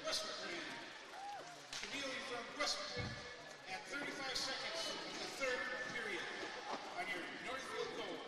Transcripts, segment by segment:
Westwood. Camille from Westwood at 35 seconds in the third period on your Northfield goal.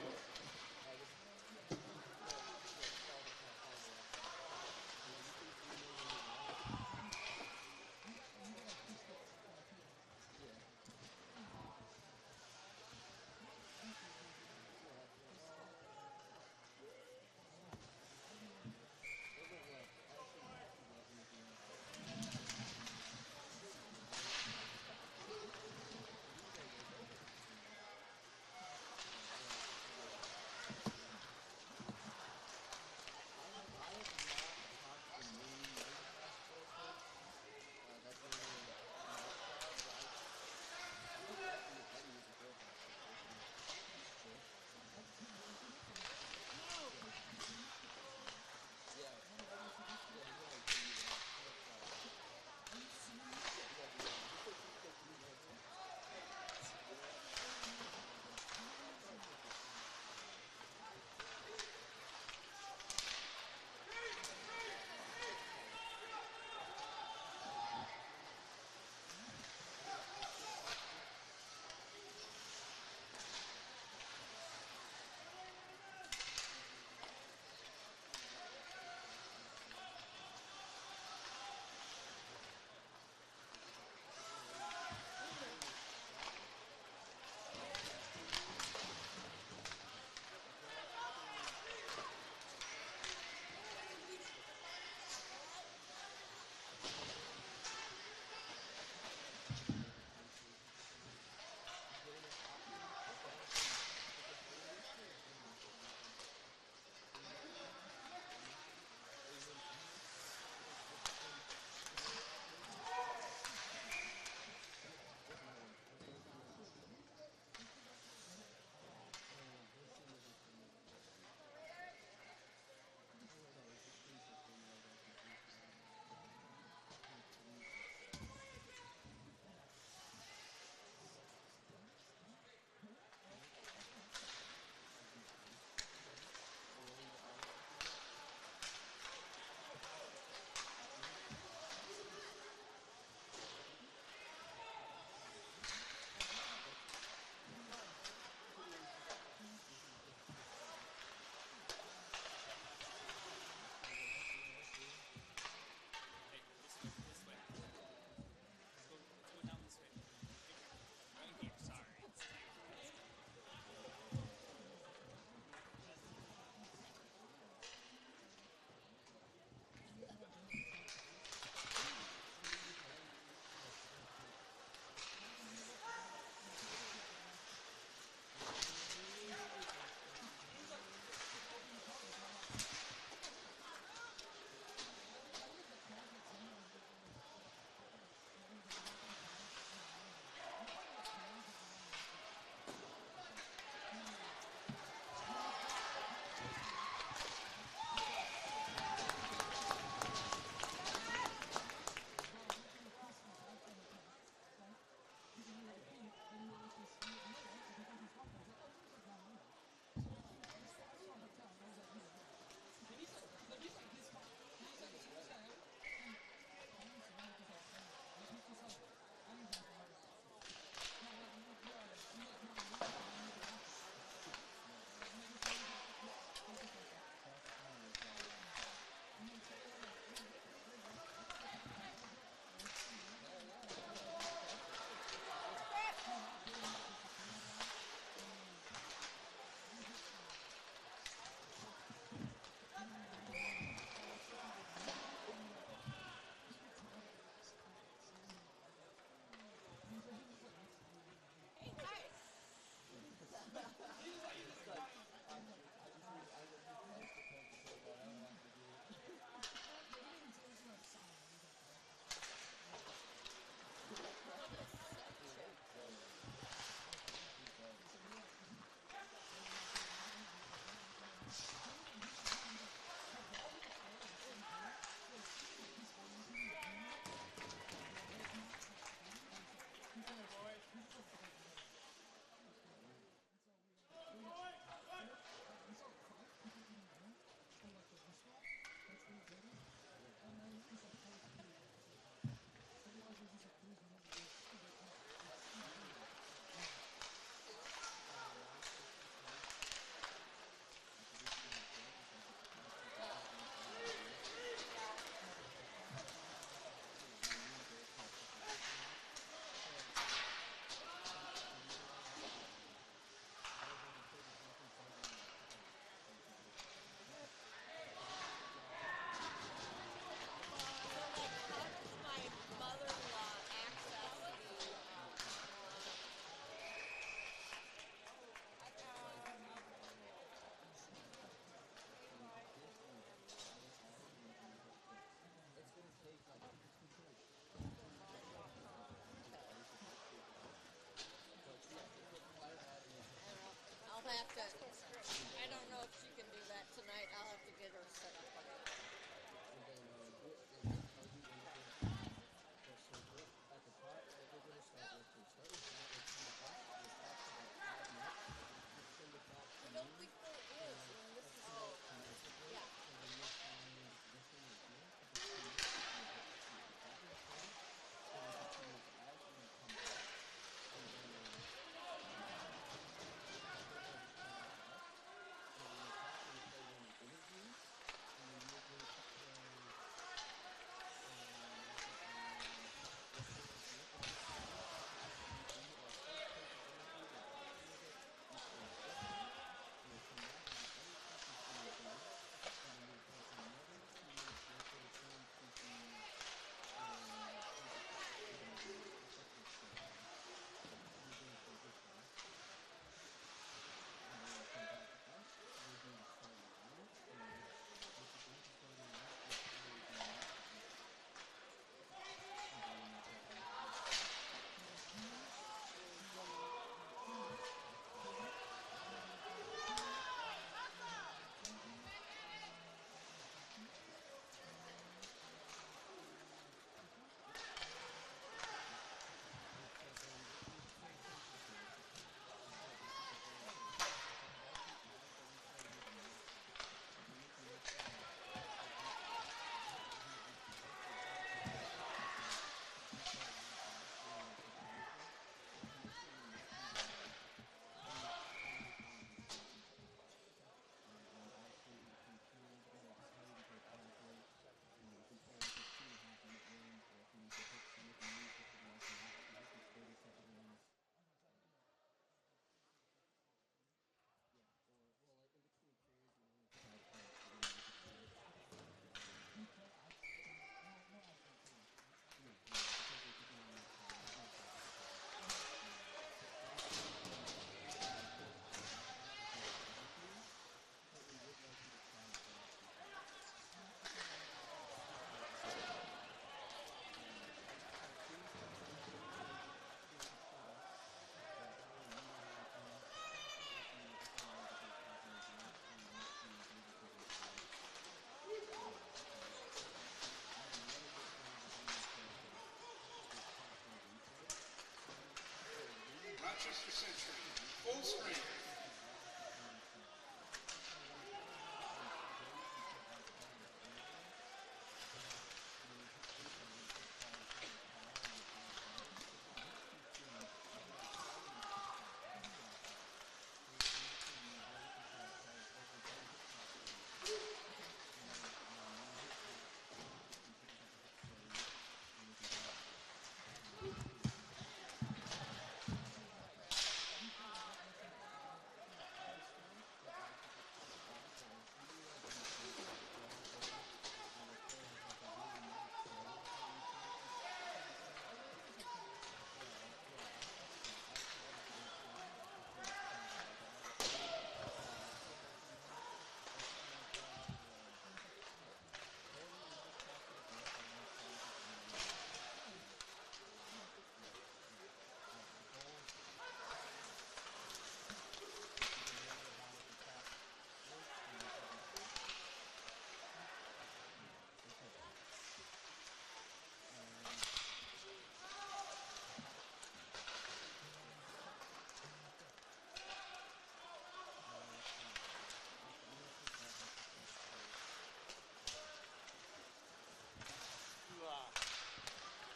strength.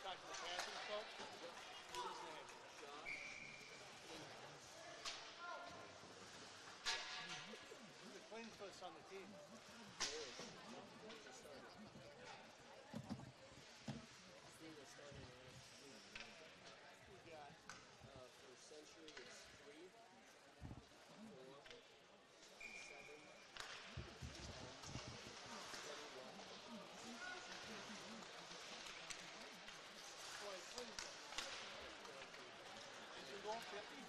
Talk to the Panthers coach. What's his name? Josh. The Cleanfoot's on the team. We got For Century, it's 3, 4, 7, 21. boy Cleanfoot. He's been going 50.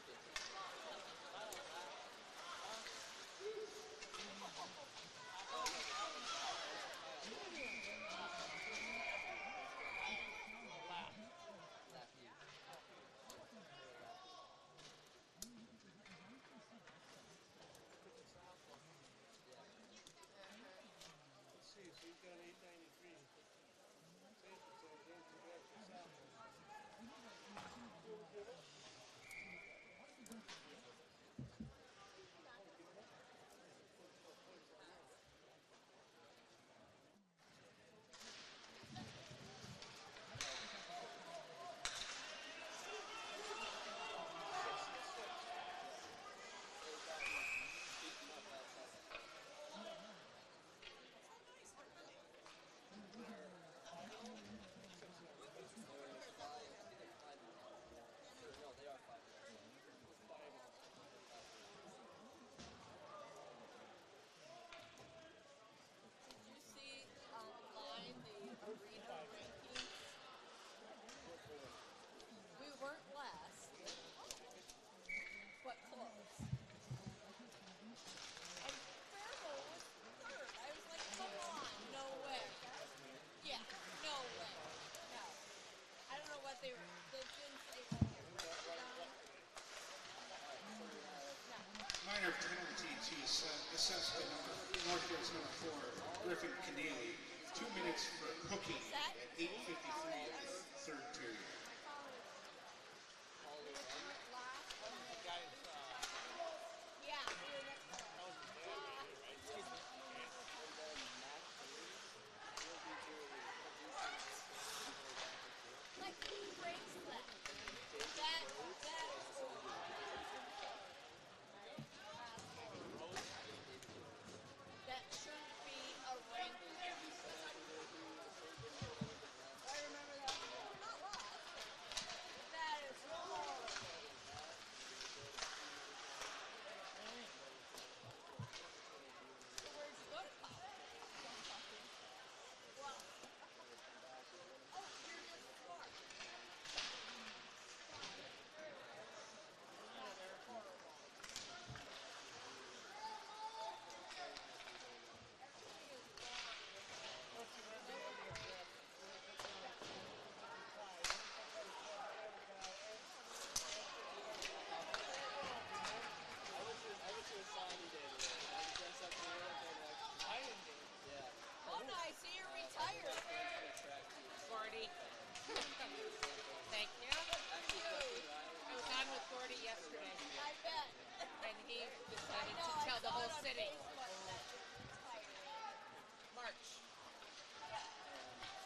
Let's see, so he's got 893. Safety says there's the guy for sophomore. No, they are 5. Did you see online the arena rankings? We weren't last, but close. And Fairville was third. I was like, come on, no way. Yeah, no way. No. I don't know what they didn't say what they were down. No. Minor penalty to assess the Northfield's number 4, Griffin Keneally. 2 minutes for hooking at 8:53 of the third period. The guy's, Yeah. that was his dad, maybe, right? Excuse me. And then Matt Hayes will be doing producing. Like, who breaks that? That is horrible. That shouldn't be a ranking. I remember that. We're not lost. I know, to I tell the saw whole it on city. Facebook that you're retiring. March. Yeah.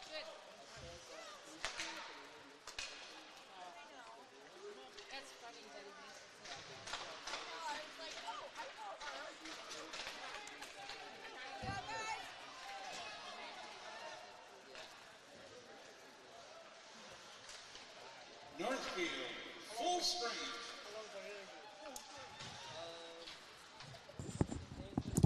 Good. I said that these teams that are in this position, I know. That's funny that he makes it such a big deal. I know. I was like, oh, I know her. these coaches should be better than Yeah, guys. yeah. Northfield, full strength. How long's our interview? There's been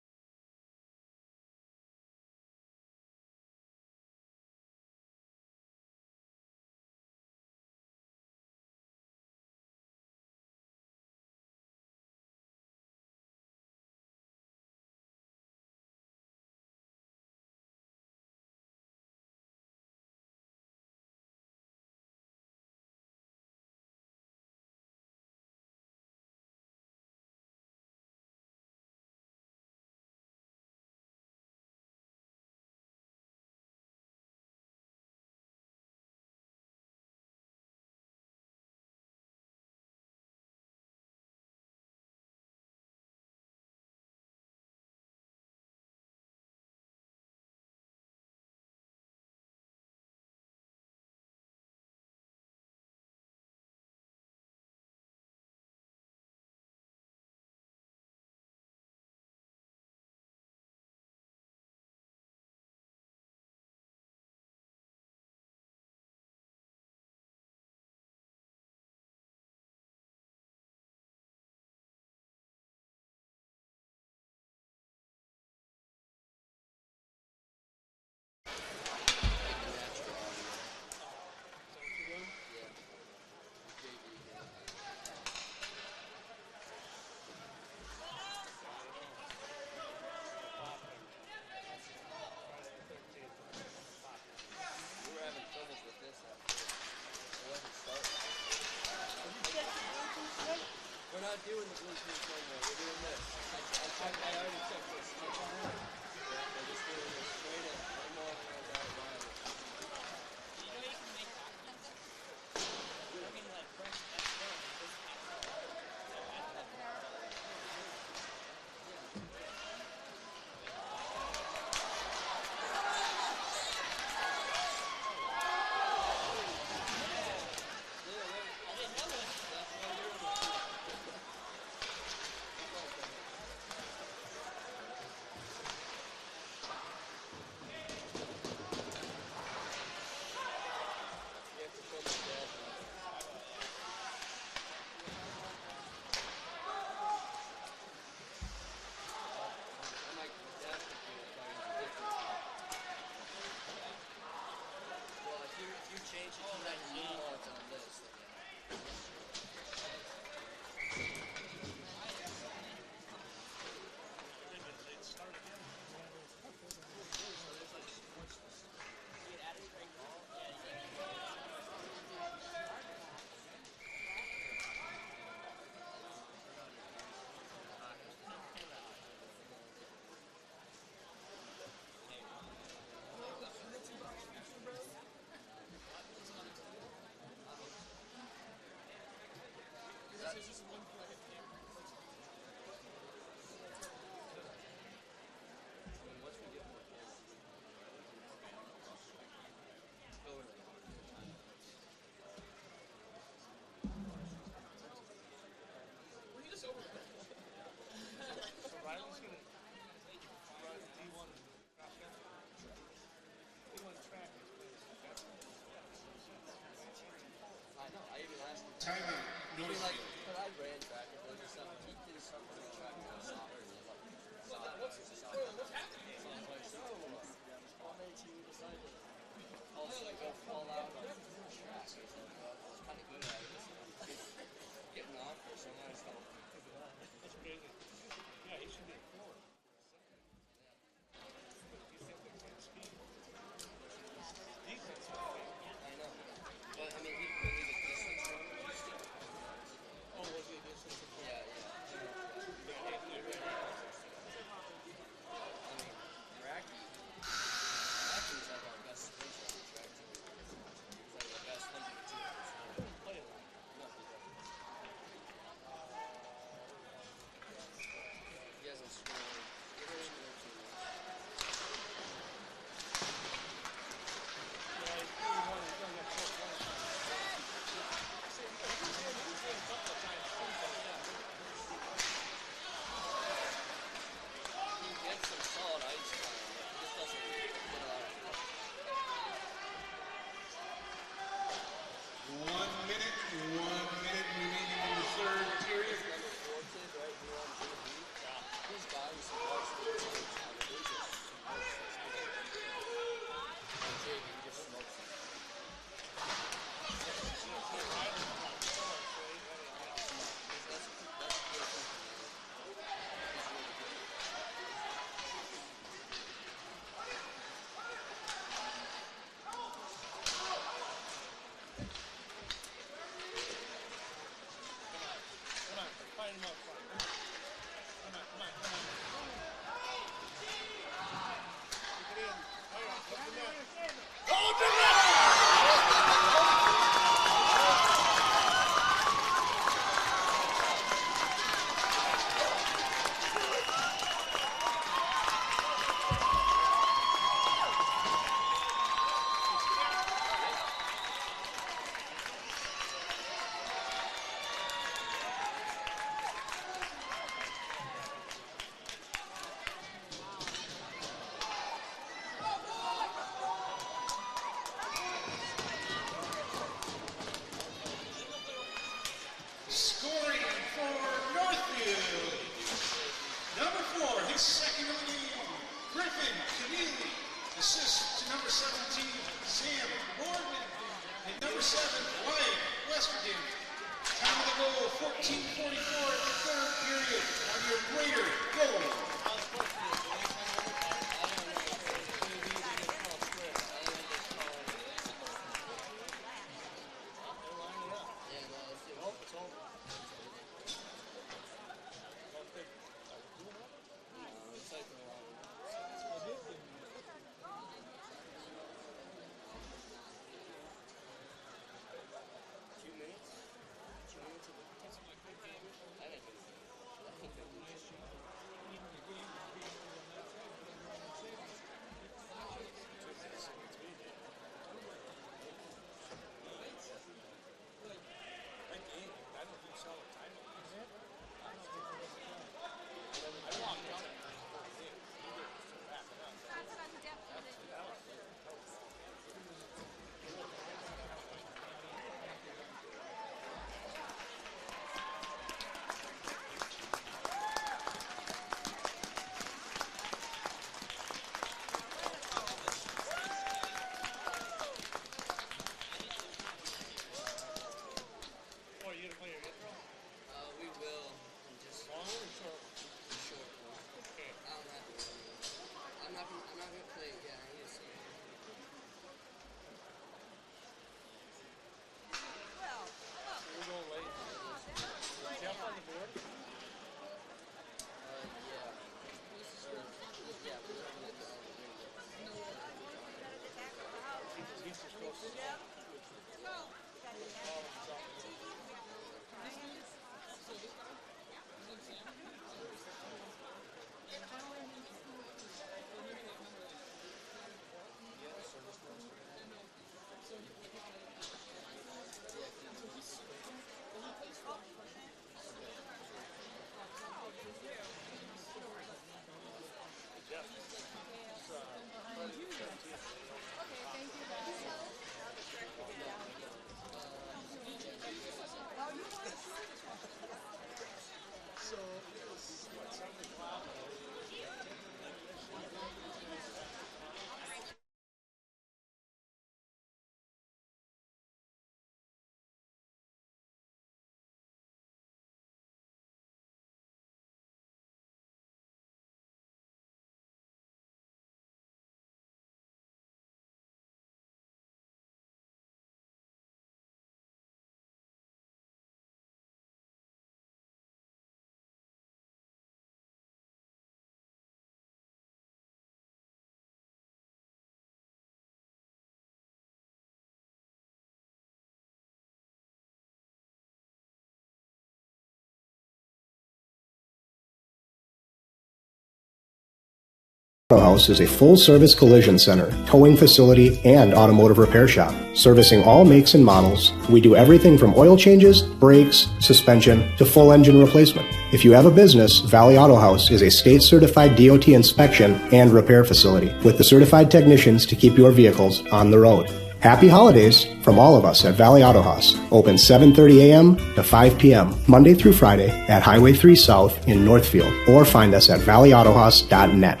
House is a full-service collision center, towing facility, and automotive repair shop. Servicing all makes and models, we do everything from oil changes, brakes, suspension, to full engine replacement. If you have a business, Valley Auto House is a state-certified DOT inspection and repair facility with the certified technicians to keep your vehicles on the road. Happy holidays from all of us at Valley Auto House. Open 7:30 a.m. to 5 p.m. Monday through Friday at Highway 3 South in Northfield, or find us at valleyautohouse.net.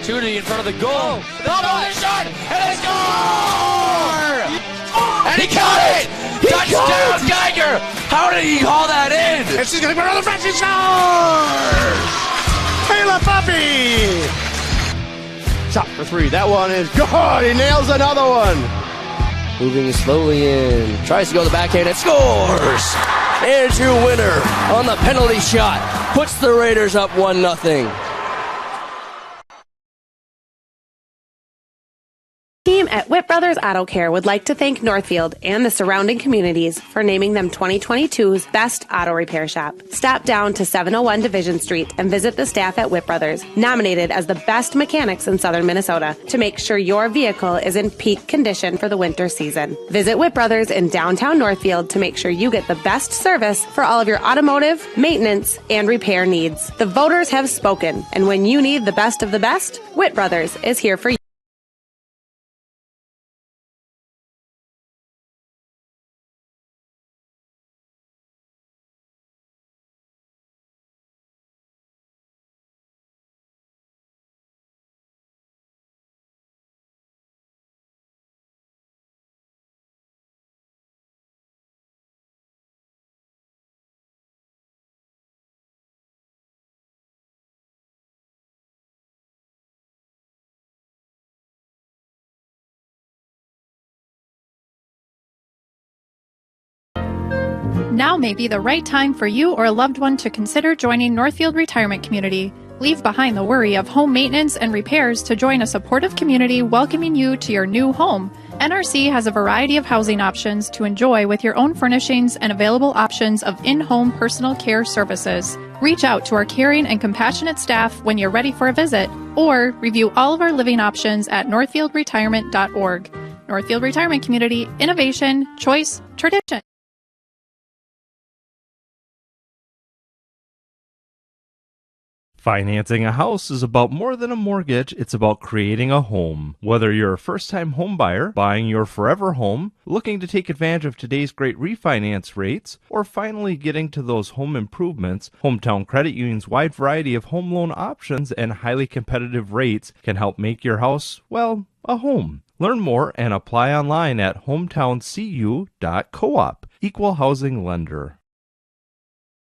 Opportunity in front of the goal. The ball is shot, and they score! And he caught it! Touchdown, Geiger! How did he haul that in? And she's going to go around the front. She scores! Taylor Puppy! Shot for three. That one is good. He nails another one. Moving slowly in. Tries to go to the backhand and scores! Andrew Winter on the penalty shot. Puts the Raiders up 1-0. Team at Whit Brothers Auto Care would like to thank Northfield and the surrounding communities for naming them 2022's Best Auto Repair Shop. Stop down to 701 Division Street and visit the staff at Whit Brothers, nominated as the best mechanics in southern Minnesota, to make sure your vehicle is in peak condition for the winter season. Visit Whit Brothers in downtown Northfield to make sure you get the best service for all of your automotive, maintenance, and repair needs. The voters have spoken, and when you need the best of the best, Whit Brothers is here for you. Now may be the right time for you or a loved one to consider joining Northfield Retirement Community. Leave behind the worry of home maintenance and repairs to join a supportive community welcoming you to your new home. NRC has a variety of housing options to enjoy with your own furnishings and available options of in-home personal care services. Reach out to our caring and compassionate staff when you're ready for a visit, or review all of our living options at northfieldretirement.org. Northfield Retirement Community, innovation, choice, tradition. Financing a house is about more than a mortgage, it's about creating a home. Whether you're a first-time home buyer, buying your forever home, looking to take advantage of today's great refinance rates, or finally getting to those home improvements, Hometown Credit Union's wide variety of home loan options and highly competitive rates can help make your house, well, a home. Learn more and apply online at hometowncu.coop. Equal housing lender.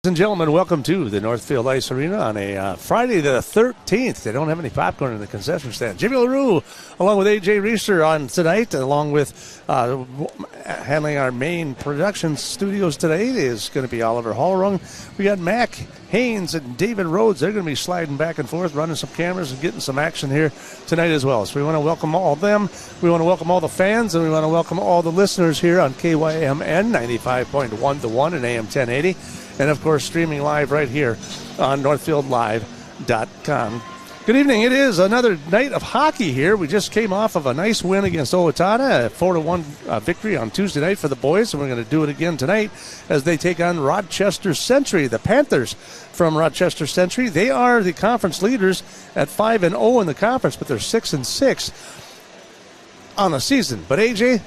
Ladies and gentlemen, welcome to the Northfield Ice Arena on a Friday the 13th. They don't have any popcorn in the concession stand. Jimmy LaRue, along with A.J. Reeser on tonight, along with handling our main production studios today, is going to be Oliver Hallrung. We got Mac Haynes and David Rhodes. They're going to be sliding back and forth, running some cameras and getting some action here tonight as well. So we want to welcome all of them. We want to welcome all the fans, and we want to welcome all the listeners here on KYMN 95.1 to 1 and AM 1080. And, of course, streaming live right here on NorthfieldLive.com. Good evening. It is another night of hockey here. We just came off of a nice win against Owatonna, a 4-1 victory on Tuesday night for the boys, and we're going to do it again tonight as they take on Rochester Century, the Panthers from Rochester Century. They are the conference leaders at 5-0 in the conference, but they're 6-6 on the season. But, AJ,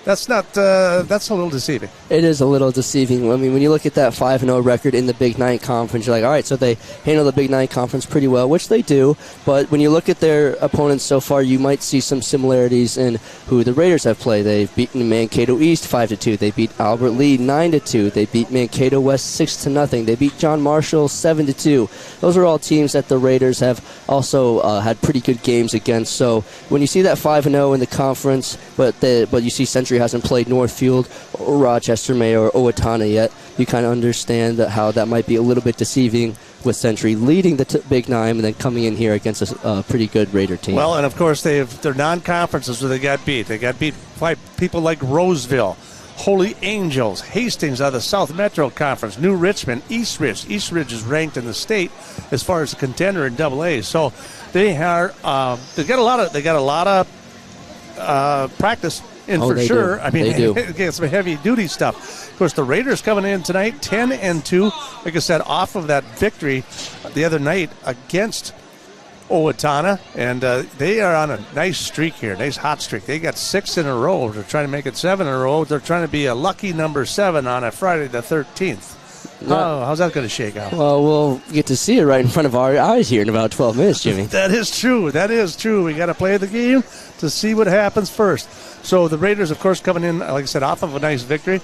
that's a little deceiving. It is a little deceiving. I mean, when you look at that 5-0 record in the Big Nine Conference, you're like, all right, so they handle the Big Nine Conference pretty well, which they do. But when you look at their opponents so far, you might see some similarities in who the Raiders have played. They've beaten Mankato East 5-2. They beat Albert Lee 9-2. They beat Mankato West 6-0. They beat John Marshall 7-2. Those are all teams that the Raiders have also had pretty good games against. So when you see that 5-0 in the conference, but you see Century hasn't played Northfield or Rochester May or Owatonna yet, you kind of understand how that might be a little bit deceiving with Century leading the Big Nine and then coming in here against a pretty good Raider team. Well, and of course they're non-conferences where they got beat. They got beat by people like Roseville, Holy Angels, Hastings out of the South Metro Conference, New Richmond, East Ridge. East Ridge is ranked in the state as far as a contender in AA. So they got a lot of practice in for sure. Do. I mean, they do. Get some heavy duty stuff. Of course, the Raiders coming in tonight 10-2. Like I said, off of that victory the other night against Owatonna, and they are on a nice streak here, nice hot streak. They got 6 in a row. They're trying to make it 7 in a row. They're trying to be a lucky number 7 on a Friday the 13th. How's that going to shake out? Well, we'll get to see it right in front of our eyes here in about 12 minutes, Jimmy. That is true. We got to play the game to see what happens first. So the Raiders, of course, coming in, like I said, off of a nice victory.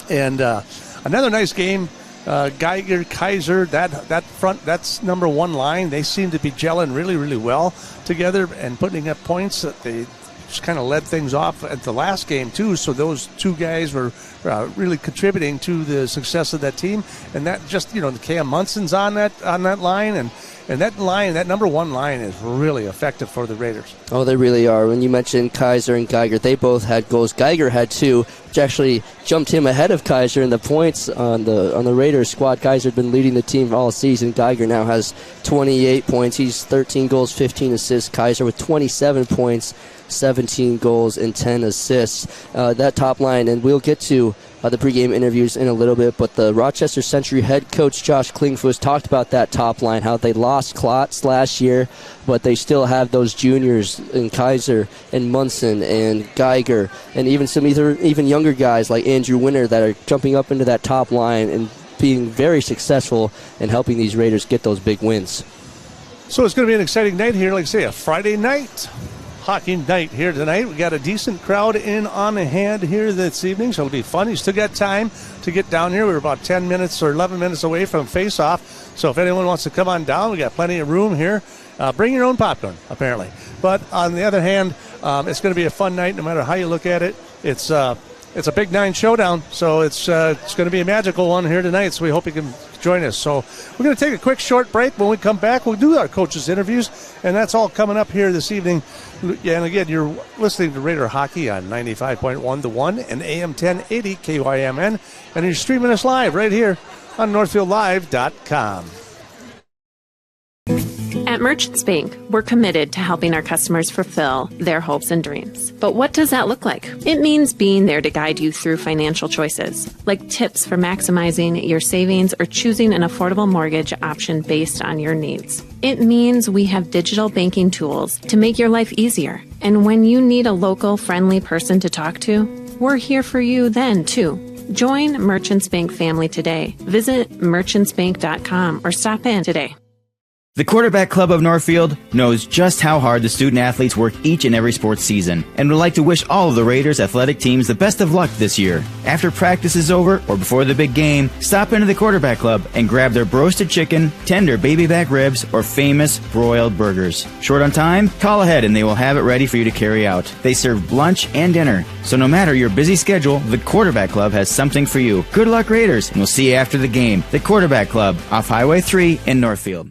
And another nice game. Geiger, Kaiser, that front, that's number one line. They seem to be gelling really, really well together and putting up points. They just kind of led things off at the last game, too. So those two guys were really contributing to the success of that team. And that just, Cam Munson's on that line. And that line, that number one line, is really effective for the Raiders. Oh, they really are. When you mentioned Kaiser and Geiger, they both had goals. Geiger had 2, which actually jumped him ahead of Kaiser in the points on the Raiders squad. Kaiser had been leading the team all season. Geiger now has 28 points. He's 13 goals, 15 assists. Kaiser with 27 points, 17 goals, and 10 assists. That top line, and we'll get to the pregame interviews in a little bit, but the Rochester Century head coach Josh Klingfuss talked about that top line, how they lost Klotz last year, but they still have those juniors in Kaiser and Munson and Geiger, and even some even younger guys like Andrew Winter that are jumping up into that top line and being very successful and helping these Raiders get those big wins. So it's going to be an exciting night here, like I say, a Friday night. Hockey night here tonight. We got a decent crowd in on hand here this evening, so it'll be fun. You still got time to get down here. We're about 10 minutes or 11 minutes away from face-off, so if anyone wants to come on down, we got plenty of room here. Bring your own popcorn, apparently. But on the other hand, it's going to be a fun night no matter how you look at it. It's a Big Nine showdown, so it's going to be a magical one here tonight, so we hope you can join us. So we're going to take a quick short break. When we come back, we'll do our coaches' interviews, and that's all coming up here this evening. And again, you're listening to Raider Hockey on 95.1 The One and AM 1080 KYMN, and you're streaming us live right here on NorthfieldLive.com. At Merchants Bank, we're committed to helping our customers fulfill their hopes and dreams. But what does that look like? It means being there to guide you through financial choices, like tips for maximizing your savings or choosing an affordable mortgage option based on your needs. It means we have digital banking tools to make your life easier. And when you need a local, friendly person to talk to, we're here for you then, too. Join Merchants Bank family today. Visit merchantsbank.com or stop in today. The Quarterback Club of Northfield knows just how hard the student athletes work each and every sports season and would like to wish all of the Raiders athletic teams the best of luck this year. After practice is over or before the big game, stop into the Quarterback Club and grab their roasted chicken, tender baby back ribs, or famous broiled burgers. Short on time? Call ahead and they will have it ready for you to carry out. They serve lunch and dinner, so no matter your busy schedule, the Quarterback Club has something for you. Good luck, Raiders, and we'll see you after the game. The Quarterback Club, off Highway 3 in Northfield.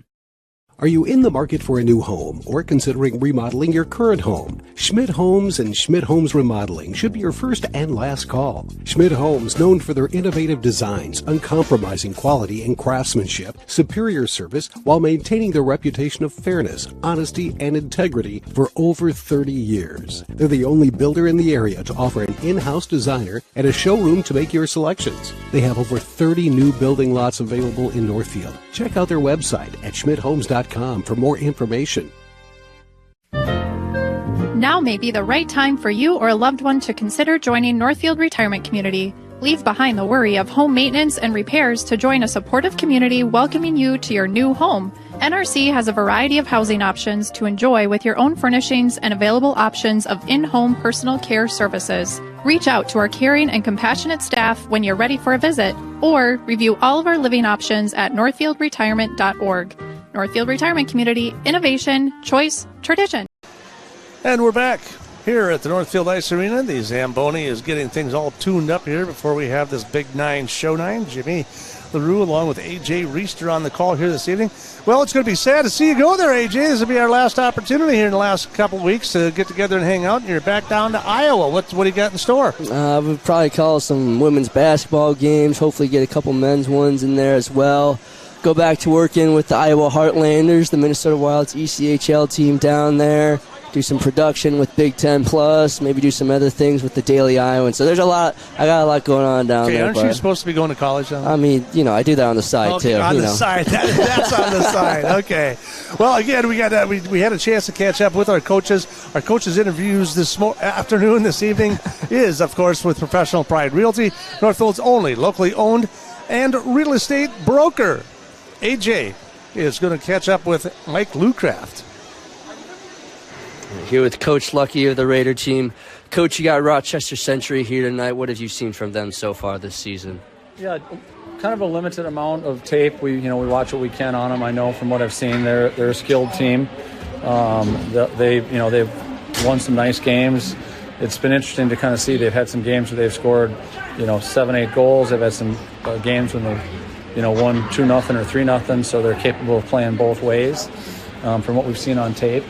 Are you in the market for a new home or considering remodeling your current home? Schmidt Homes and Schmidt Homes Remodeling should be your first and last call. Schmidt Homes, known for their innovative designs, uncompromising quality and craftsmanship, superior service, while maintaining their reputation of fairness, honesty, and integrity for over 30 years. They're the only builder in the area to offer an in-house designer and a showroom to make your selections. They have over 30 new building lots available in Northfield. Check out their website at schmidthomes.com for more information. Now may be the right time for you or a loved one to consider joining Northfield Retirement Community. Leave behind the worry of home maintenance and repairs to join a supportive community welcoming you to your new home. NRC has a variety of housing options to enjoy with your own furnishings and available options of in-home personal care services. Reach out to our caring and compassionate staff when you're ready for a visit, or review all of our living options at northfieldretirement.org. Northfield Retirement Community, innovation, choice, tradition. And we're back here at the Northfield Ice Arena. The Zamboni is getting things all tuned up here before we have this Big Nine Showdown. Jimmy LaRue along with A.J. Reister on the call here this evening. Well, it's going to be sad to see you go there, A.J. This will be our last opportunity here in the last couple of weeks to get together and hang out, and you're back down to Iowa. What do you got in store? We'll probably call some women's basketball games, hopefully get a couple men's ones in there as well. Go back to working with the Iowa Heartlanders, the Minnesota Wild's ECHL team down there. Do some production with Big Ten Plus, maybe do some other things with the Daily Iowan. So there's a lot. I got a lot going on down there. Aren't you supposed to be going to college now? I mean, I do that on the side too. On the side. That's on the side. Okay. Well, again, we got we had a chance to catch up with our coaches. Our coaches' interviews this evening is, of course, with Professional Pride Realty, Northfield's only locally owned and real estate broker. AJ is going to catch up with Mike Lucraft. Here with Coach Lucky of the Raider team. Coach, you got Rochester Century here tonight. What have you seen from them so far this season? Yeah, kind of a limited amount of tape. We watch what we can on them. I know from what I've seen, they're a skilled team. They've won some nice games. It's been interesting to kind of see. They've had some games where they've scored, 7-8 goals. They've had some games when they've, won 2-0 or 3-0. So they're capable of playing both ways. From what we've seen on tape,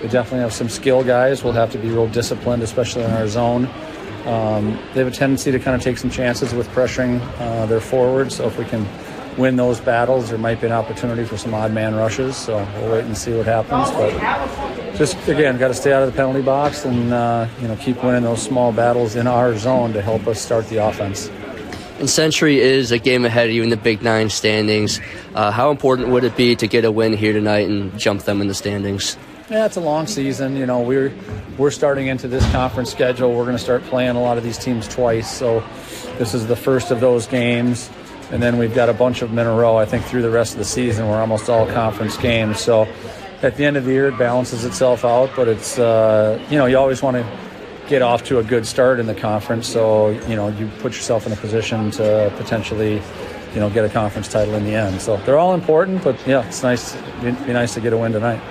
they definitely have some skill guys. We'll have to be real disciplined, especially in our zone. They have a tendency to kind of take some chances with pressuring their forwards. So if we can win those battles, there might be an opportunity for some odd man rushes. So we'll wait and see what happens. But just, again, got to stay out of the penalty box and, keep winning those small battles in our zone to help us start the offense. And Century is a game ahead of you in the Big Nine standings. How important would it be to get a win here tonight and jump them in the standings? Yeah, it's a long season. We're starting into this conference schedule. We're going to start playing a lot of these teams twice. So this is the first of those games. And then we've got a bunch of them in a row. I think through the rest of the season, we're almost all conference games. So at the end of the year, it balances itself out. But it's, you always want to get off to a good start in the conference. So, you put yourself in a position to potentially, get a conference title in the end. So they're all important. But, yeah, it's nice. It'd be nice to get a win tonight.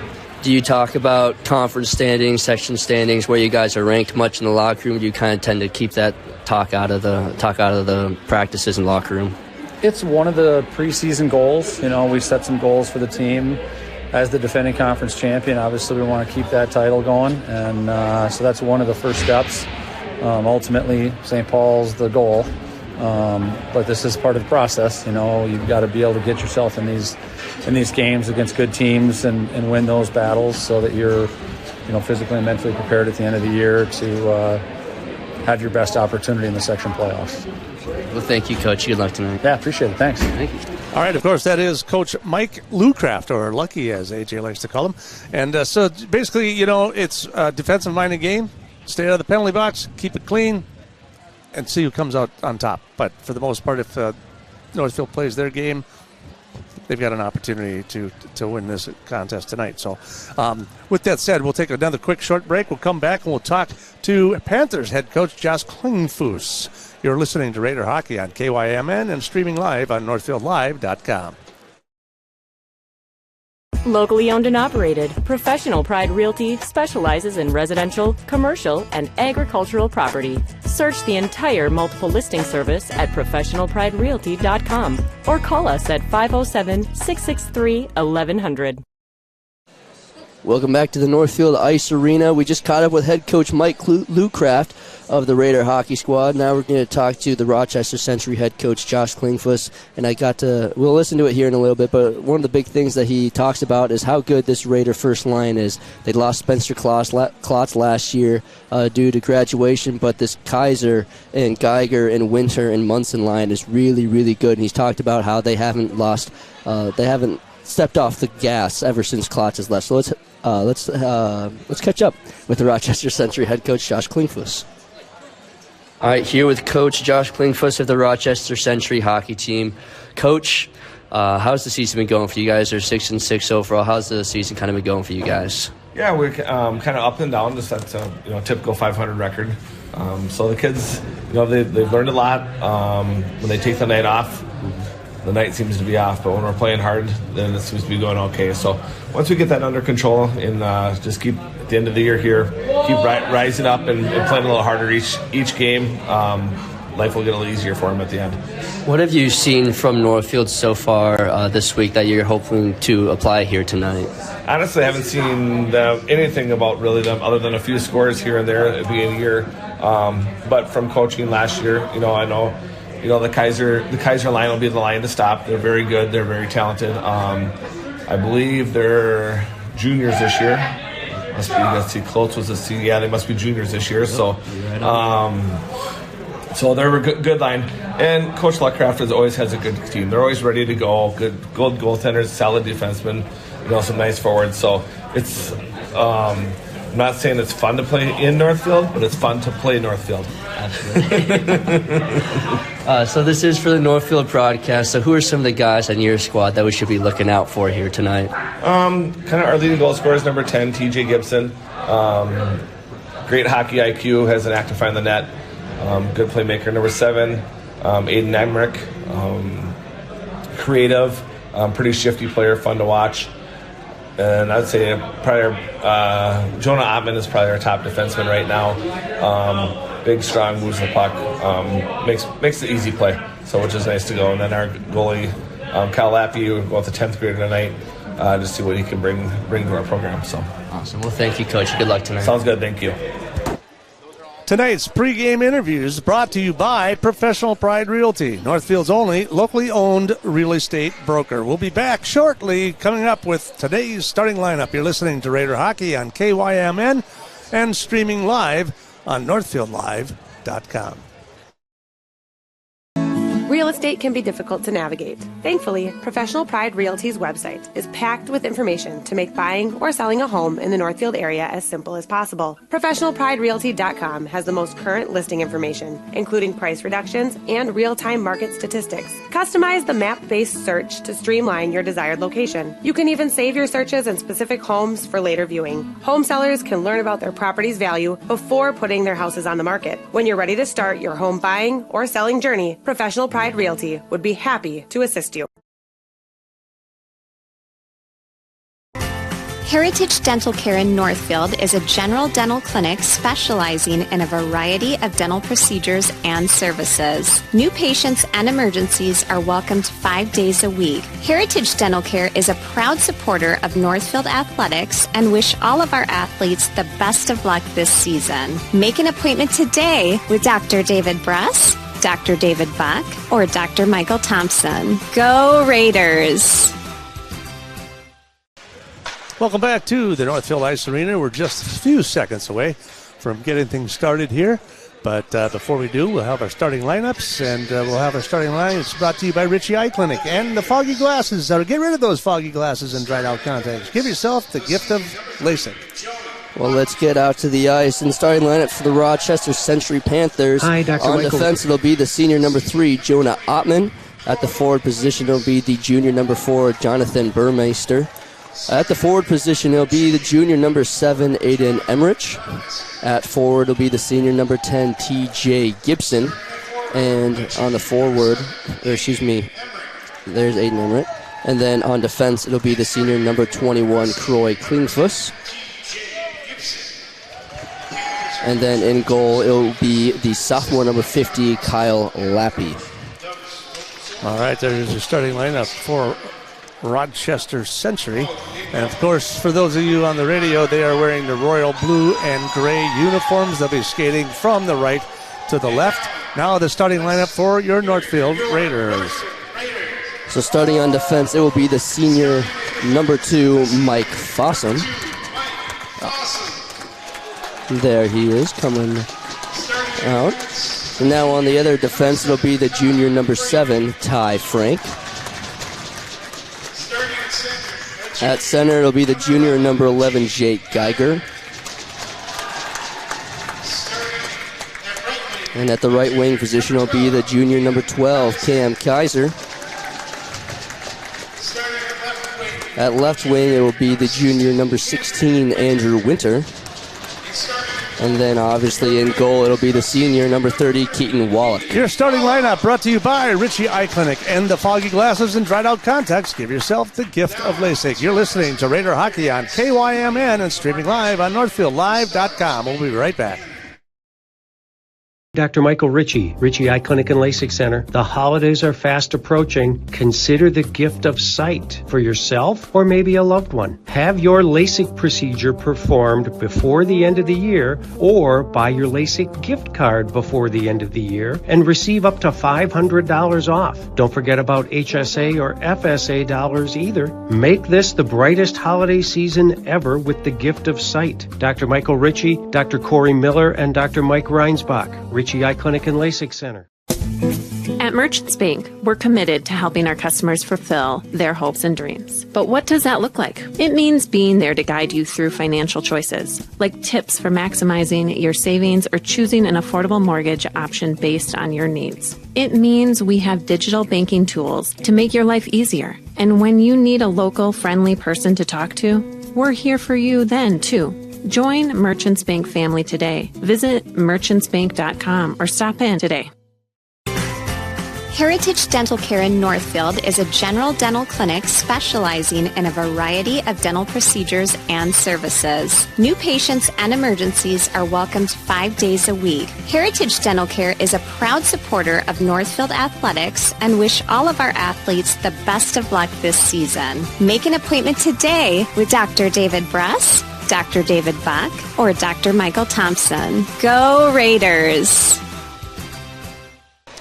Do you talk about conference standings, section standings, where you guys are ranked much in the locker room? Do you kind of tend to keep that talk out of the practices and locker room? It's one of the preseason goals. We set some goals for the team as the defending conference champion. Obviously, we want to keep that title going, and so that's one of the first steps. Ultimately, St. Paul's the goal, but this is part of the process. You've got to be able to get yourself in these games against good teams and win those battles so that you're physically and mentally prepared at the end of the year to have your best opportunity in the section playoffs. Well, thank you, Coach. Good luck tonight. Yeah, appreciate it. Thanks. Thank you. All right, of course, that is Coach Mike Lucraft, or Lucky, as AJ likes to call him. And so basically, it's a defensive-minded game. Stay out of the penalty box, keep it clean, and see who comes out on top. But for the most part, if Northfield plays their game, they've got an opportunity to win this contest tonight. So with that said, we'll take another quick short break. We'll come back and we'll talk to Panthers head coach Josh Klingfuss. You're listening to Raider Hockey on KYMN and streaming live on NorthfieldLive.com. Locally owned and operated, Professional Pride Realty specializes in residential, commercial, and agricultural property. Search the entire multiple listing service at ProfessionalPrideRealty.com or call us at 507-663-1100. Welcome back to the Northfield Ice Arena. We just caught up with head coach Mike Lucraft of the Raider hockey squad. Now we're going to talk to the Rochester Century head coach Josh Klingfuss, and we'll listen to it here in a little bit, but one of the big things that he talks about is how good this Raider first line is. They lost Spencer Klotz last year due to graduation, but this Kaiser and Geiger and Winter and Munson line is really, really good, and he's talked about how they haven't stepped off the gas ever since Klotz has left. So let's catch up with the Rochester Century head coach Josh Klingfuss. All right, here with Coach Josh Klingfuss of the Rochester Century hockey team. Coach, how's the season been going for you guys? They're 6-6 overall. How's the season kind of been going for you guys? Yeah, we're kind of up and down. Just that's a typical 500 record. So the kids, they've learned a lot. When they take the night off, the night seems to be off, but when we're playing hard, then it seems to be going okay. So once we get that under control and just keep at the end of the year here, keep rising up and playing a little harder each game, life will get a little easier for them at the end. What have you seen from Northfield so far this week that you're hoping to apply here tonight? Honestly, I haven't seen anything about really them other than a few scores here and there at the beginning of the year. But from coaching last year, I know the Kaiser line will be the line to stop. They're very good. They're very talented. I believe they're juniors this year. Must be. Let's see. Klotz was a senior. Yeah, they must be juniors this year. So, so they're a good line. And Coach Luckraft always has a good team. They're always ready to go. Good goaltenders, solid defensemen. Some nice forwards. So it's. I'm not saying it's fun to play in Northfield, but it's fun to play Northfield. So this is for the Northfield broadcast. So who are some of the guys on your squad that we should be looking out for here tonight? Kind of our leading goal scorer is number 10, TJ Gibson. Great hockey IQ, has an act to find the net. Good playmaker. Number 7, Aiden Emmerich. Creative, pretty shifty player, fun to watch. And I'd say probably Jonah Ottman is probably our top defenseman right now. Big, strong, moves the puck, makes the easy play, so which is nice to go. And then our goalie, Kyle Lappy, will go with the 10th grader tonight to see what he can bring to our program. So awesome. Well, thank you, Coach. Good luck tonight. Sounds good. Thank you. Tonight's pregame interviews brought to you by Professional Pride Realty, Northfield's only locally owned real estate broker. We'll be back shortly, coming up with today's starting lineup. You're listening to Raider Hockey on KYMN and streaming live on NorthfieldLive.com. Real estate can be difficult to navigate. Thankfully, Professional Pride Realty's website is packed with information to make buying or selling a home in the Northfield area as simple as possible. ProfessionalPrideRealty.com has the most current listing information, including price reductions and real-time market statistics. Customize the map-based search to streamline your desired location. You can even save your searches in specific homes for later viewing. Home sellers can learn about their property's value before putting their houses on the market. When you're ready to start your home buying or selling journey, Professional Pride Realty would be happy to assist you. Heritage Dental Care in Northfield is a general dental clinic specializing in a variety of dental procedures and services. New patients and emergencies are welcomed 5 days a week. Heritage Dental Care is a proud supporter of Northfield Athletics and wish all of our athletes the best of luck this season. Make an appointment today with Dr. David Bruss, Dr. David Buck, or Dr. Michael Thompson. Go Raiders! Welcome back to the Northfield Ice Arena. We're just a few seconds away from getting things started here. But before we do, we'll have our starting lineups, and we'll have our starting lineups brought to you by Richie Eye Clinic and the foggy glasses. Get rid of those foggy glasses and dried out contacts. Give yourself the gift of LASIK. Well, let's get out to the ice. And starting lineup for the Rochester Century Panthers. Hi, Dr. On Michael. defense, it'll be the senior number 3, Jonah Ottman. At the forward position, it'll be the junior number 4, Jonathan Burmeister. At the forward position, it'll be the junior number 7, Aiden Emmerich. At forward, it'll be the senior number 10, TJ Gibson. And on the forward, there's Aiden Emmerich. And then on defense, it'll be the senior number 21, Croy Klingfuss. And then in goal, it'll be the sophomore number 50, Kyle Lappy. All right, there's your starting lineup for Rochester Century. And of course, for those of you on the radio, they are wearing the royal blue and gray uniforms. They'll be skating from the right to the left. Now the starting lineup for your Northfield Raiders. So starting on defense, it will be the senior number 2, Mike Fossum. There he is, coming out. And now on the other defense, it'll be the junior number 7, Ty Frank. At center, it'll be the junior number 11, Jake Geiger. And at the right wing position, it'll be the junior number 12, Cam Kaiser. At left wing, it will be the junior number 16, Andrew Winter. And then obviously in goal, it'll be the senior number 30, Keaton Wallach. Your starting lineup brought to you by Richie Eye Clinic and the foggy glasses and dried out contacts. Give yourself the gift of LASIK. You're listening to Raider Hockey on KYMN and streaming live on NorthfieldLive.com. We'll be right back. Dr. Michael Ritchie, Ritchie Eye Clinic and LASIK Center. The holidays are fast approaching. Consider the gift of sight for yourself or maybe a loved one. Have your LASIK procedure performed before the end of the year or buy your LASIK gift card before the end of the year and receive up to $500 off. Don't forget about HSA or FSA dollars either. Make this the brightest holiday season ever with the gift of sight. Dr. Michael Ritchie, Dr. Corey Miller, and Dr. Mike Reinsbach. Ritchie Eye Clinic and LASIK Center. At Merchants Bank, we're committed to helping our customers fulfill their hopes and dreams. But what does that look like? It means being there to guide you through financial choices, like tips for maximizing your savings or choosing an affordable mortgage option based on your needs. It means we have digital banking tools to make your life easier. And when you need a local, friendly person to talk to, we're here for you then, too. Join Merchants Bank family today. Visit merchantsbank.com or stop in today. Heritage Dental Care in Northfield is a general dental clinic specializing in a variety of dental procedures and services. New patients and emergencies are welcomed 5 days a week. Heritage Dental Care is a proud supporter of Northfield Athletics and wish all of our athletes the best of luck this season. Make an appointment today with Dr. David Bress, Dr. David Buck, or Dr. Michael Thompson. Go Raiders!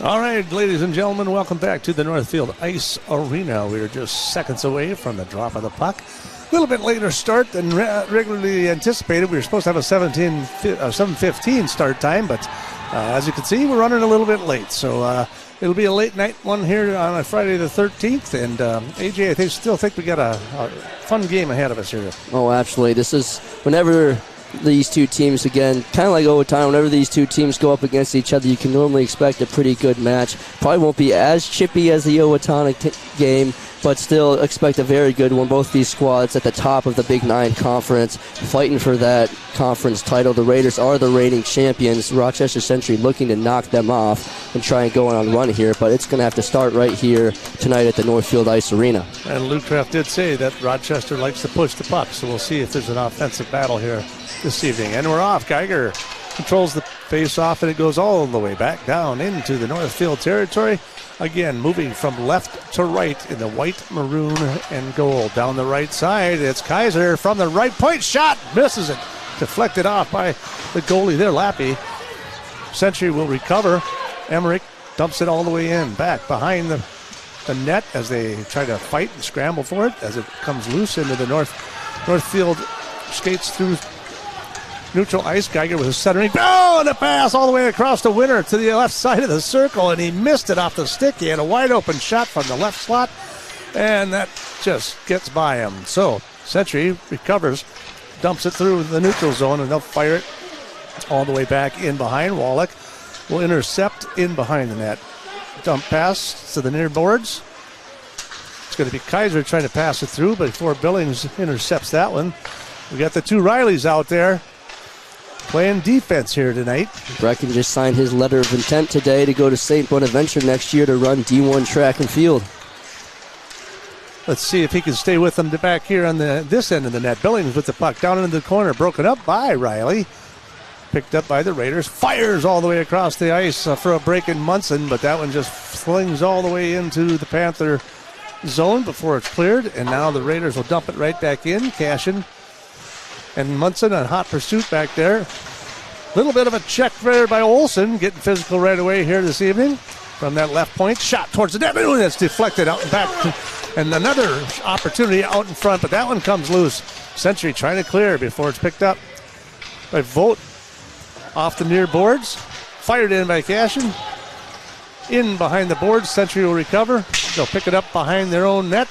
All right, ladies and gentlemen, welcome back to the Northfield Ice Arena. We are just seconds away from the drop of the puck. A little bit later start than regularly anticipated. We were supposed to have a 7:15 start time, but as you can see, we're running a little bit late. So it'll be a late night one here on a Friday the 13th. And AJ, I still think we got a fun game ahead of us here. Oh, absolutely. This is whenever these two teams, again, kind of like overtime, whenever these two teams go up against each other, you can normally expect a pretty good match. Probably won't be as chippy as the Owatonna game, but still expect a very good one. Both these squads at the top of the Big Nine Conference fighting for that conference title. The Raiders are the reigning champions. Rochester Century looking to knock them off and try and go on a run here, but it's going to have to start right here tonight at the Northfield Ice Arena. And Luke Kraft did say that Rochester likes to push the puck, so we'll see if there's an offensive battle here this evening. And we're off. Geiger controls the face-off, and it goes all the way back down into the Northfield territory. Again, moving from left to right in the white, maroon, and gold. Down the right side, it's Kaiser from the right point. Shot! Misses it. Deflected off by the goalie there, Lappy. Century will recover. Emmerich dumps it all the way in. Back behind the net as they try to fight and scramble for it as it comes loose into the Northfield. Skates through neutral ice. Geiger with a centering. Oh, and a pass all the way across the winner to the left side of the circle, and he missed it off the stick. He had a wide open shot from the left slot, and that just gets by him. So Century recovers, dumps it through the neutral zone, and they'll fire it all the way back in behind. Wallach will intercept in behind the net. Dump pass to the near boards. It's going to be Kaiser trying to pass it through, but before Billings intercepts that one, we got the two Rileys out there playing defense here tonight. Brecken just signed his letter of intent today to go to St. Bonaventure next year to run D1 track and field. Let's see if he can stay with them back here on this end of the net. Billings with the puck down into the corner, broken up by Riley. Picked up by the Raiders. Fires all the way across the ice for a break in Munson, but that one just flings all the way into the Panther zone before it's cleared. And now the Raiders will dump it right back in. Cashin and Munson on hot pursuit back there. Little bit of a check there by Olsen, getting physical right away here this evening from that left point. Shot towards the net, and it's deflected out and back. And another opportunity out in front, but that one comes loose. Century trying to clear before it's picked up by Vogt off the near boards. Fired in by Cashin. In behind the boards, Century will recover. They'll pick it up behind their own net,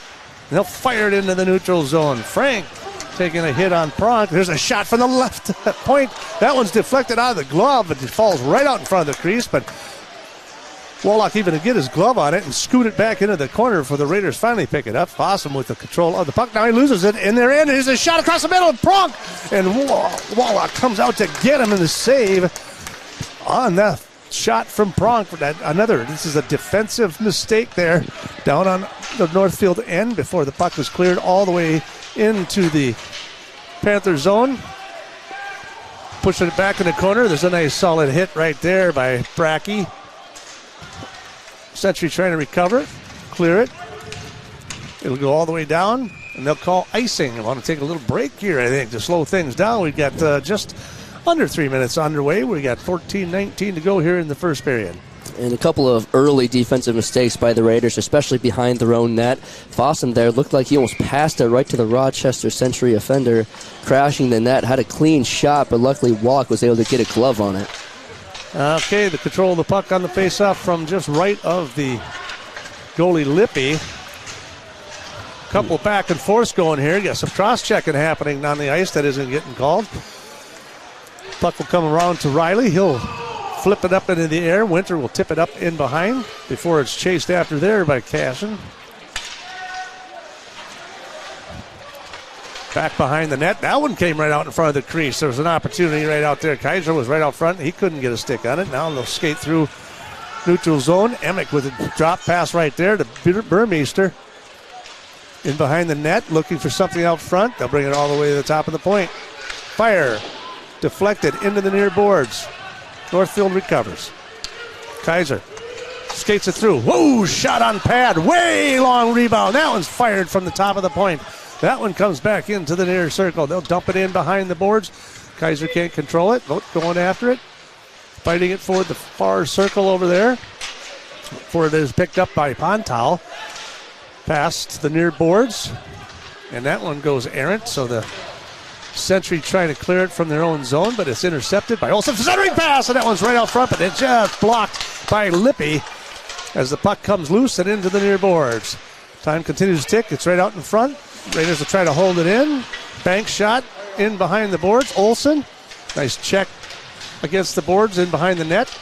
and they'll fire it into the neutral zone. Frank taking a hit on Pronk. There's a shot from the left point. That one's deflected out of the glove, but it falls right out in front of the crease, but Wallach even to get his glove on it and scoot it back into the corner for the Raiders finally pick it up. Fossum with the control of the puck. Now he loses it in their end. There's a shot across the middle of Pronk, and Wallach comes out to get him in the save on that shot from Pronk. This is a defensive mistake there down on the Northfield end before the puck was cleared all the way into the Panther zone. Pushing it back in the corner. There's a nice solid hit right there by Brackey. Century trying to recover, clear it. It'll go all the way down, and they'll call icing. I want to take a little break here, I think, to slow things down. We've got just under 3 minutes underway. We got 14-19 to go here in the first period. And a couple of early defensive mistakes by the Raiders, especially behind their own net. Fossum there looked like he almost passed it right to the Rochester Century offender, crashing the net. Had a clean shot, but luckily Wallach was able to get a glove on it. Okay, the control of the puck on the faceoff from just right of the goalie Lippy. Couple back and forth going here. Got some cross-checking happening on the ice that isn't getting called. Puck will come around to Riley. He'll flip it up into the air. Winter will tip it up in behind before it's chased after there by Cashin. Back behind the net. That one came right out in front of the crease. There was an opportunity right out there. Kaiser was right out front. He couldn't get a stick on it. Now they'll skate through neutral zone. Emick with a drop pass right there to Burmeister. In behind the net, looking for something out front. They'll bring it all the way to the top of the point. Fire. Deflected into the near boards. Northfield recovers. Kaiser skates it through. Whoa, shot on pad. Way long rebound. That one's fired from the top of the point. That one comes back into the near circle. They'll dump it in behind the boards. Kaiser can't control it. Vogt going after it. Fighting it for the far circle over there. Before it is picked up by Pontal. Past the near boards. And that one goes errant, so the Century trying to clear it from their own zone, but it's intercepted by Olsen. Centering pass, and that one's right out front, but it's just blocked by Lippy as the puck comes loose and into the near boards. Time continues to tick. It's right out in front. Raiders will try to hold it in. Bank shot in behind the boards. Olsen, nice check against the boards in behind the net.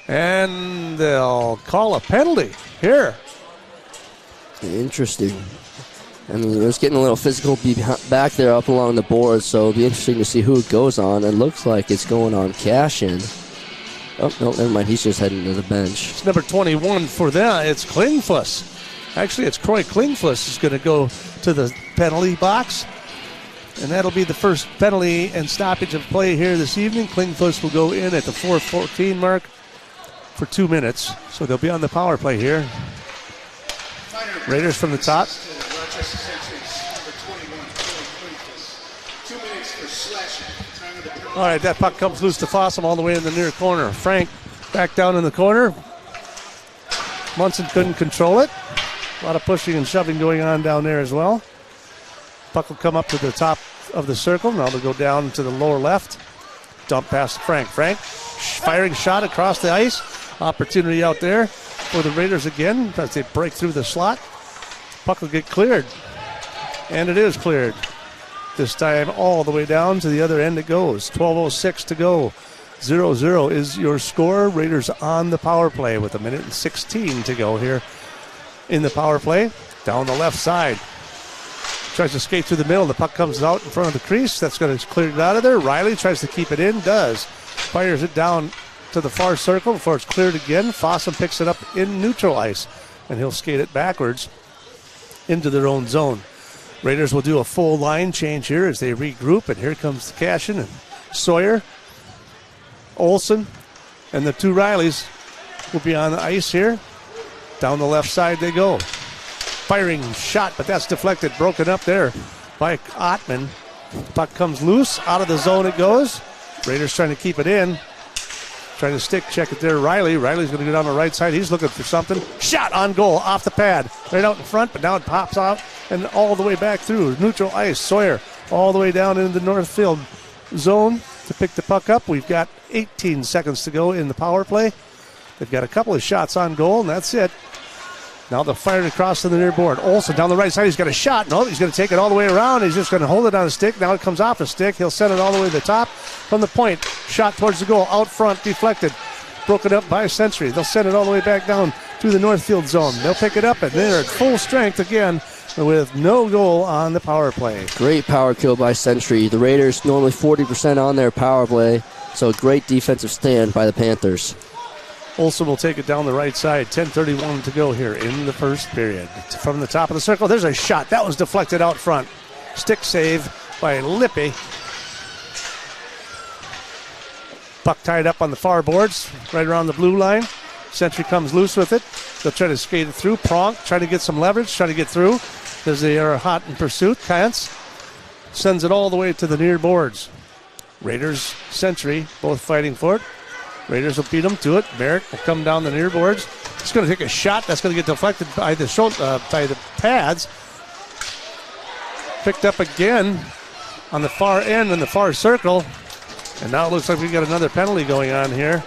And they'll call a penalty here. Interesting. I mean, it was getting a little physical back there up along the board, so it'll be interesting to see who it goes on. It looks like it's going on Cashin. Oh, no, never mind. He's just heading to the bench. It's number 21 for them. It's Klingfuss. Actually, it's Croy Klingfuss is going to go to the penalty box. And that'll be the first penalty and stoppage of play here this evening. Klingfuss will go in at the 4:14 mark for 2 minutes. So they'll be on the power play here. Raiders from the top. Rochester Century's number 21, Klingfuss. 2 minutes for slashing. Time of the penalty. All right, that puck comes loose to Fossum all the way in the near corner. Frank back down in the corner. Munson couldn't control it. A lot of pushing and shoving going on down there as well. Puck will come up to the top of the circle. Now they'll go down to the lower left. Dump past Frank. Frank firing shot across the ice. Opportunity out there for the Raiders again as they break through the slot. Puck will get cleared. And it is cleared. This time all the way down to the other end it goes. 12:06 to go. 0-0 is your score. Raiders on the power play with 1:16 to go here in the power play. Down the left side. Tries to skate through the middle. The puck comes out in front of the crease. That's going to clear it out of there. Riley tries to keep it in. Does. Fires it down to the far circle before it's cleared again. Fossum picks it up in neutral ice. And he'll skate it backwards into their own zone. Raiders will do a full line change here as they regroup. And here comes Cashin and Sawyer. Olsen and the two Rileys will be on the ice here. Down the left side they go. Firing shot, but that's deflected, broken up there by Ottman. Puck comes loose, out of the zone it goes. Raiders trying to keep it in. Trying to stick check it there. Riley's going to get on the right side. He's looking for something. Shot on goal, off the pad. Right out in front, but now it pops out and all the way back through. Neutral ice, Sawyer all the way down into the Northfield zone to pick the puck up. We've got 18 seconds to go in the power play. They've got a couple of shots on goal, and that's it. Now they'll fire it across to the near board. Olsen down the right side. He's got a shot. No, he's going to take it all the way around. He's just going to hold it on a stick. Now it comes off a stick. He'll send it all the way to the top from the point. Shot towards the goal. Out front, deflected. Broken up by Century. They'll send it all the way back down to the Northfield zone. They'll pick it up, and they're at full strength again with no goal on the power play. Great power kill by Century. The Raiders normally 40% on their power play, so great defensive stand by the Panthers. Olsen will take it down the right side. 10:31 to go here in the first period. From the top of the circle, there's a shot. That was deflected out front. Stick save by Lippy. Puck tied up on the far boards, right around the blue line. Century comes loose with it. They'll try to skate it through. Pronk, try to get some leverage, try to get through. As they are hot in pursuit, Kantz sends it all the way to the near boards. Raiders, Century, both fighting for it. Raiders will beat them to it. Merrick will come down the near boards. He's going to take a shot. That's going to get deflected by the by the pads. Picked up again on the far end in the far circle. And now it looks like we got another penalty going on here.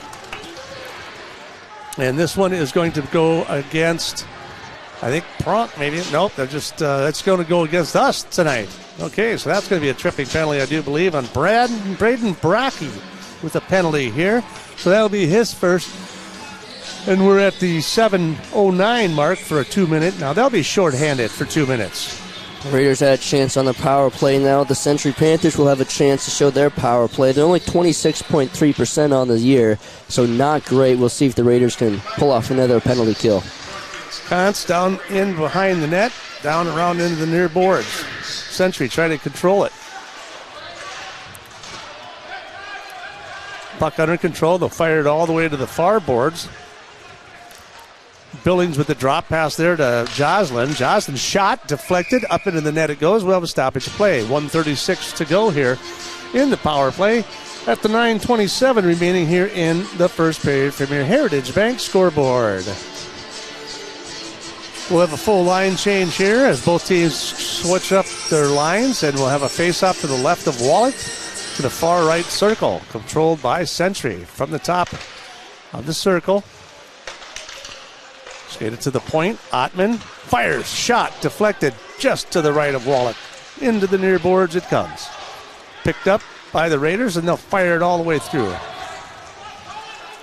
And this one is going to go against, I think, Pronk maybe. Nope, they're just, that's going to go against us tonight. Okay, so that's going to be a tripping penalty, I do believe, on Braden Brackey with a penalty here. So that'll be his first. And we're at the 7:09 mark for a 2-minute. Now they'll be shorthanded for 2 minutes. The Raiders had a chance on the power play now. The Century Panthers will have a chance to show their power play. They're only 26.3% on the year, so not great. We'll see if the Raiders can pull off another penalty kill. Const down in behind the net, down around into the near boards. Century trying to control it. Puck under control. They'll fire it all the way to the far boards. Billings with the drop pass there to Joslin. Joslin shot, deflected, up into the net it goes. We'll have a stoppage of play. 1:36 to go here in the power play at the 9:27 remaining here in the first period from your Heritage Bank scoreboard. We'll have a full line change here as both teams switch up their lines, and we'll have a face-off to the left of Wallach to the far right circle, controlled by Century from the top of the circle. Skated to the point. Ottman fires, shot, deflected just to the right of Wallach. Into the near boards it comes. Picked up by the Raiders, and they'll fire it all the way through.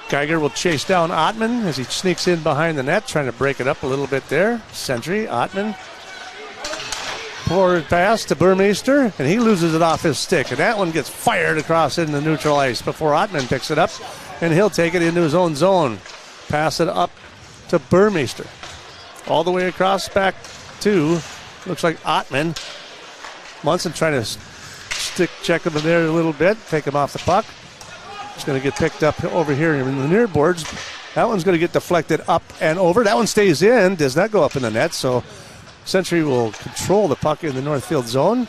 Geiger will chase down Ottman as he sneaks in behind the net, trying to break it up a little bit there. Century, Ottman. Forward pass to Burmeister, and he loses it off his stick. And that one gets fired across into neutral ice before Ottman picks it up, and he'll take it into his own zone. Pass it up to Burmeister. All the way across back to, looks like Ottman. Munson trying to stick check him in there a little bit, take him off the puck. It's going to get picked up over here in the near boards. That one's going to get deflected up and over. That one stays in, does not go up in the net, so Century will control the puck in the Northfield zone.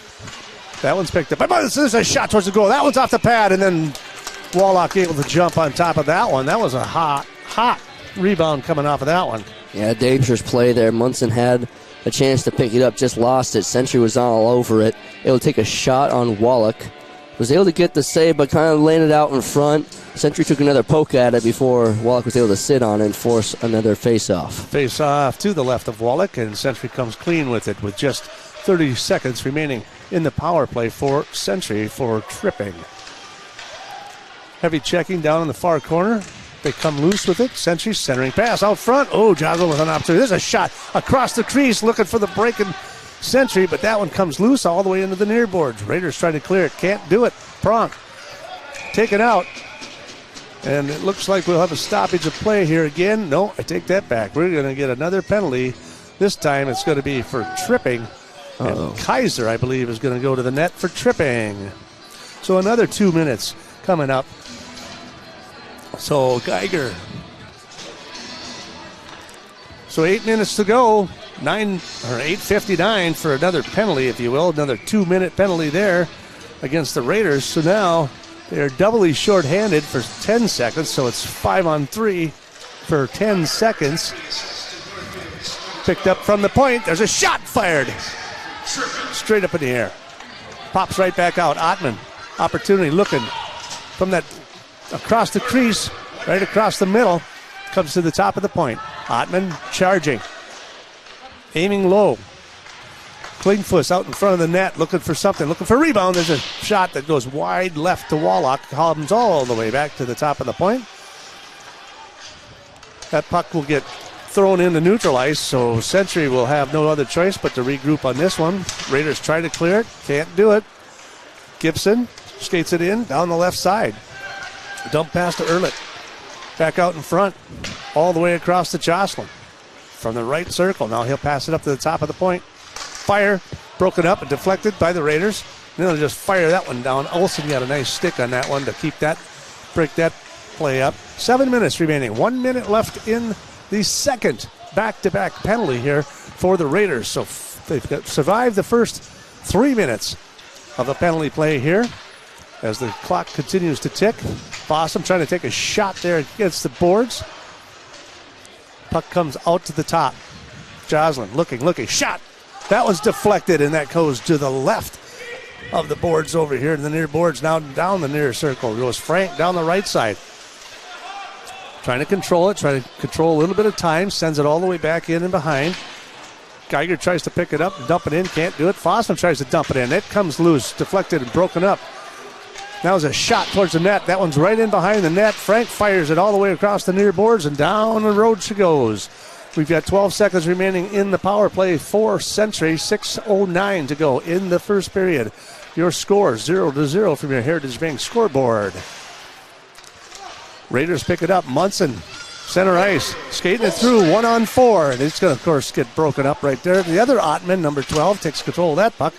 That one's picked up. This is a shot towards the goal. That one's off the pad, and then Wallach able to jump on top of that one. That was a hot rebound coming off of that one. Yeah, dangerous play there. Munson had a chance to pick it up, just lost it. Century was all over it. Able to take a shot on Wallach. Was able to get the save, but kind of landed out in front. Century took another poke at it before Wallach was able to sit on it and force another face-off. Face-off to the left of Wallach, and Century comes clean with it with just 30 seconds remaining in the power play for Century for tripping. Heavy checking down in the far corner. They come loose with it. Century centering pass out front. Oh, Joslin with an opportunity. There's a shot across the crease looking for the break in Century, but that one comes loose all the way into the near boards. Raiders trying to clear it. Can't do it. Pronk taken out. And it looks like we'll have a stoppage of play here again. No, I take that back. We're going to get another penalty. This time it's going to be for tripping. And Kaiser, I believe, is going to go to the net for tripping. So another 2 minutes coming up. So Geiger. So 8 minutes to go. 8:59 for another penalty, if you will. Another 2-minute penalty there against the Raiders. So now they're doubly shorthanded for 10 seconds. So it's 5-on-3 for 10 seconds. Picked up from the point. There's a shot fired. Straight up in the air. Pops right back out. Ottman. Opportunity looking from that across the crease, right across the middle. Comes to the top of the point. Ottman charging. Aiming low. Klingfuss out in front of the net looking for something, looking for a rebound. There's a shot that goes wide left to Wallach. Comes all the way back to the top of the point. That puck will get thrown into neutral ice, so Century will have no other choice but to regroup on this one. Raiders try to clear it. Can't do it. Gibson skates it in down the left side. Dump pass to Ehrlich. Back out in front. All the way across to Joslin. From the right circle. Now he'll pass it up to the top of the point. Fire. Broken up and deflected by the Raiders. And they'll just fire that one down. Olsen got a nice stick on that one to keep that, break that play up. 7 minutes remaining. 1 minute left in the second back-to-back penalty here for the Raiders. So they've survived the first 3 minutes of a penalty play here as the clock continues to tick. Fossum trying to take a shot there against the boards. Puck comes out to the top. Joslin looking, shot. That was deflected, and that goes to the left of the boards over here, and the near boards now down the near circle. Goes Frank down the right side. Trying to control it, trying to control a little bit of time, sends it all the way back in and behind. Geiger tries to pick it up and dump it in, can't do it. Fossman tries to dump it in. It comes loose, deflected and broken up. Now is a shot towards the net. That one's right in behind the net. Frank fires it all the way across the near boards, and down the road she goes. We've got 12 seconds remaining in the power play for Century. 6:09 to go in the first period. Your score 0-0 from your Heritage Bank scoreboard. Raiders pick it up. Munson, center ice, skating it through 1-on-4. And it's going to, of course, get broken up right there. The other Ottman, number 12, takes control of that puck.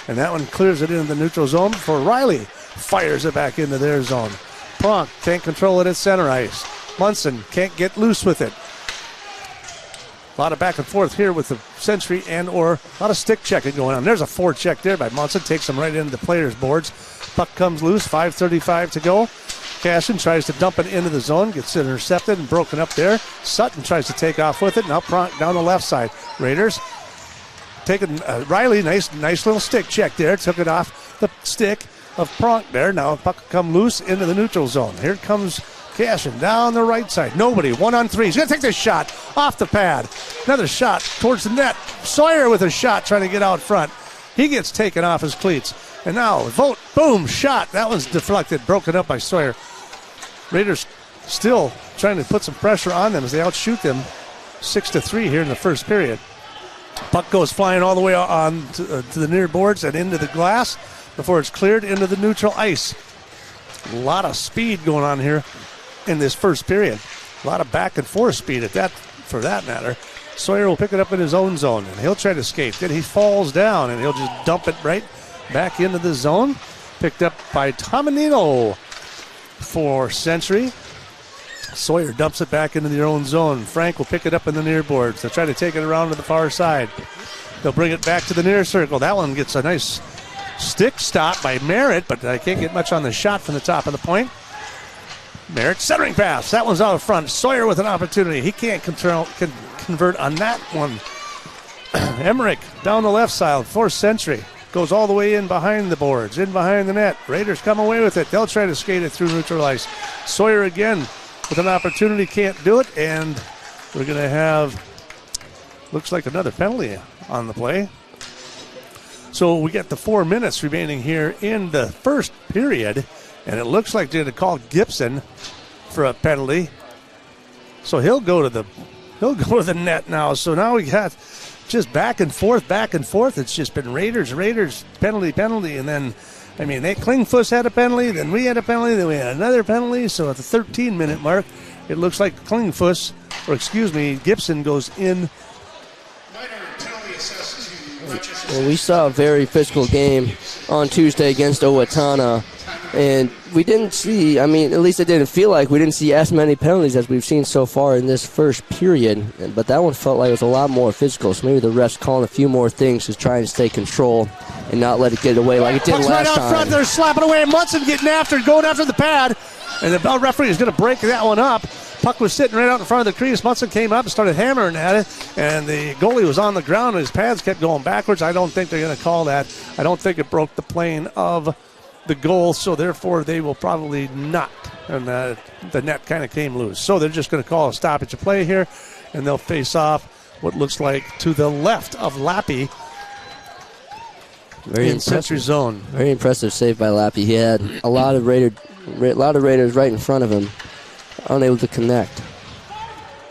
And that one clears it into the neutral zone for Riley. Fires it back into their zone. Pronk can't control it at center ice. Munson can't get loose with it. A lot of back and forth here with the Century and or a lot of stick checking going on. There's a forecheck there by Munson. Takes him right into the players' boards. Puck comes loose. 5:35 to go. Cashin tries to dump it into the zone. Gets it intercepted and broken up there. Sutton tries to take off with it. Now Pronk down the left side. Raiders taking Riley. Nice little stick check there. Took it off the stick of Pronk there. Now puck come loose into the neutral zone. Here comes Cashin down the right side. Nobody. 1-on-3. He's going to take this shot off the pad. Another shot towards the net. Sawyer with a shot trying to get out front. He gets taken off his cleats. And now, vote, boom, shot. That one's deflected, broken up by Sawyer. Raiders still trying to put some pressure on them as they outshoot them 6-3 here in the first period. Puck goes flying all the way on to the near boards and into the glass before it's cleared into the neutral ice. A lot of speed going on here in this first period. A lot of back and forth speed at that, for that matter. Sawyer will pick it up in his own zone, and he'll try to skate. Then he falls down, and he'll just dump it right back into the zone. Picked up by Tomanino for Century. Sawyer dumps it back into their own zone. Frank will pick it up in the near boards. They'll try to take it around to the far side. They'll bring it back to the near circle. That one gets a nice stick stop by Merritt, but I can't get much on the shot from the top of the point. Merritt centering pass. That one's out front. Sawyer with an opportunity. He can't convert on that one. Emmerich down the left side for Century. Goes all the way in behind the boards, in behind the net. Raiders come away with it. They'll try to skate it through neutral ice. Sawyer again with an opportunity, can't do it, and we're going to have, looks like another penalty on the play. So we get the 4 minutes remaining here in the first period, and it looks like they're going to call Gibson for a penalty. So he'll go to the net now. So now we got just back and forth. It's just been Raiders, penalty, and then, I mean, Klingfuss had a penalty, then we had a penalty, then we had another penalty. So at the 13-minute mark, it looks like Gibson goes in. Well, we saw a very physical game on Tuesday against Owatonna, and we didn't see, I mean, at least it didn't feel like we didn't see as many penalties as we've seen so far in this first period, but that one felt like it was a lot more physical, so maybe the refs calling a few more things to try and stay control and not let it get away like it did Puck's last right out time. front, they're slapping away, Munson going after the pad, and the referee is going to break that one up. Puck was sitting right out in front of the crease. Munson came up and started hammering at it, and the goalie was on the ground, and his pads kept going backwards. I don't think they're going to call that. I don't think it broke the plane of the goal, so therefore they will probably not. And the net kind of came loose. So they're just going to call a stoppage of play here, and they'll face off what looks like to the left of Lappy. Very in impressive. Century zone. Very impressive save by Lappy. He had a lot of Raiders right in front of him, unable to connect.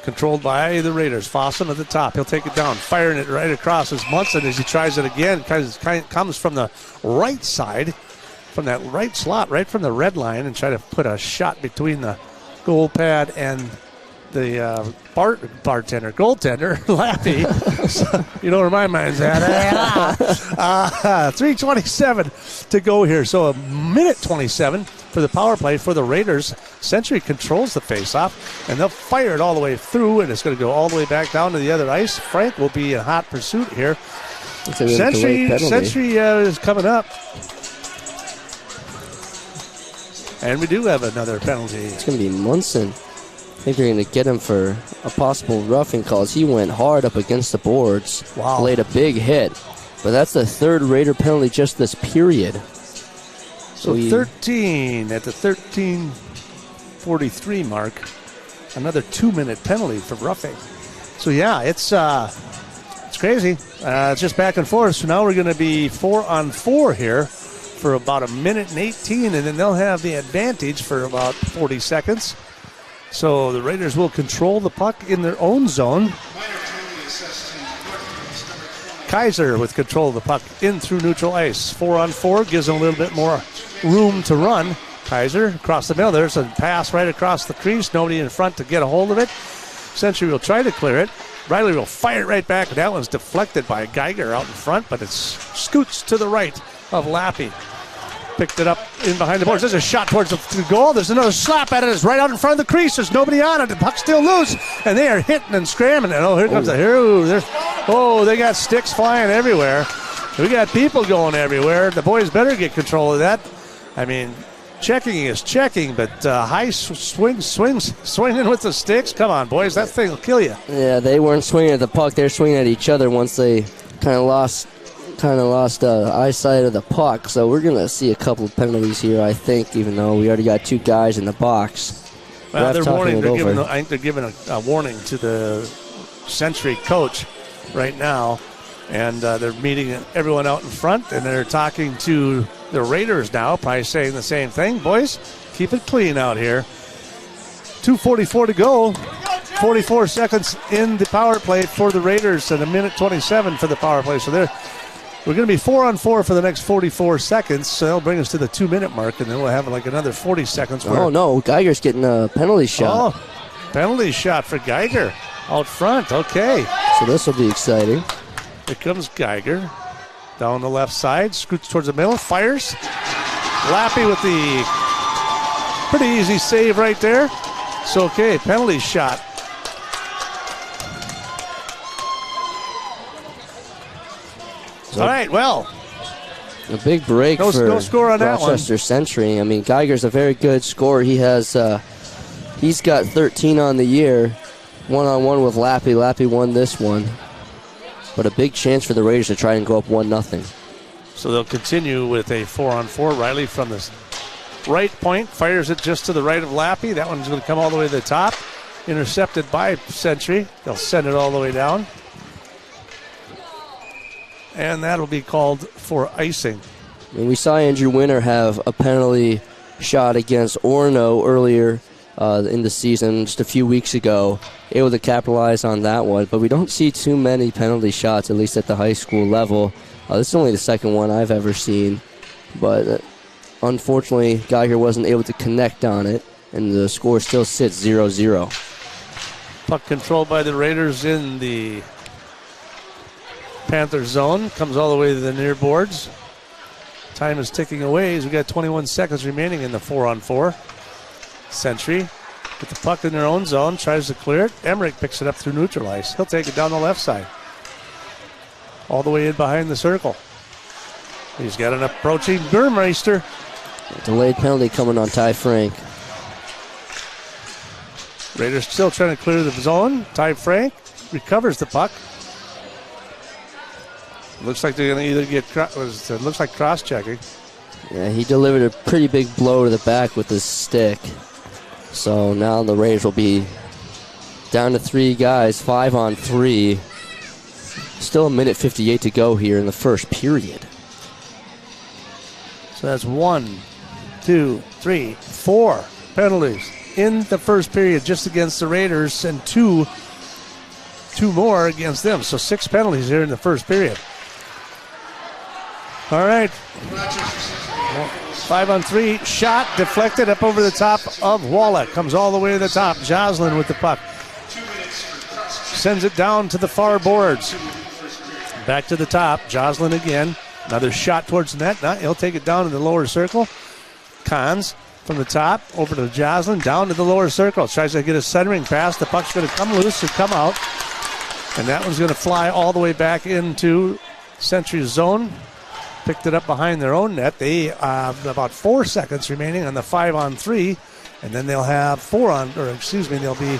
Controlled by the Raiders. Fossum at the top. He'll take it down, firing it right across his Munson as he tries it again. Comes from the right side, from that right slot, right from the red line, and try to put a shot between the goal pad and the goaltender, Lappy. So, you know where my mind's at. 3:27 to go here. So a minute 27 for the power play for the Raiders. Century controls the faceoff, and they'll fire it all the way through, and it's going to go all the way back down to the other ice. Frank will be in hot pursuit here. Century is coming up. And we do have another penalty. It's going to be Munson. I think they're going to get him for a possible roughing call. He went hard up against the boards. Wow. Laid a big hit. But that's the third Raider penalty just this period. So 13 at the 13:43 mark. Another 2-minute penalty for roughing. So yeah, it's crazy. It's just back and forth. So now we're going to be 4-on-4 here for about 1:18, and then they'll have the advantage for about 40 seconds. So the Raiders will control the puck in their own zone. Kaiser with control of the puck in through neutral ice. 4-on-4 gives them a little bit more room to run. Kaiser across the middle. There's a pass right across the crease. Nobody in front to get a hold of it. Century will try to clear it. Riley will fire it right back. That one's deflected by Geiger out in front, but it scoots to the right of Lappy. Picked it up in behind the boards. There's a shot towards the goal. There's another slap at it. It's right out in front of the crease. There's nobody on it. The puck's still loose, and they are hitting and scrambling. And here comes the hero. They got sticks flying everywhere. We got people going everywhere. The boys better get control of that. I mean, checking is checking, but high swinging with the sticks. Come on, boys, that thing will kill you. Yeah, they weren't swinging at the puck. They were swinging at each other once they kind of lost eyesight of the puck. So we're going to see a couple of penalties here, I think, even though we already got 2 guys in the box. Well, I think they're giving a warning to the Century coach right now, and they're meeting everyone out in front, and they're talking to the Raiders now, probably saying the same thing. Boys, keep it clean out here. 2:44 to go. 44 seconds in the power play for the Raiders and 1:27 for the power play. So we're going to be 4-on-4 for the next 44 seconds. So that'll bring us to the 2-minute mark, and then we'll have like another 40 seconds. Oh, no. Geiger's getting a penalty shot. Oh, penalty shot for Geiger out front. Okay. So this will be exciting. Here comes Geiger. Down the left side, scoots towards the middle, fires. Lappy with the pretty easy save right there. So, okay, penalty shot. All right, well. A big break for no score on that one. Rochester Century. I mean, Geiger's a very good scorer. He's got 13 on the year, 1-on-1 with Lappy. Lappy won this one. But a big chance for the Raiders to try and go up 1-0. So they'll continue with a 4-on-4. Riley from the right point fires it just to the right of Lappy. That one's going to come all the way to the top. Intercepted by Century. They'll send it all the way down. And that'll be called for icing. And we saw Andrew Winter have a penalty shot against Orono earlier in the season, just a few weeks ago, able to capitalize on that one. But we don't see too many penalty shots, at least at the high school level. This is only the second one I've ever seen. But unfortunately, Geiger wasn't able to connect on it, and the score still sits 0-0. Puck controlled by the Raiders in the Panther zone. Comes all the way to the near boards. Time is ticking away as we got 21 seconds remaining in the 4-on-4. Century with the puck in their own zone, tries to clear it. Emmerich picks it up through neutral ice. He'll take it down the left side. All the way in behind the circle. He's got an approaching Burmeister. Delayed penalty coming on Ty Frank. Raiders still trying to clear the zone. Ty Frank recovers the puck. Looks like they're going to either get, it looks like cross-checking. Yeah, he delivered a pretty big blow to the back with his stick. So now the Raiders will be down to 3 guys, 5-on-3. Still 1:58 to go here in the first period. So that's 1, 2, 3, 4 penalties in the first period just against the Raiders, and two more against them. So 6 penalties here in the first period. All right. 5-on-3, shot deflected up over the top of Wallach. Comes all the way to the top. Joslin with the puck. Sends it down to the far boards. Back to the top. Joslin again. Another shot towards the net. Now he'll take it down in the lower circle. Cons from the top over to Joslin. Down to the lower circle. Tries to get a centering pass. The puck's going to come loose and come out. And that one's going to fly all the way back into Century's zone. Picked it up behind their own net. They have about 4 seconds remaining on the 5-on-3, and then they'll have they'll be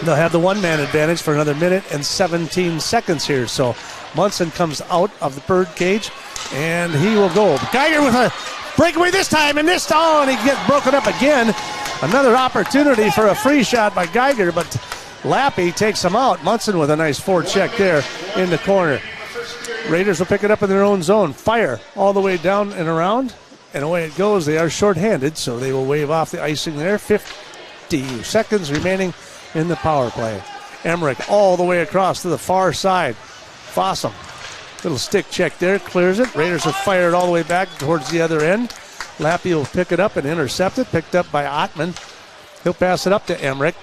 They'll have the one-man advantage for another minute and 17 seconds here. So Munson comes out of the bird cage, and he will go. Geiger with a breakaway this time, and and he gets broken up again. Another opportunity for a free shot by Geiger, but Lappy takes him out. Munson with a nice forecheck there in the corner. Raiders will pick it up in their own zone. Fire all the way down and around, and away it goes. They are shorthanded, so they will wave off the icing there. 50 seconds remaining in the power play. Emmerich all the way across to the far side. Fossum, little stick check there, clears it. Raiders have fired all the way back towards the other end. Lappy will pick it up and intercept it, picked up by Ottman. He'll pass it up to Emmerich.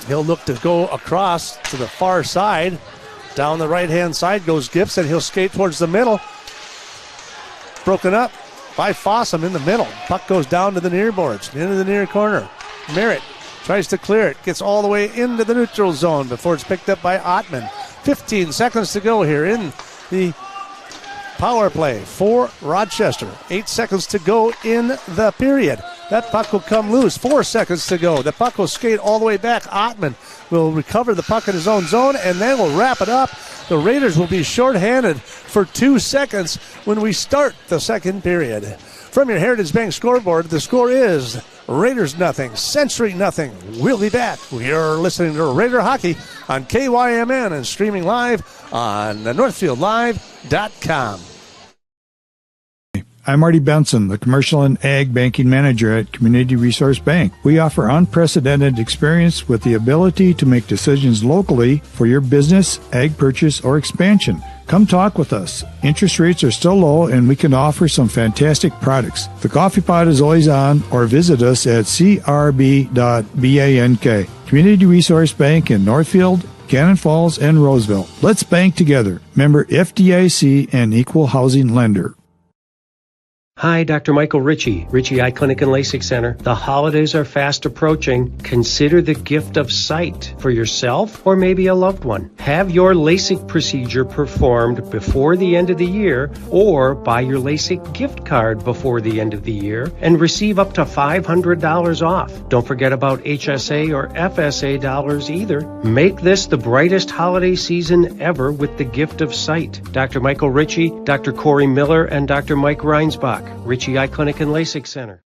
He'll look to go across to the far side. Down the right-hand side goes Gibson. He'll skate towards the middle. Broken up by Fossum in the middle. Puck goes down to the near boards, into the near corner. Merritt tries to clear it, gets all the way into the neutral zone before it's picked up by Ottman. 15 seconds to go here in the power play for Rochester. 8 seconds to go in the period. That puck will come loose. 4 seconds to go. The puck will skate all the way back. Ottman will recover the puck in his own zone, and then we'll wrap it up. The Raiders will be shorthanded for 2 seconds when we start the second period. From your Heritage Bank scoreboard, the score is Raiders nothing, Century nothing. We'll be back. You're listening to Raider Hockey on KYMN and streaming live on NorthfieldLive.com. I'm Marty Benson, the Commercial and Ag Banking Manager at Community Resource Bank. We offer unprecedented experience with the ability to make decisions locally for your business, ag purchase, or expansion. Come talk with us. Interest rates are still low, and we can offer some fantastic products. The coffee pot is always on, or visit us at crb.bank. Community Resource Bank in Northfield, Cannon Falls, and Roseville. Let's bank together. Member FDIC and Equal Housing Lender. Hi, Dr. Michael Ritchie, Ritchie Eye Clinic and LASIK Center. The holidays are fast approaching. Consider the gift of sight for yourself or maybe a loved one. Have your LASIK procedure performed before the end of the year, or buy your LASIK gift card before the end of the year and receive up to $500 off. Don't forget about HSA or FSA dollars either. Make this the brightest holiday season ever with the gift of sight. Dr. Michael Ritchie, Dr. Corey Miller, and Dr. Mike Reinsbach. Ritchie Eye Clinic and LASIK Center.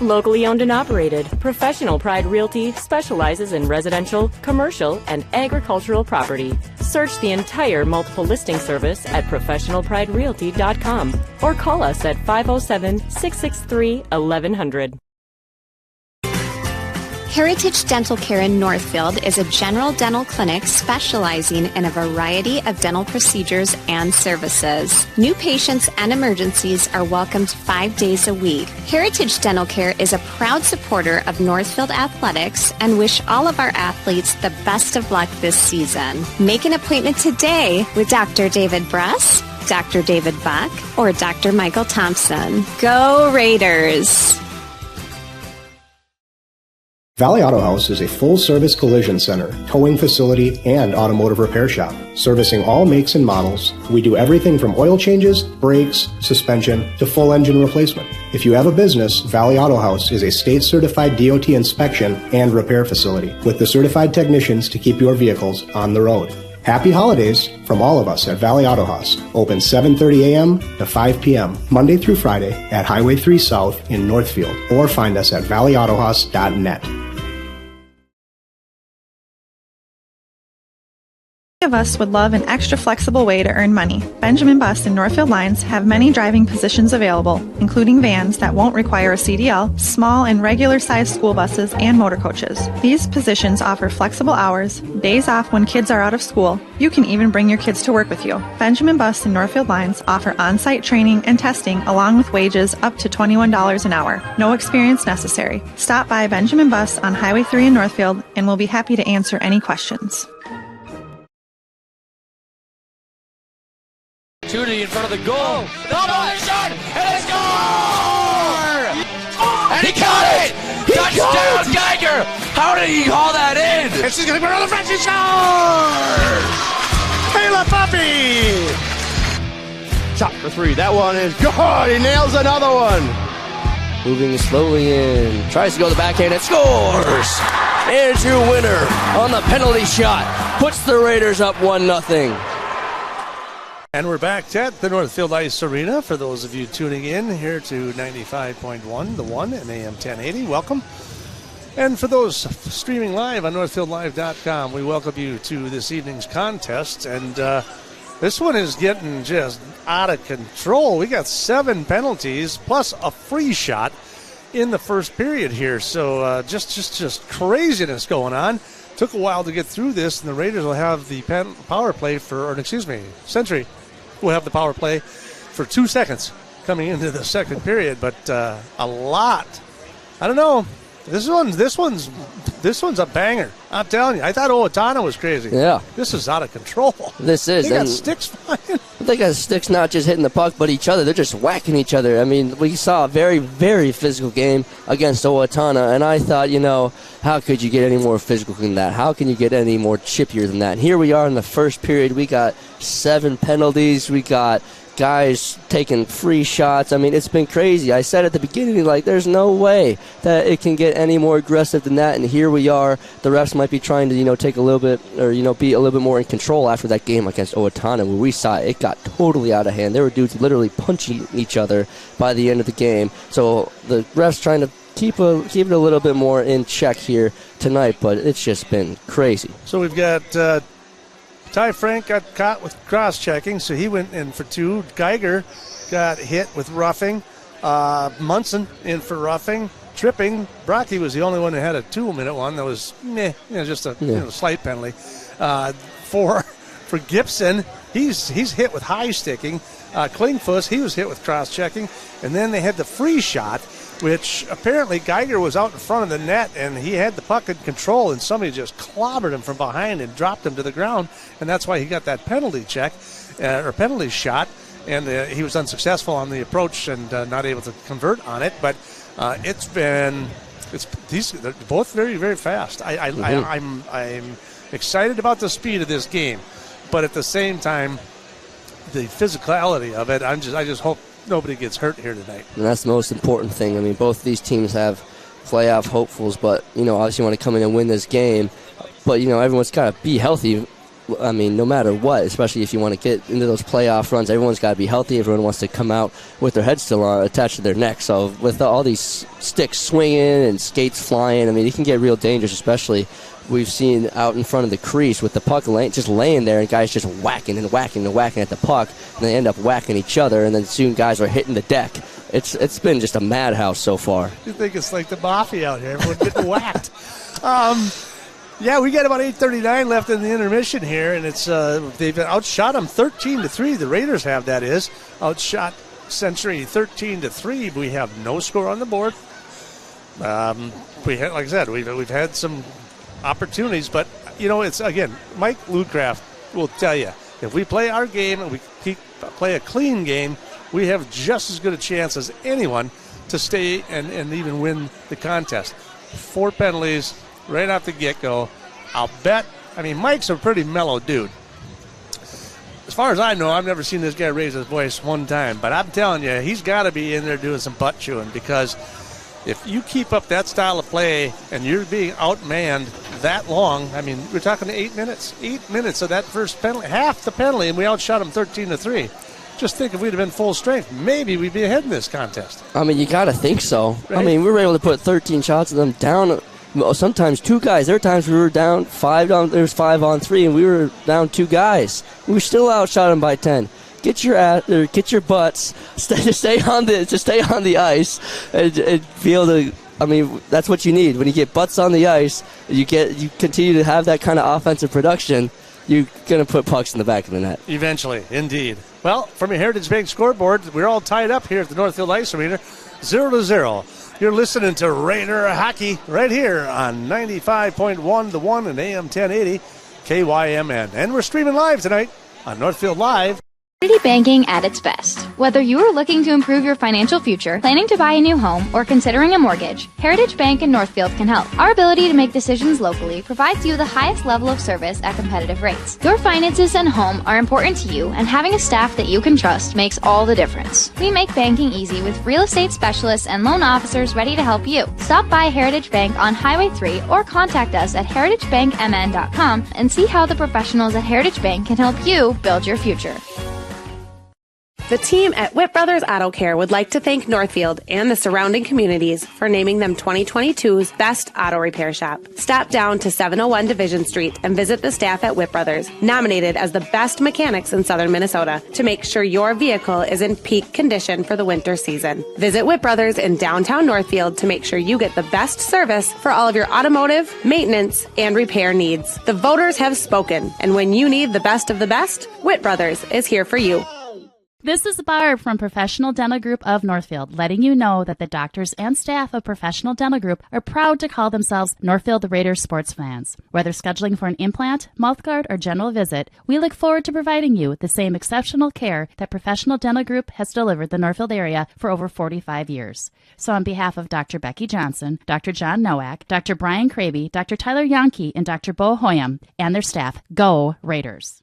Locally owned and operated, Professional Pride Realty specializes in residential, commercial, and agricultural property. Search the entire multiple listing service at professionalpriderealty.com or call us at 507-663-1100. Heritage Dental Care in Northfield is a general dental clinic specializing in a variety of dental procedures and services. New patients and emergencies are welcomed 5 days a week. Heritage Dental Care is a proud supporter of Northfield Athletics and wish all of our athletes the best of luck this season. Make an appointment today with Dr. David Bress, Dr. David Buck, or Dr. Michael Thompson. Go Raiders! Valley Auto House is a full-service collision center, towing facility, and automotive repair shop. Servicing all makes and models, we do everything from oil changes, brakes, suspension, to full engine replacement. If you have a business, Valley Auto House is a state-certified DOT inspection and repair facility with the certified technicians to keep your vehicles on the road. Happy holidays from all of us at Valley Auto House. Open 7:30 a.m. to 5 p.m. Monday through Friday at Highway 3 South in Northfield, or find us at valleyautohouse.net. Many of us would love an extra flexible way to earn money. Benjamin Bus and Northfield Lines have many driving positions available, including vans that won't require a CDL, small and regular-sized school buses, and motor coaches. These positions offer flexible hours, days off when kids are out of school. You can even bring your kids to work with you. Benjamin Bus and Northfield Lines offer on-site training and testing along with wages up to $21 an hour. No experience necessary. Stop by Benjamin Bus on Highway 3 in Northfield and we'll be happy to answer any questions. Opportunity in front of the goal. Double shot, and a score! And he caught it! Touchdown, Geiger! How did he haul that in? And she's going to put another French shot! Kayla Puppy! Shot for three. That one is good. He nails another one. Moving slowly in. Tries to go to the backhand and scores! Andrew Winter on the penalty shot puts the Raiders up 1-0. And we're back at the Northfield Ice Arena. For those of you tuning in here to 95.1, the one, and AM 1080, welcome. And for those streaming live on NorthfieldLive.com, we welcome you to this evening's contest. And this one is getting just out of control. We got 7 penalties plus a free shot in the first period here. So just craziness going on. Took a while to get through this, and the Raiders will have the power play Century will have the power play for 2 seconds coming into the second period. But a lot. I don't know. This one's a banger. I'm telling you. I thought Owatonna was crazy. Yeah. This is out of control. This is. They got sticks flying. They got sticks not just hitting the puck, but each other. They're just whacking each other. I mean, we saw a very, very physical game against Owatonna, and I thought, how could you get any more physical than that? How can you get any more chippier than that? And here we are in the first period. We got 7 penalties. We got guys taking free shots. I mean, it's been crazy. I said at the beginning, there's no way that it can get any more aggressive than that, and here we are. The refs might be trying to, take a little bit, or, be a little bit more in control after that game against Owatonna, where we saw it got totally out of hand. There were dudes literally punching each other by the end of the game. So the refs trying to keep it a little bit more in check here tonight, but it's just been crazy. So we've got Ty Frank got caught with cross-checking, so he went in for 2. Geiger got hit with roughing. Munson in for roughing. Tripping. Brocky was the only one that had a 2-minute one. That was just a slight penalty. For Gibson, he's hit with high sticking. Klingfuss, he was hit with cross-checking. And then they had the free shot, which apparently Geiger was out in front of the net, and he had the puck in control, and somebody just clobbered him from behind and dropped him to the ground, and that's why he got that penalty check, or penalty shot, and he was unsuccessful on the approach and not able to convert on it. But they're both very, very fast. I'm excited about the speed of this game, but at the same time, the physicality of it, I just hope nobody gets hurt here tonight. And that's the most important thing. I mean, both these teams have playoff hopefuls, but, obviously want to come in and win this game. But, everyone's got to be healthy. I mean, no matter what, especially if you want to get into those playoff runs, everyone's got to be healthy. Everyone wants to come out with their head still attached to their neck. So with all these sticks swinging and skates flying, I mean, it can get real dangerous, especially we've seen out in front of the crease with the puck just laying there, and guys just whacking and whacking and whacking at the puck, and they end up whacking each other, and then soon guys are hitting the deck. It's been just a madhouse so far. You think it's like the mafia out here, everyone getting whacked. Yeah, we got about 8:39 left in the intermission here, and it's they've outshot them 13-3. The Raiders have, that is, outshot Century 13-3. We have no score on the board. Like I said, we've had some opportunities, but it's, again, Mike Ludcraft will tell you, if we play our game and we play a clean game, we have just as good a chance as anyone to stay and even win the contest. 4 penalties right off the get-go. I'll bet, Mike's a pretty mellow dude. As far as I know, I've never seen this guy raise his voice one time, but I'm telling you, he's got to be in there doing some butt chewing, because if you keep up that style of play and you're being outmanned that long, we're talking 8 minutes. 8 minutes of that first penalty, half the penalty, and we outshot them 13-3. Just think, if we'd have been full strength, maybe we'd be ahead in this contest. You got to think so. Right? We were able to put 13 shots of them down. Sometimes 2 guys. There were times we were down 5 on. There was 5 on 3, and we were down 2 guys. We still outshot them by 10. Get your butts. Stay on the ice, and be able to. That's what you need when you get butts on the ice. You continue to have that kind of offensive production. You're gonna put pucks in the back of the net eventually. Indeed. Well, from your Heritage Bank scoreboard, we're all tied up here at the Northfield Ice Arena, 0-0. You're listening to Raider Hockey right here on 95.1 The One and AM 1080 KYMN, and we're streaming live tonight on Northfield Live. Community banking at its best. Whether you are looking to improve your financial future, planning to buy a new home, or considering a mortgage, Heritage Bank in Northfield can help. Our ability to make decisions locally provides you the highest level of service at competitive rates. Your finances and home are important to you, and having a staff that you can trust makes all the difference. We make banking easy with real estate specialists and loan officers ready to help you. Stop by Heritage Bank on Highway 3 or contact us at heritagebankmn.com and see how the professionals at Heritage Bank can help you build your future. The team at Whit Brothers Auto Care would like to thank Northfield and the surrounding communities for naming them 2022's best auto repair shop. Stop down to 701 Division Street and visit the staff at Whit Brothers, nominated as the best mechanics in southern Minnesota, to make sure your vehicle is in peak condition for the winter season. Visit Whit Brothers in downtown Northfield to make sure you get the best service for all of your automotive, maintenance, and repair needs. The voters have spoken, and when you need the best of the best, Whit Brothers is here for you. This is Barb from Professional Dental Group of Northfield, letting you know that the doctors and staff of Professional Dental Group are proud to call themselves Northfield Raiders sports fans. Whether scheduling for an implant, mouthguard, or general visit, we look forward to providing you the same exceptional care that Professional Dental Group has delivered the Northfield area for over 45 years. So on behalf of Dr. Becky Johnson, Dr. John Nowak, Dr. Brian Kraby, Dr. Tyler Yonke, and Dr. Bo Hoyam, and their staff, go Raiders!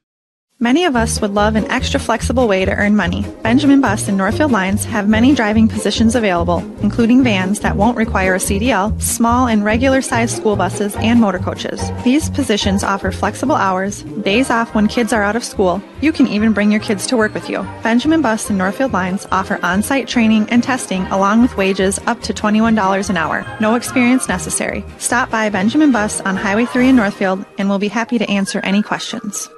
Many of us would love an extra flexible way to earn money. Benjamin Bus and Northfield Lines have many driving positions available, including vans that won't require a CDL, small and regular-sized school buses, and motor coaches. These positions offer flexible hours, days off when kids are out of school. You can even bring your kids to work with you. Benjamin Bus and Northfield Lines offer on-site training and testing along with wages up to $21 an hour. No experience necessary. Stop by Benjamin Bus on Highway 3 in Northfield and we'll be happy to answer any questions.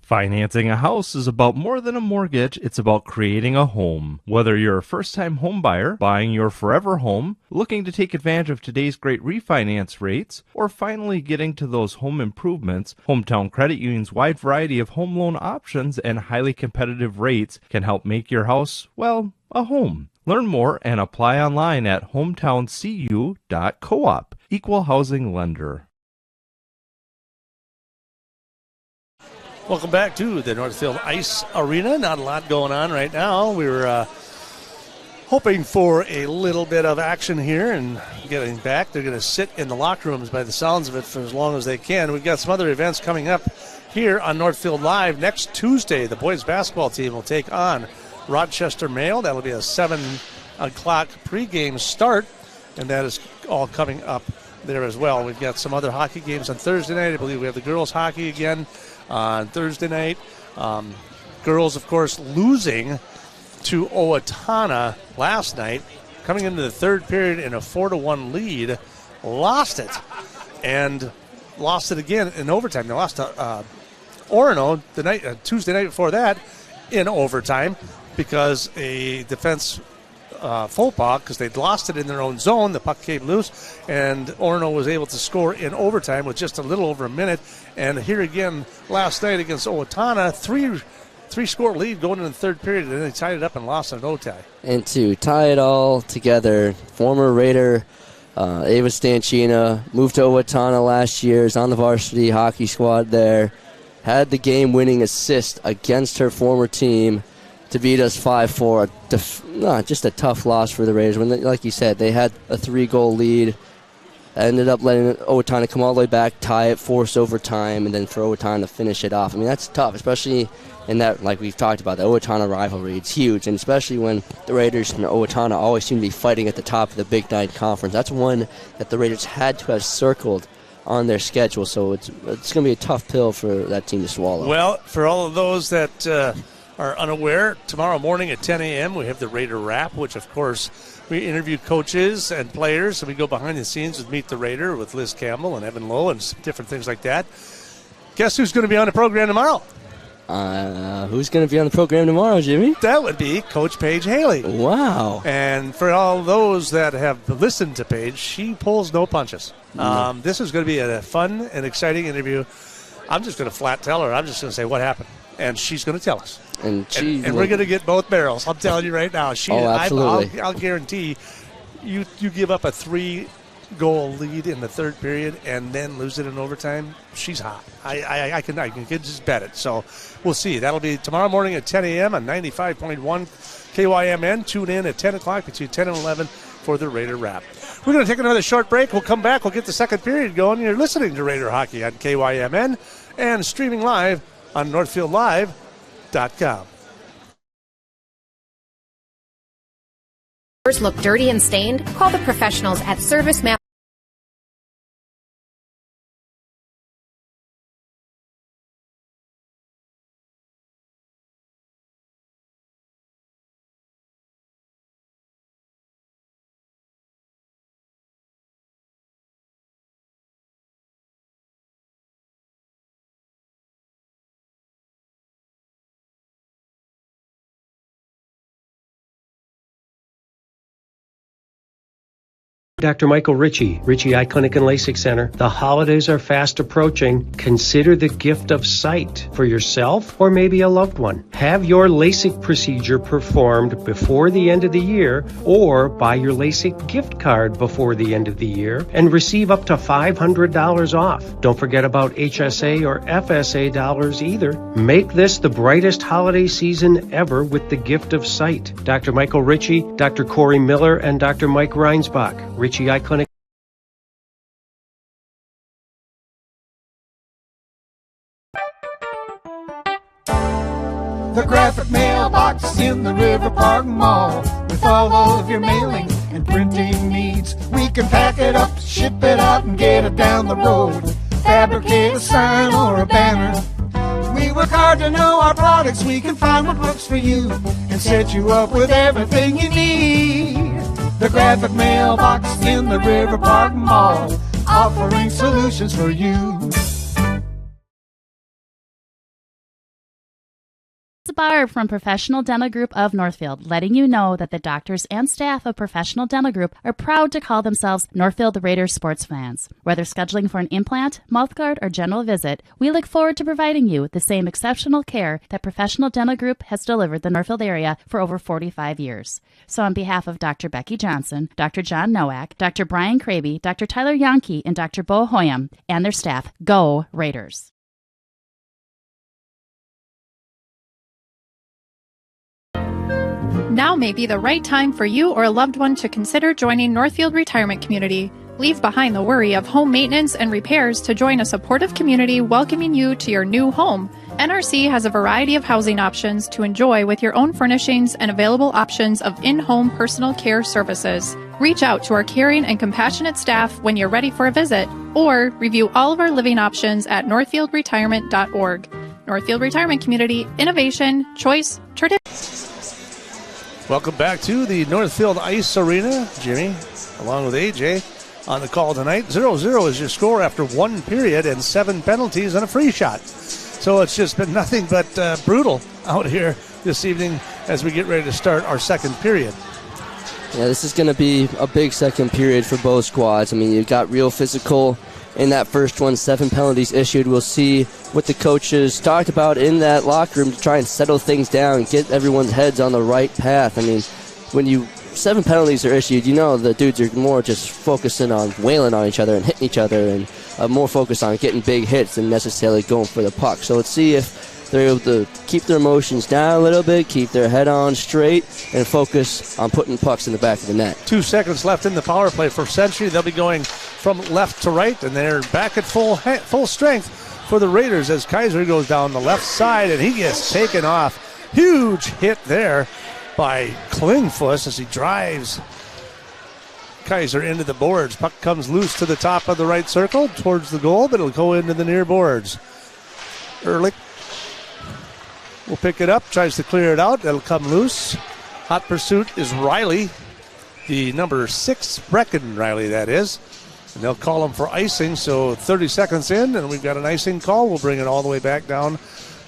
Financing a house is about more than a mortgage, it's about creating a home. Whether you're a first-time home buyer, buying your forever home, looking to take advantage of today's great refinance rates, or finally getting to those home improvements, Hometown Credit Union's wide variety of home loan options and highly competitive rates can help make your house, well, a home. Learn more and apply online at hometowncu.coop. Equal housing lender. Welcome back to the Northfield Ice Arena. Not a lot going on right now. We were hoping for a little bit of action here and getting back. They're going to sit in the locker rooms by the sounds of it for as long as they can. We've got some other events coming up here on Northfield Live. Next Tuesday, the boys basketball team will take on Rochester Mail. That'll be a 7 o'clock pregame start, and that is all coming up there as well. We've got some other hockey games on Thursday night. I believe we have the girls hockey again on Thursday night. Girls, of course, losing to Owatonna last night, coming into the third period in a 4-1 lead, lost it, and lost it again in overtime. They lost to Orono the night Tuesday night before that in overtime because a defense faux pas, because they'd lost it in their own zone. The puck came loose, and Orono was able to score in overtime with just a little over a minute. And here again last night against Owatonna, three-score lead going into the third period, and then they tied it up and lost an O-tie. And to tie it all together, former Raider Ava Stanchina moved to Owatonna last year, is on the varsity hockey squad there, had the game-winning assist against her former team to beat us 5-4. Just a tough loss for the Raiders. When, like you said, they had a 3-goal lead. Ended up letting Owatonna come all the way back, tie it, force overtime, and then for Owatonna to finish it off. I mean, that's tough, especially in that, like we've talked about, the Owatonna rivalry. It's huge, and especially when the Raiders and Owatonna always seem to be fighting at the top of the Big Nine Conference. That's one that the Raiders had to have circled on their schedule, so it's going to be a tough pill for that team to swallow. Well, for all of those that are unaware, tomorrow morning at 10 a.m. we have the Raider Wrap, which, of course, we interview coaches and players, and we go behind the scenes with Meet the Raider with Liz Campbell and Evan Lowe and some different things like that. Guess who's going to be on the program tomorrow? Who's going to be on the program tomorrow, Jimmy? That would be Coach Paige Haley. Wow. And for all those that have listened to Paige, she pulls no punches. This is going to be a fun and exciting interview. I'm just going to flat tell her. I'm just going to say what happened, and she's going to tell us. And we're going to get both barrels. I'm telling you right now. Absolutely. I'll guarantee you give up a 3 goal lead in the third period and then lose it in overtime, she's hot. I can just bet it. So we'll see. That'll be tomorrow morning at 10 a.m. on 95.1 KYMN. Tune in at 10 o'clock between 10 and 11 for the Raider Wrap. We're going to take another short break. We'll come back. We'll get the second period going. You're listening to Raider Hockey on KYMN and streaming live on NorthfieldLive.com. Look dirty and stained? Call the professionals at Service Map. Dr. Michael Ritchie, Ritchie Eye Clinic and LASIK Center. The holidays are fast approaching. Consider the gift of sight for yourself or maybe a loved one. Have your LASIK procedure performed before the end of the year or buy your LASIK gift card before the end of the year and receive up to $500 off. Don't forget about HSA or FSA dollars either. Make this the brightest holiday season ever with the gift of sight. Dr. Michael Ritchie, Dr. Corey Miller, and Dr. Mike Reinsbach. Ritchie Eye Clinic. The graphic mailbox in the River Park Mall. With all of your mailing and printing needs, we can pack it up, ship it out, and get it down the road. Fabricate a sign or a banner. We work hard to know our products. We can find what works for you and set you up with everything you need. The graphic mailbox in the River Park Mall, offering solutions for you. It's Barb from Professional Dental Group of Northfield, letting you know that the doctors and staff of Professional Dental Group are proud to call themselves Northfield Raiders sports fans. Whether scheduling for an implant, mouthguard, or general visit, we look forward to providing you the same exceptional care that Professional Dental Group has delivered the Northfield area for over 45 years. So on behalf of Dr. Becky Johnson, Dr. John Nowak, Dr. Brian Kraby, Dr. Tyler Yonke, and Dr. Bo Hoyam, and their staff, go Raiders! Now may be the right time for you or a loved one to consider joining Northfield Retirement Community. Leave behind the worry of home maintenance and repairs to join a supportive community welcoming you to your new home. NRC has a variety of housing options to enjoy with your own furnishings and available options of in-home personal care services. Reach out to our caring and compassionate staff when you're ready for a visit, or review all of our living options at northfieldretirement.org. Northfield Retirement Community, innovation, choice, tradition. Welcome back to the Northfield Ice Arena. Jimmy, along with AJ, on the call tonight. 0-0 is your score after one period and 7 penalties and a free shot. So it's just been nothing but brutal out here this evening as we get ready to start our second period. Yeah, this is going to be a big second period for both squads. I mean, you got real physical in that first one, 7 penalties issued. We'll see what the coaches talked about in that locker room to try and settle things down and get everyone's heads on the right path. I mean, when 7 penalties are issued, you know the dudes are more just focusing on wailing on each other and hitting each other and more focused on getting big hits than necessarily going for the puck. So let's see if they're able to keep their emotions down a little bit, keep their head on straight, and focus on putting pucks in the back of the net. 2 seconds left in the power play for Century. They'll be going from left to right, and they're back at full strength for the Raiders as Kaiser goes down the left side, and he gets taken off. Huge hit there by Klingfuss as he drives Kaiser into the boards. Puck comes loose to the top of the right circle towards the goal, but it'll go into the near boards. Ehrlich will pick it up, tries to clear it out. It'll come loose. Hot pursuit is Riley, the number 6 Brecken Riley, that is. And they'll call him for icing, so 30 seconds in, and we've got an icing call. We'll bring it all the way back down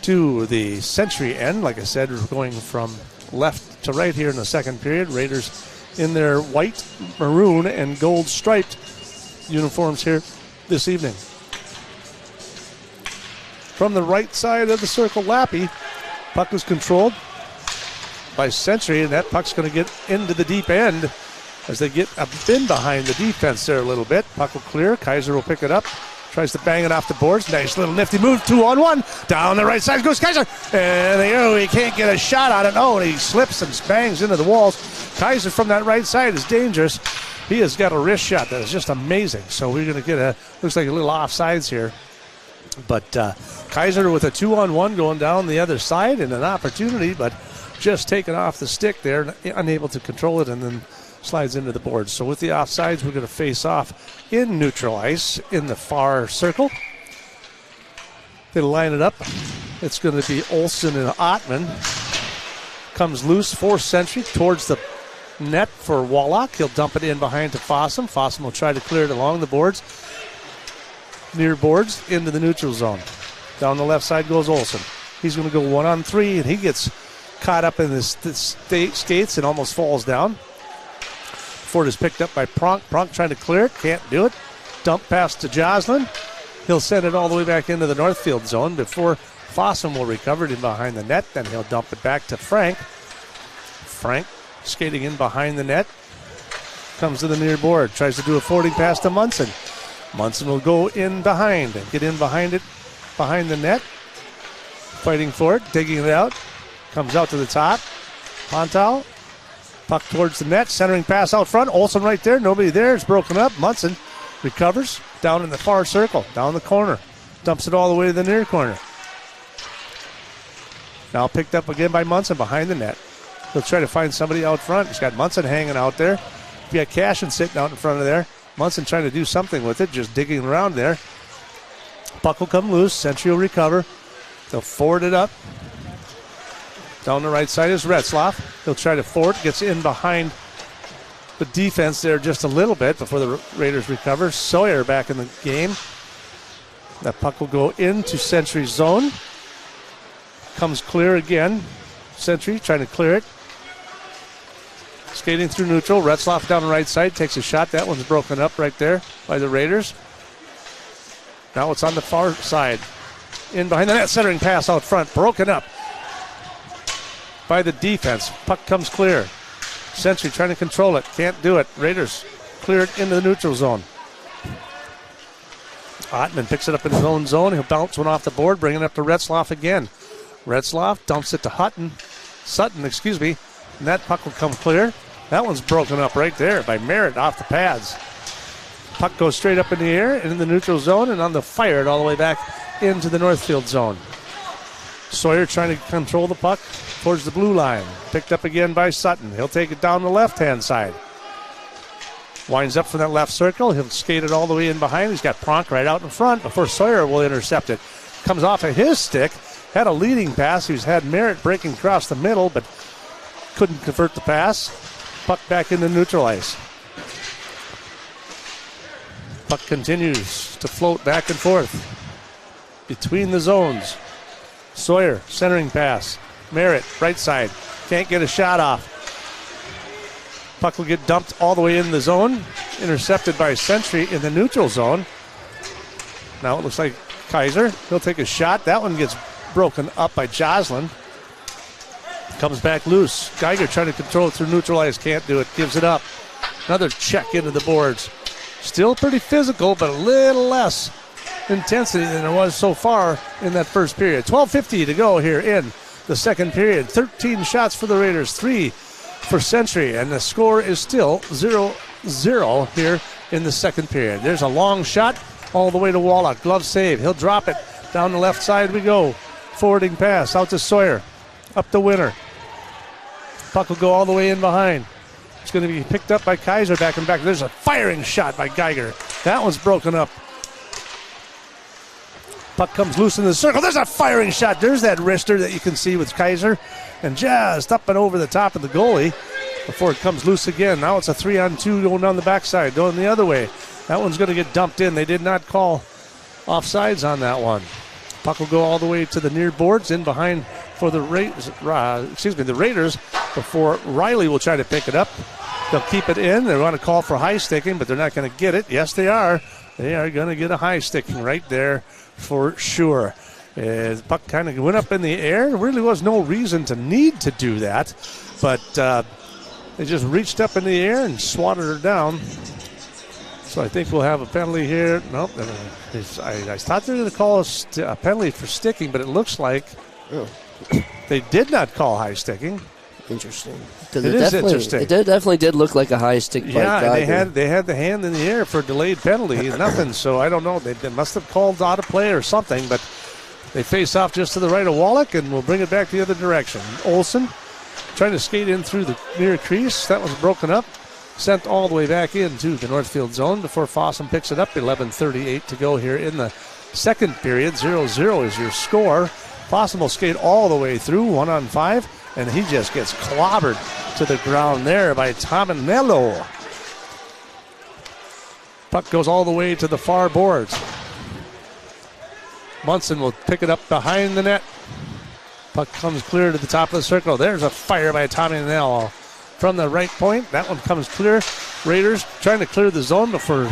to the Century end. Like I said, we're going from left to right here in the second period. Raiders in their white, maroon, and gold striped uniforms here this evening. From the right side of the circle, Lappy. Puck is controlled by Century, and that puck's going to get into the deep end as they get in behind the defense there a little bit. Puck will clear. Kaiser will pick it up. Tries to bang it off the boards. Nice little nifty move. 2-on-1. Down the right side goes Kaiser. And he can't get a shot on it. Oh, and he slips and bangs into the walls. Kaiser from that right side is dangerous. He has got a wrist shot that is just amazing. So we're going to get looks like a little offsides here. But Kaiser with a 2-on-1 going down the other side and an opportunity, but just taken off the stick there, unable to control it, and then slides into the boards. So with the offsides, we're going to face off in neutral ice in the far circle. They line it up. It's going to be Olsen and Ottman. Comes loose for Century towards the net for Wallach. He'll dump it in behind to Fossum. Fossum will try to clear it along the boards. Near boards into the neutral zone. Down the left side goes Olsen. He's going to go 1-on-3, and he gets caught up in his skates and almost falls down. Ford is picked up by Pronk. Pronk trying to clear it. Can't do it. Dump pass to Joslin. He'll send it all the way back into the Northfield zone before Fossum will recover it in behind the net. Then he'll dump it back to Frank. Frank skating in behind the net. Comes to the near board. Tries to do a forwarding pass to Munson. Munson will go in behind and get in behind it, behind the net. Fighting for it, digging it out. Comes out to the top. Pontal. Puck towards the net. Centering pass out front. Olsen right there. Nobody there. It's broken up. Munson recovers down in the far circle. Down the corner. Dumps it all the way to the near corner. Now picked up again by Munson behind the net. He'll try to find somebody out front. He's got Munson hanging out there. You got Cashin sitting out in front of there. Munson trying to do something with it, just digging around there. Puck will come loose. Century will recover. They'll forward it up. Down the right side is Retzloff. He'll try to forward. Gets in behind the defense there just a little bit before the Raiders recover. Sawyer back in the game. That puck will go into Century's zone. Comes clear again. Century trying to clear it. Skating through neutral. Retzloff down the right side. Takes a shot. That one's broken up right there by the Raiders. Now it's on the far side. In behind the net. Centering pass out front. Broken up by the defense. Puck comes clear. Century trying to control it. Can't do it. Raiders clear it into the neutral zone. Ottman picks it up in his own zone. He'll bounce one off the board. Bring it up to Retzloff again. Retzloff dumps it to Sutton, and that puck will come clear. That one's broken up right there by Merritt off the pads. Puck goes straight up in the air and in the neutral zone and on the fire it all the way back into the Northfield zone. Sawyer trying to control the puck towards the blue line. Picked up again by Sutton. He'll take it down the left-hand side. Winds up from that left circle. He'll skate it all the way in behind. He's got Pronk right out in front before Sawyer will intercept it. Comes off of his stick. Had a leading pass. He's had Merritt breaking across the middle, but couldn't convert the pass. Puck back into neutral ice. Puck continues to float back and forth between the zones. Sawyer, centering pass. Merritt, right side. Can't get a shot off. Puck will get dumped all the way in the zone. Intercepted by Century in the neutral zone. Now it looks like Kaiser. He'll take a shot. That one gets broken up by Joslin. Comes back loose. Geiger trying to control it through neutral ice. Can't do it. Gives it up. Another check into the boards. Still pretty physical, but a little less intensity than there was so far in that first period. 12:50 to go here in the second period. 13 shots for the Raiders, 3 for Century, and the score is still 0-0 here in the second period. There's a long shot all the way to Wallach. Glove save. He'll drop it. Down the left side we go. Forwarding pass out to Sawyer. Up the winner. Puck will go all the way in behind. It's going to be picked up by Kaiser back and back. There's a firing shot by Geiger. That one's broken up. Puck comes loose in the circle. There's a firing shot. There's that wrister that you can see with Kaiser. And just up and over the top of the goalie before it comes loose again. Now it's a 3-on-2 going down the backside, going the other way. That one's going to get dumped in. They did not call offsides on that one. Puck will go all the way to the near boards, in behind for the Raiders before Riley will try to pick it up. They'll keep it in. They want to call for high sticking, but they're not going to get it. Yes, they are. They are going to get a high sticking right there for sure. The puck kind of went up in the air. There really was no reason to need to do that, but They just reached up in the air and swatted her down. So I think we'll have a penalty here. Nope. I thought they were going to call a penalty for sticking, but it looks like they did not call high sticking. Interesting. It is interesting. It definitely did look like a high stick by Geiger. Yeah, they had the hand in the air for a delayed penalty. Nothing. So I don't know. They must have called out of play or something, but they face off just to the right of Wallach, and we'll bring it back the other direction. Olsen trying to skate in through the near crease. That was broken up. Sent all the way back into the Northfield zone before Fossum picks it up. 11:38 to go here in the second period. 0-0 is your score. Fossum will skate all the way through, 1-on-5, and he just gets clobbered to the ground there by Tominello. Puck goes all the way to the far boards. Munson will pick it up behind the net. Puck comes clear to the top of the circle. There's a fire by Tominello from the right point. That one comes clear. Raiders trying to clear the zone before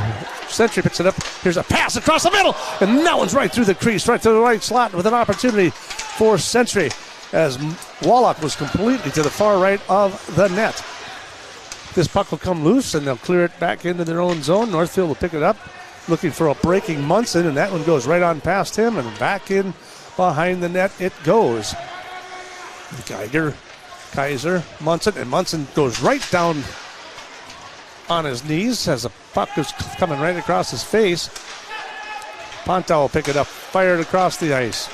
Century picks it up. Here's a pass across the middle, and that one's right through the crease, right to the right slot with an opportunity for Century as Wallach was completely to the far right of the net. This puck will come loose, and they'll clear it back into their own zone. Northfield will pick it up, looking for a breaking Munson, and that one goes right on past him, and back in behind the net it goes. Geiger, Kaiser, Munson, and Munson goes right down on his knees as the puck is coming right across his face. Ponta will pick it up, fired across the ice.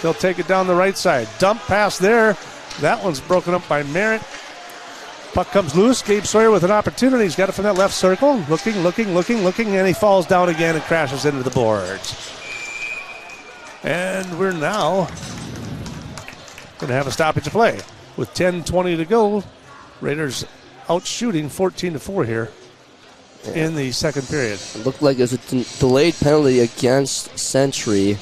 They'll take it down the right side. Dump pass there. That one's broken up by Merritt. Puck comes loose. Gabe Sawyer with an opportunity. He's got it from that left circle. Looking, and he falls down again and crashes into the boards. And we're now going to have a stoppage of play. With 10:20 to go, Raiders out shooting 14-4 here in the second period. It looked like it was a delayed penalty against Century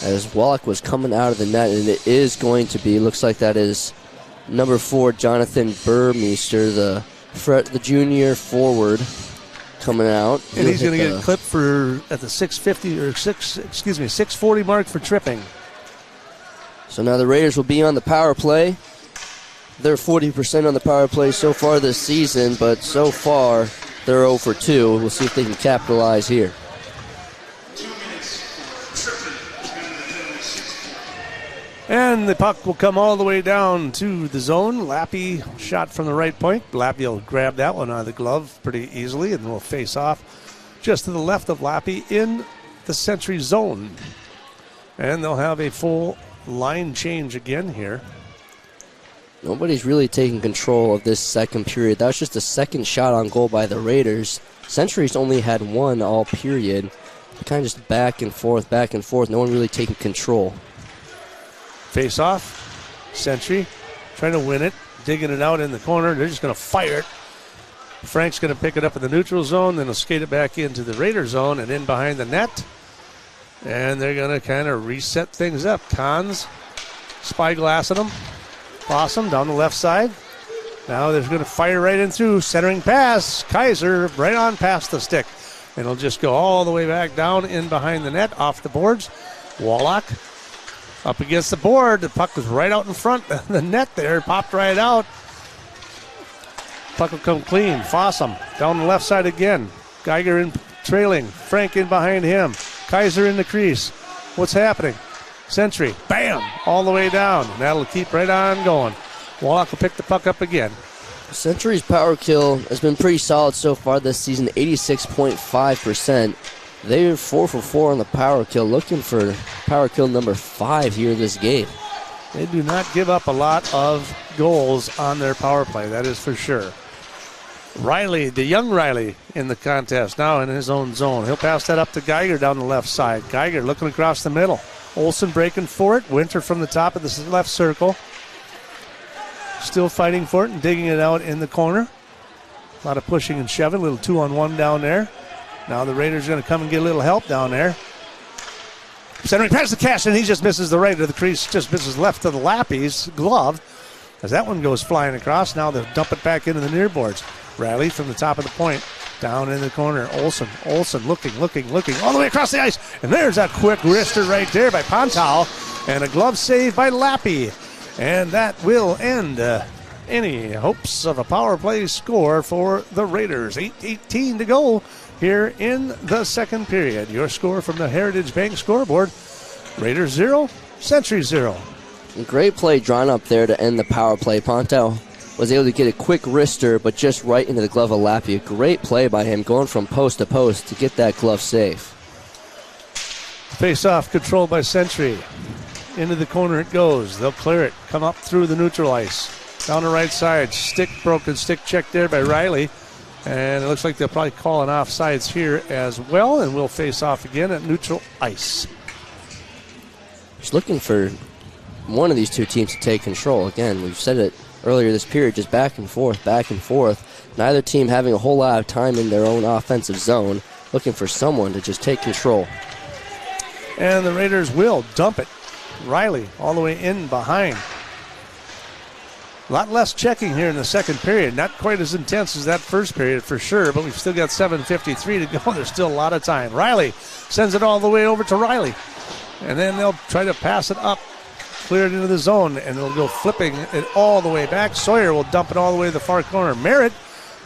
as Wallach was coming out of the net, and it is going to be, looks like that is number 4, Jonathan Burmeister, the junior forward coming out. And he's going to get clipped at the 640 mark for tripping. So now the Raiders will be on the power play. They're 40% on the power play so far this season, but so far they're 0 for 2. We'll see if they can capitalize here. And the puck will come all the way down to the zone. Lappy shot from the right point. Lappy will grab that one out of the glove pretty easily, and will face off just to the left of Lappy in the Century zone. And they'll have a full line change again here. Nobody's really taking control of this second period. That was just a second shot on goal by the Raiders. Century's only had one all period. Kind of just back and forth. No one really taking control. Face off. Century trying to win it. Digging it out in the corner. They're just going to fire it. Frank's going to pick it up in the neutral zone. Then he'll skate it back into the Raider zone and in behind the net. And they're going to kind of reset things up. Cons spyglassing them. Fossum down the left side. Now they're going to fire right in through. Centering pass. Kaiser right on past the stick. And it'll just go all the way back down in behind the net, off the boards. Wallach up against the board. The puck was right out in front of the net there. Popped right out. Puck will come clean. Fossum down the left side again. Geiger in trailing. Frank in behind him. Kaiser in the crease. What's happening? Century, bam, all the way down. And that'll keep right on going. Wallach will pick the puck up again. Century's power kill has been pretty solid so far this season, 86.5%. They're 4 for 4 on the power kill, looking for power kill number 5 here this game. They do not give up a lot of goals on their power play, that is for sure. Riley, the young Riley, in the contest now in his own zone. He'll pass that up to Geiger down the left side. Geiger looking across the middle. Olsen breaking for it. Winter from the top of the left circle. Still fighting for it and digging it out in the corner. A lot of pushing and shoving. A little 2-on-1 down there. Now the Raiders are going to come and get a little help down there. Centering pass to Cash, and he just misses the right of the crease. Just misses left of the Lappy's glove. As that one goes flying across. Now they'll dump it back into the near boards. Riley from the top of the point. Down in the corner. Olsen looking all the way across the ice. And there's that quick wrister right there by Pontal. And a glove save by Lappy. And that will end any hopes of a power play score for the Raiders. 8:18 to go here in the second period. Your score from the Heritage Bank scoreboard: Raiders 0, Century 0. Great play drawn up there to end the power play. Pontel was able to get a quick wrister, but just right into the glove of Lappy. A great play by him, going from post to post to get that glove safe. Face-off controlled by Century. Into the corner it goes. They'll clear it. Come up through the neutral ice. Down the right side. Broken stick check there by Riley. And it looks like they'll probably call an offsides here as well. And we'll face off again at neutral ice. Just looking for one of these two teams to take control. Again, we've said it earlier this period, just back and forth, back and forth. Neither team having a whole lot of time in their own offensive zone. Looking for someone to just take control. And the Raiders will dump it. Riley all the way in behind. A lot less checking here in the second period. Not quite as intense as that first period for sure, but we've still got 7:53 to go. There's still a lot of time. Riley sends it all the way over to Riley. And then they'll try to pass it up. Clear it into the zone, and they'll go flipping it all the way back. Sawyer will dump it all the way to the far corner. Merritt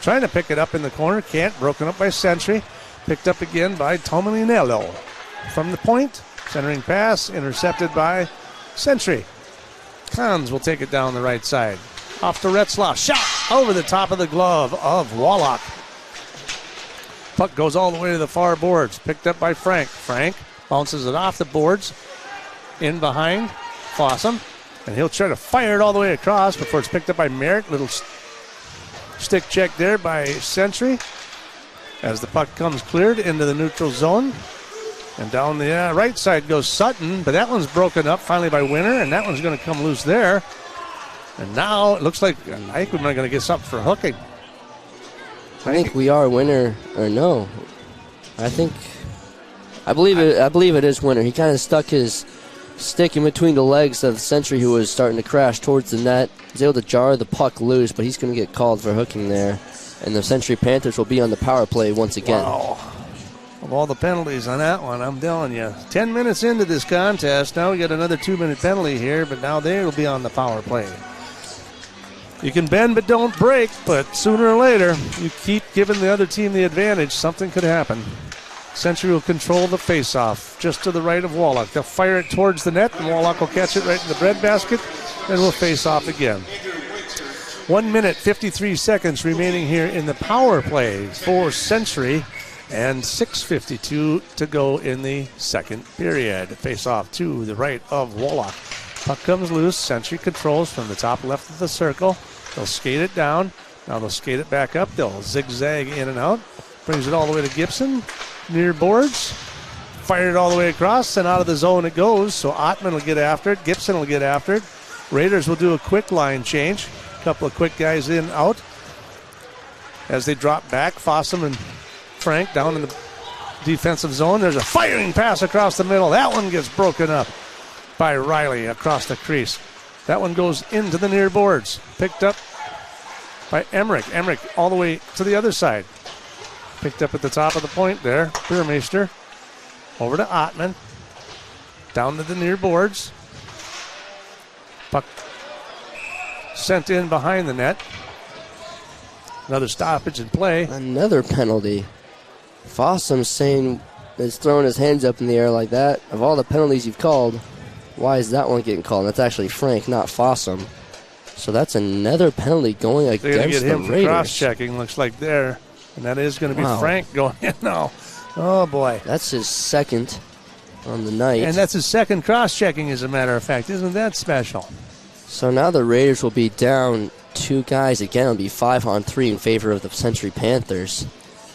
trying to pick it up in the corner. Can't. Broken up by Century. Picked up again by Tomalinello. From the point, centering pass, intercepted by Century. Kahns will take it down the right side. Off to Retzlaff. Shot over the top of the glove of Wallach. Puck goes all the way to the far boards. Picked up by Frank. Frank bounces it off the boards. In behind Fossum. And he'll try to fire it all the way across before it's picked up by Merritt. Little stick check there by Century. As the puck comes cleared into the neutral zone. And down the right side goes Sutton, but that one's broken up finally by Winter, and that one's going to come loose there. And now it looks like I think we're going to get something for hooking. I think we are Winter, or no. I believe it is Winter. He kind of stuck his stick in between the legs of the Century, who was starting to crash towards the net. He's able to jar the puck loose, but he's going to get called for hooking there. And the Century Panthers will be on the power play once again. Wow. Of all the penalties on that one, I'm telling you. 10 minutes into this contest. Now we got another 2-minute penalty here, but now they will be on the power play. You can bend but don't break, but sooner or later, you keep giving the other team the advantage, something could happen. Century will control the face-off just to the right of Wallach. They'll fire it towards the net, and Wallach will catch it right in the breadbasket, and we'll face off again. 1 minute, 53 seconds remaining here in the power play for Century, and 6:52 to go in the second period. Face-off to the right of Wallach. Puck comes loose. Century controls from the top left of the circle. They'll skate it down. Now they'll skate it back up. They'll zigzag in and out. Brings it all the way to Gibson. Near boards. Fired it all the way across, and out of the zone it goes. So Ottman will get after it. Gibson will get after it. Raiders will do a quick line change. A couple of quick guys in, out. As they drop back, Fossum and Frank down in the defensive zone. There's a firing pass across the middle. That one gets broken up by Riley across the crease. That one goes into the near boards. Picked up by Emmerich. Emmerich all the way to the other side. Picked up at the top of the point there. Burmeister over to Ottman. Down to the near boards. Puck sent in behind the net. Another stoppage in play. Another penalty. Fossum saying is throwing his hands up in the air like that. Of all the penalties you've called, why is that one getting called? That's actually Frank, not Fossum. So that's another penalty going against the Raiders. They're going to get him for cross-checking, looks like there. And that is going to be Frank going in now. Oh, boy. That's his second on the night. And that's his second cross-checking, as a matter of fact. Isn't that special? So now the Raiders will be down 2 guys again. It'll be 5-on-3 in favor of the Century Panthers.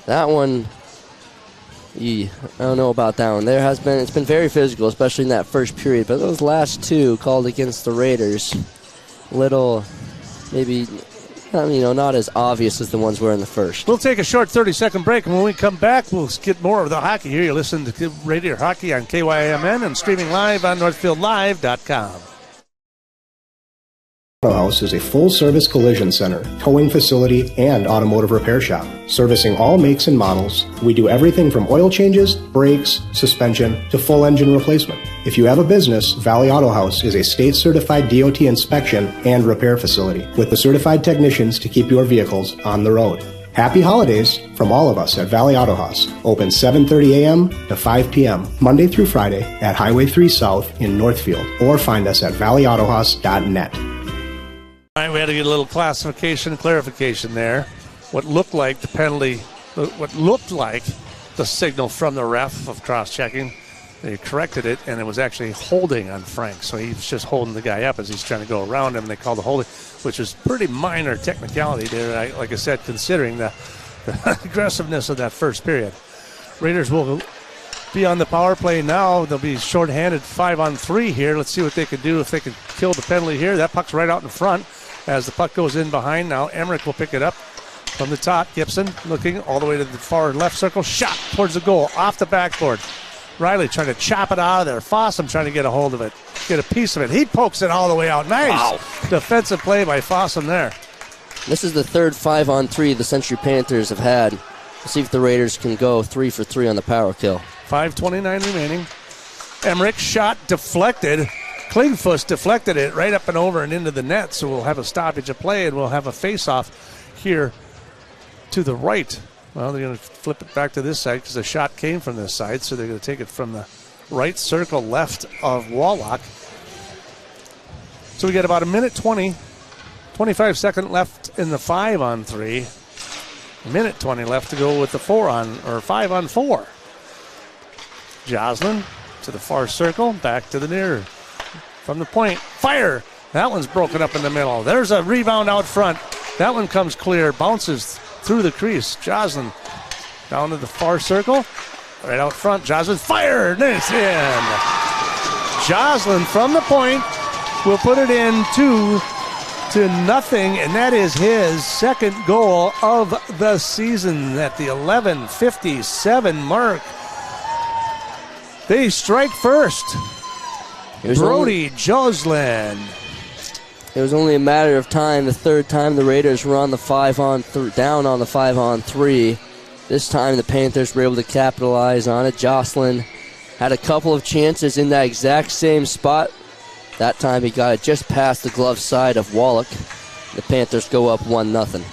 That one, I don't know about that one. It's been very physical, especially in that first period. But those last 2 called against the Raiders, maybe not as obvious as the ones were in the first. We'll take a short 30-second break, and when we come back, we'll get more of the hockey here. You listen to Radio Hockey on KYMN and streaming live on NorthfieldLive.com. Auto House is a full-service collision center, towing facility, and automotive repair shop. Servicing all makes and models, we do everything from oil changes, brakes, suspension, to full engine replacement. If you have a business, Valley Auto House is a state-certified DOT inspection and repair facility with the certified technicians to keep your vehicles on the road. Happy holidays from all of us at Valley Auto House. Open 7:30 a.m. to 5 p.m. Monday through Friday at Highway 3 South in Northfield, or find us at valleyautohouse.net. All right, we had to get a little clarification there. What looked like the penalty, what looked like the signal from the ref of cross-checking, they corrected it, and it was actually holding on Frank. So he's just holding the guy up as he's trying to go around him, and they called the holding, which is pretty minor technicality there, like I said, considering the aggressiveness of that first period. Raiders will be on the power play now. They'll be shorthanded 5-on-3 here. Let's see what they can do if they can kill the penalty here. That puck's right out in front as the puck goes in behind. Now Emmerich will pick it up from the top. Gibson looking all the way to the far left circle. Shot towards the goal, off the backboard. Riley trying to chop it out of there. Fossum trying to get a hold of it, get a piece of it. He pokes it all the way out. Nice defensive play by Fossum there. This is the third 5-on-3 the Century Panthers have had. Let's see if the Raiders can go 3 for 3 on the power kill. 5:29 remaining. Emmerich shot deflected. Klingfuss deflected it right up and over and into the net, so we'll have a stoppage of play and we'll have a face-off here to the right. Well, they're going to flip it back to this side because the shot came from this side, so they're going to take it from the right circle left of Wallach. So we got about a minute 25 second left in the 5-on-3. A minute 20 left to go with the 5-on-4. Joslin to the far circle, back to the near. From the point, fire! That one's broken up in the middle. There's a rebound out front. That one comes clear, bounces through the crease. Joslin down to the far circle, right out front. Joslin fired, and it's in. Joslin from the point will put it in 2-0, and that is his second goal of the season at the 11:57 mark. They strike first. Brody Joslin. It was only a matter of time. The third time the Raiders were on the down on the 5-on-3. This time the Panthers were able to capitalize on it. Joslin had a couple of chances in that exact same spot. That time he got it just past the glove side of Wallach. The Panthers go up 1-0.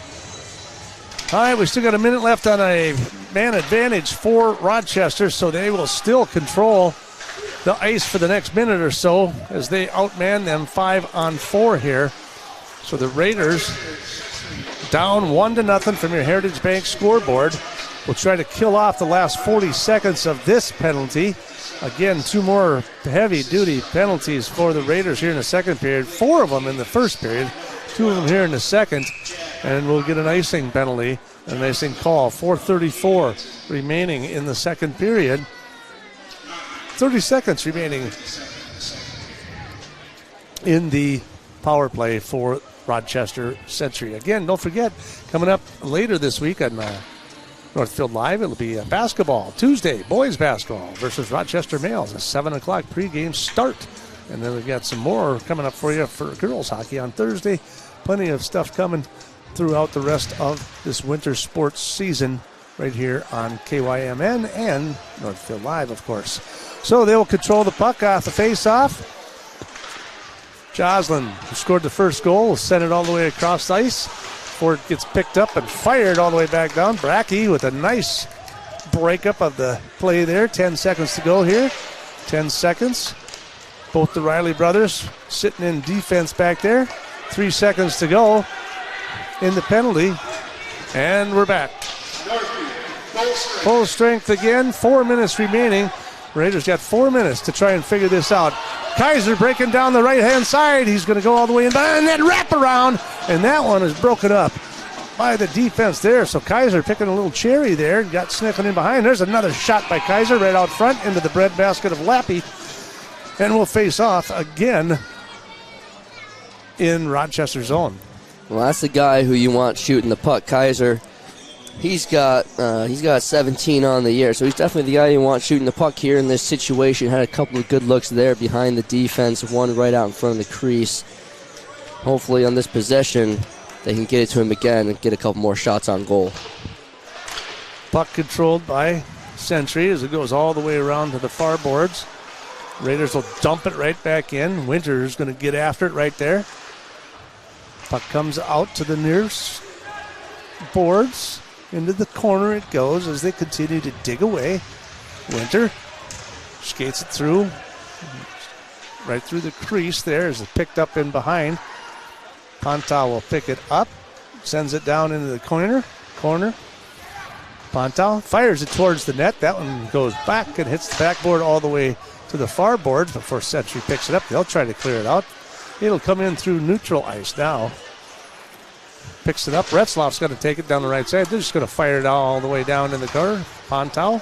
All right, we still got a minute left on a man advantage for Rochester, so they will still control the ice for the next minute or so as they outman them 5-on-4 here. So the Raiders down 1-0 from your Heritage Bank scoreboard. Will try to kill off the last 40 seconds of this penalty. Again, 2 more heavy-duty penalties for the Raiders here in the second period. 4 of them in the first period, 2 of them here in the second. And we'll get an icing penalty, an icing call. 4:34 remaining in the second period. 30 seconds remaining in the power play for Rochester Century. Again, don't forget, coming up later this week on Northfield Live, it'll be basketball. Tuesday, boys basketball versus Rochester Males. A 7 o'clock pregame start. And then we've got some more coming up for you for girls hockey on Thursday. Plenty of stuff coming throughout the rest of this winter sports season right here on KYMN and Northfield Live, of course. So they will control the puck off the face-off. Joslin, who scored the first goal, will send it all the way across the ice before it gets picked up and fired all the way back down. Brackey with a nice breakup of the play there. 10 seconds to go here. 10 seconds. Both the Riley brothers sitting in defense back there. 3 seconds to go in the penalty. And we're back. Full strength again. 4 minutes remaining. Raiders got 4 minutes to try and figure this out. Kaiser breaking down the right-hand side. He's going to go all the way in, and then wrap around. And that one is broken up by the defense there. So Kaiser picking a little cherry there. Got sniffing in behind. There's another shot by Kaiser right out front into the breadbasket of Lappy. And we'll face off again in Rochester zone. Well, that's the guy who you want shooting the puck. Kaiser, he's got 17 on the year, so he's definitely the guy you want shooting the puck here in this situation. Had a couple of good looks there behind the defense, one right out in front of the crease. hopefully on this possession they can get it to him again and get a couple more shots on goal. Puck controlled by Century as it goes all the way around to the far boards. Raiders will dump it right back in. Winter's going to get after it right there. Puck comes out to the near boards. Into the corner it goes as they continue to dig away. Winter skates it through. Right through the crease there as it's picked up in behind. Pontal will pick it up. Sends it down into the corner. Pontal fires it towards the net. That one goes back and hits the backboard all the way to the far boards before Century picks it up. They'll try to clear it out. It'll come in through neutral ice now. Picks it up. Retzloff's going to take it down the right side. They're just going to fire it all the way down in the corner. Pontal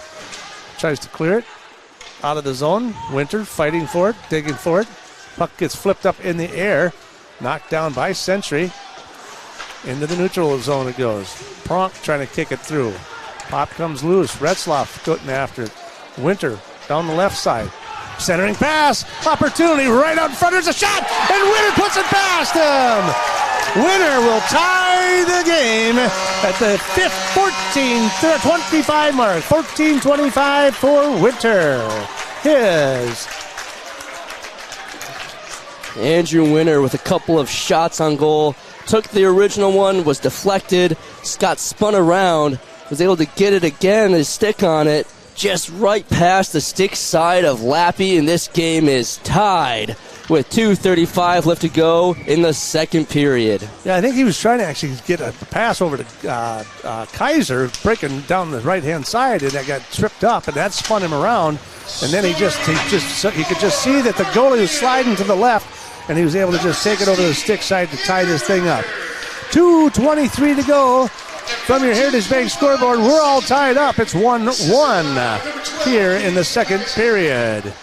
tries to clear it out of the zone. Winter fighting for it, digging for it. Puck gets flipped up in the air. Knocked down by Century. Into the neutral zone it goes. Pronk trying to kick it through. Pop comes loose. Retzloff getting after it. Winter down the left side. Centering pass. Opportunity right out in front. There's a shot. And Winter puts it past him. Winter will tie the game at the 14-25 mark. 14-25 for Winter. His. Andrew Winter with a couple of shots on goal. Took the original one, was deflected. Got spun around. Was able to get it again, his stick on it, just right past the stick side of Lappy, and this game is tied with 2:35 left to go in the second period. Yeah, I think he was trying to actually get a pass over to Kaiser, breaking down the right-hand side, and that got tripped up, and that spun him around. And then he could just see that the goalie was sliding to the left, and he was able to just take it over the stick side to tie this thing up. 2:23 to go. From your Heritage Bank scoreboard, we're all tied up. It's 1-1 here in the second period.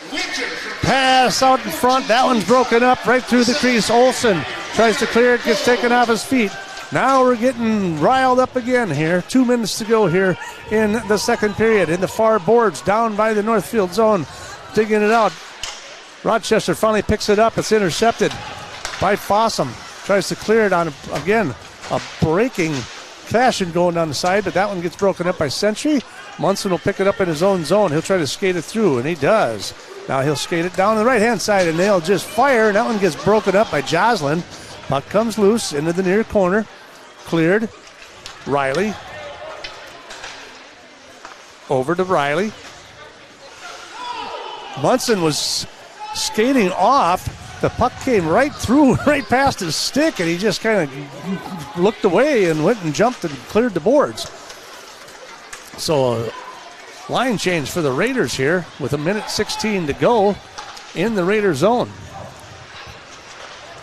Pass out in front. That one's broken up right through the crease. Olsen tries to clear it, gets taken off his feet. Now we're getting riled up again here. 2 minutes to go here in the second period. In the far boards, down by the Northfield zone, digging it out. Rochester finally picks it up. It's intercepted by Fossum. Tries to clear it on, again, a breaking fashion going down the side, but that one gets broken up by Century. Munson will pick it up in his own zone. He'll try to skate it through, and he does. Now he'll skate it down the right-hand side, and they'll just fire, and that one gets broken up by Joslin. Puck comes loose into the near corner. Cleared. Riley. Over to Riley. Munson was skating off. The puck came right through, right past his stick, and he just kind of looked away and went and jumped and cleared the boards. So a line change for the Raiders here with 1:16 to go in the Raider zone.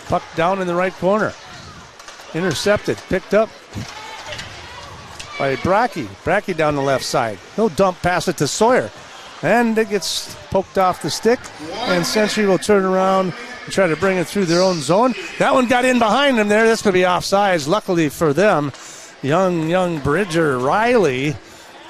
Puck down in the right corner. Intercepted, picked up by Brackey. Brackey down the left side. He'll dump pass it to Sawyer. And it gets poked off the stick, and Century will turn around and try to bring it through their own zone. That one got in behind them there. That's going to be offsides. Luckily for them, young Bridger Riley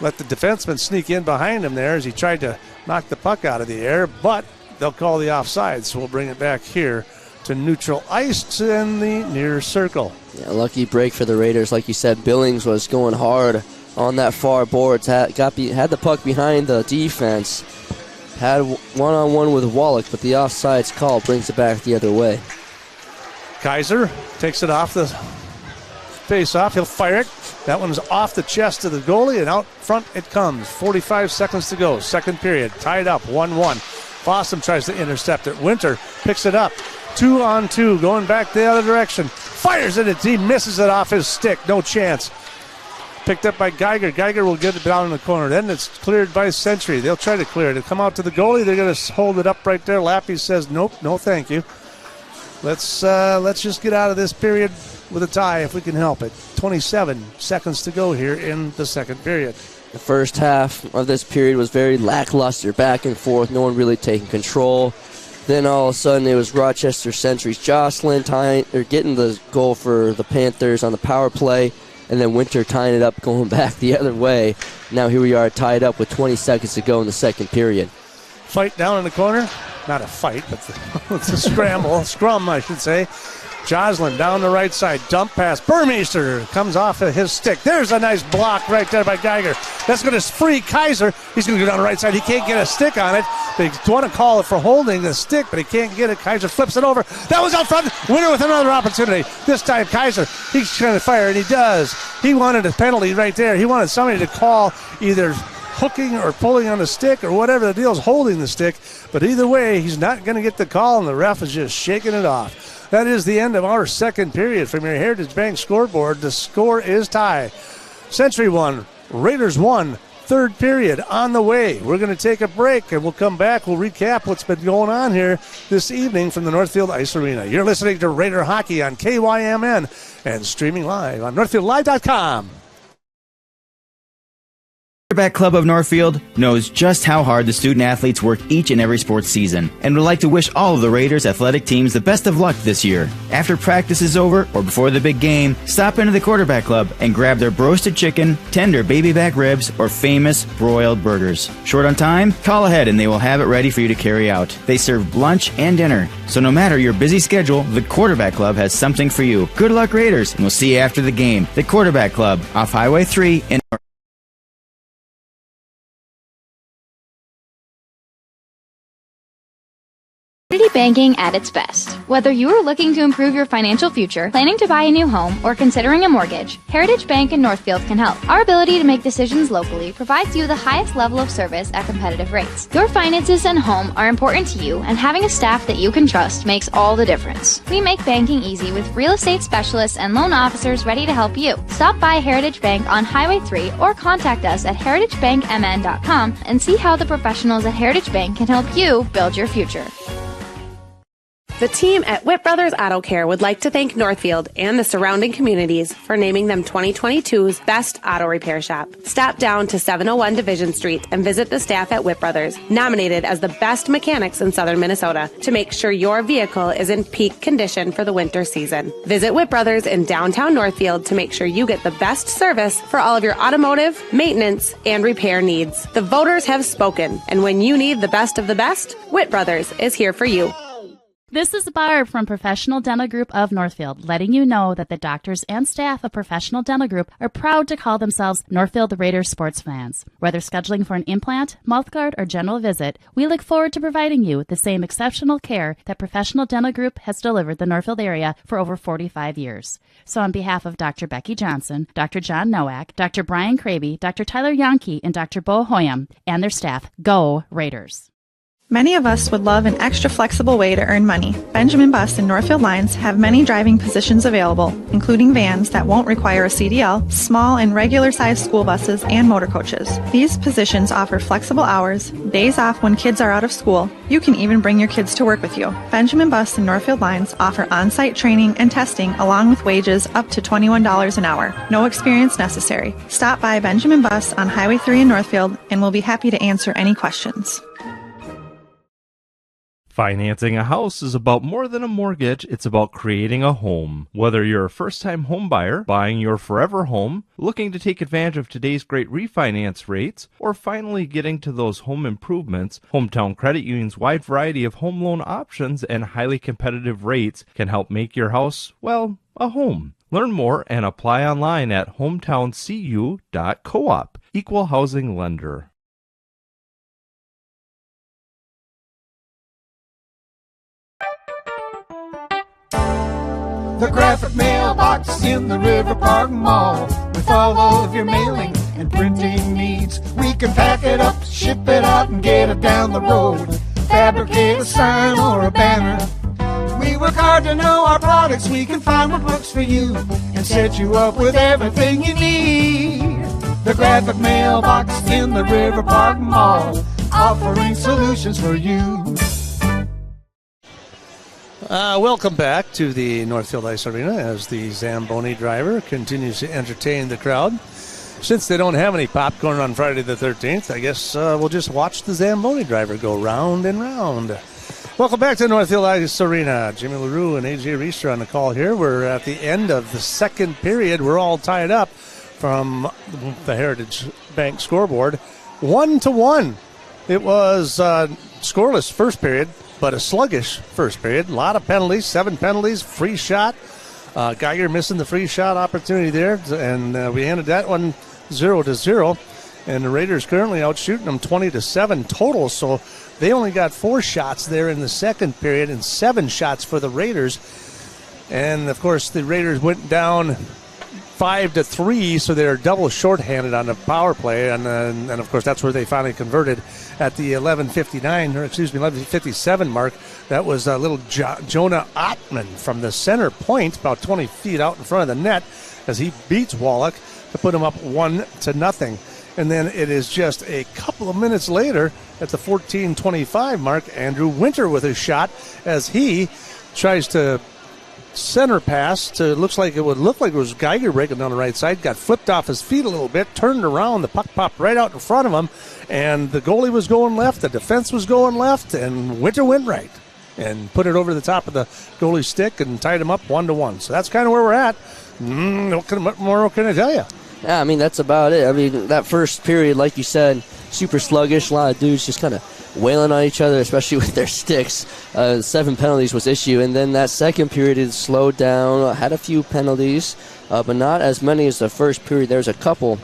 let the defenseman sneak in behind him there as he tried to knock the puck out of the air, but they'll call the offside, so we'll bring it back here to neutral ice in the near circle. Yeah, lucky break for the Raiders. Like you said, Billings was going hard on that far boards, had the puck behind the defense, had one-on-one with Wallach, but the offsides call brings it back the other way. Kaiser takes it off the face-off. He'll fire it. That one's off the chest of the goalie, and out front it comes. 45 seconds to go. Second period. Tied up 1-1. Fossum tries to intercept it. Winter picks it up. 2-on-2. Going back the other direction. Fires it. He misses it off his stick. No chance. Picked up by Geiger. Geiger will get it down in the corner. Then it's cleared by Century. They'll try to clear it. It'll come out to the goalie. They're going to hold it up right there. Lappy says, nope, no thank you. Let's just get out of this period with a tie if we can help it. 27 seconds to go here in the second period. The first half of this period was very lackluster, back and forth, no one really taking control. Then all of a sudden it was Rochester Century's Jocelyn getting the goal for the Panthers on the power play, and then Winter tying it up, going back the other way. Now here we are tied up with 20 seconds to go in the second period. Fight down in the corner. Not a fight, but it's a scrum, I should say. Joslin down the right side, dump pass. Burmeister comes off of his stick. There's a nice block right there by Geiger. That's going to free Kaiser. He's going to go down the right side. He can't get a stick on it. They want to call it for holding the stick, but he can't get it. Kaiser flips it over. That was out front. Winner with another opportunity. This time Kaiser, he's trying to fire, and he does. He wanted a penalty right there. He wanted somebody to call either hooking or pulling on the stick or whatever the deal is, holding the stick. But either way, he's not going to get the call, and the ref is just shaking it off. That is the end of our second period from your Heritage Bank scoreboard. The score is tie. Century 1, Raiders 1, third period on the way. We're going to take a break, and we'll come back. We'll recap what's been going on here this evening from the Northfield Ice Arena. You're listening to Raider Hockey on KYMN and streaming live on NorthfieldLive.com. Quarterback Club of Northfield knows just how hard the student-athletes work each and every sports season and would like to wish all of the Raiders athletic teams the best of luck this year. After practice is over or before the big game, stop into the Quarterback Club and grab their roasted chicken, tender baby back ribs, or famous broiled burgers. Short on time? Call ahead and they will have it ready for you to carry out. They serve lunch and dinner, so no matter your busy schedule, the Quarterback Club has something for you. Good luck, Raiders, and we'll see you after the game. The Quarterback Club, off Highway 3 in Community banking at its best. Whether you are looking to improve your financial future, planning to buy a new home, or considering a mortgage, Heritage Bank in Northfield can help. Our ability to make decisions locally provides you the highest level of service at competitive rates. Your finances and home are important to you, and having a staff that you can trust makes all the difference. We make banking easy with real estate specialists and loan officers ready to help you. Stop by Heritage Bank on Highway 3 or contact us at heritagebankmn.com and see how the professionals at Heritage Bank can help you build your future. The team at Whit Brothers Auto Care would like to thank Northfield and the surrounding communities for naming them 2022's best auto repair shop. Stop down to 701 Division Street and visit the staff at Whit Brothers, nominated as the best mechanics in southern Minnesota, to make sure your vehicle is in peak condition for the winter season. Visit Whit Brothers in downtown Northfield to make sure you get the best service for all of your automotive, maintenance, and repair needs. The voters have spoken, and when you need the best of the best, Whit Brothers is here for you. This is Barb from Professional Dental Group of Northfield, letting you know that the doctors and staff of Professional Dental Group are proud to call themselves Northfield Raiders sports fans. Whether scheduling for an implant, mouthguard, or general visit, we look forward to providing you with the same exceptional care that Professional Dental Group has delivered the Northfield area for over 45 years. So on behalf of Dr. Becky Johnson, Dr. John Nowak, Dr. Brian Kraby, Dr. Tyler Yonke, and Dr. Bo Hoyam, and their staff, go Raiders! Many of us would love an extra flexible way to earn money. Benjamin Bus and Northfield Lines have many driving positions available, including vans that won't require a CDL, small and regular-sized school buses, and motor coaches. These positions offer flexible hours, days off when kids are out of school. You can even bring your kids to work with you. Benjamin Bus and Northfield Lines offer on-site training and testing along with wages up to $21 an hour. No experience necessary. Stop by Benjamin Bus on Highway 3 in Northfield and we'll be happy to answer any questions. Financing a house is about more than a mortgage. It's about creating a home. Whether you're a first-time home buyer, buying your forever home, looking to take advantage of today's great refinance rates, or finally getting to those home improvements, Hometown Credit Union's wide variety of home loan options and highly competitive rates can help make your house, well, a home. Learn more and apply online at hometowncu.coop. Equal housing lender. The graphic mailbox in the River Park Mall with all of your mailing and printing needs. We can pack it up, ship it out, and get it down the road. Fabricate a sign or a banner. We work hard to know our products. We can find what works for you and set you up with everything you need. The graphic mailbox in the River Park Mall, offering solutions for you. Welcome back to the Northfield Ice Arena as the Zamboni driver continues to entertain the crowd. Since they don't have any popcorn on Friday the 13th, I guess we'll just watch the Zamboni driver go round and round. Welcome back to Northfield Ice Arena. Jimmy LaRue and AJ Reister on the call here. We're at the end of the second period. We're all tied up from the Heritage Bank scoreboard. 1-1. It was scoreless first period. but a sluggish first period. A lot of penalties, 7 penalties, free shot. Geiger missing the free shot opportunity there, and we ended that one 0-0. And the Raiders currently out shooting them 20-7 total, so they only got 4 shots there in the second period and 7 shots for the Raiders. And, of course, the Raiders went down 5-3, so they're double shorthanded on the power play. And of course, that's where they finally converted at the 11:57 mark. That was a little Jonah Ottman from the center point, about 20 feet out in front of the net, as he beats Wallach to put him up 1-0. And then it is just a couple of minutes later at the 14:25 mark, Andrew Winter with his shot as he tries to center pass to looks like it was Geiger breaking down the right side, got flipped off his feet a little bit, turned around, the puck popped right out in front of him, and the goalie was going left, the defense was going left, and Winter went right and put it over the top of the goalie's stick and tied him up 1-1. So that's kind of where we're at. What more can I tell you? Yeah, I mean, that's about it. I mean, that first period, like you said, super sluggish. A lot of dudes just kind of wailing on each other, especially with their sticks. 7 penalties was issued. And then that second period, it slowed down, had a few penalties, but not as many as the first period. There's a couple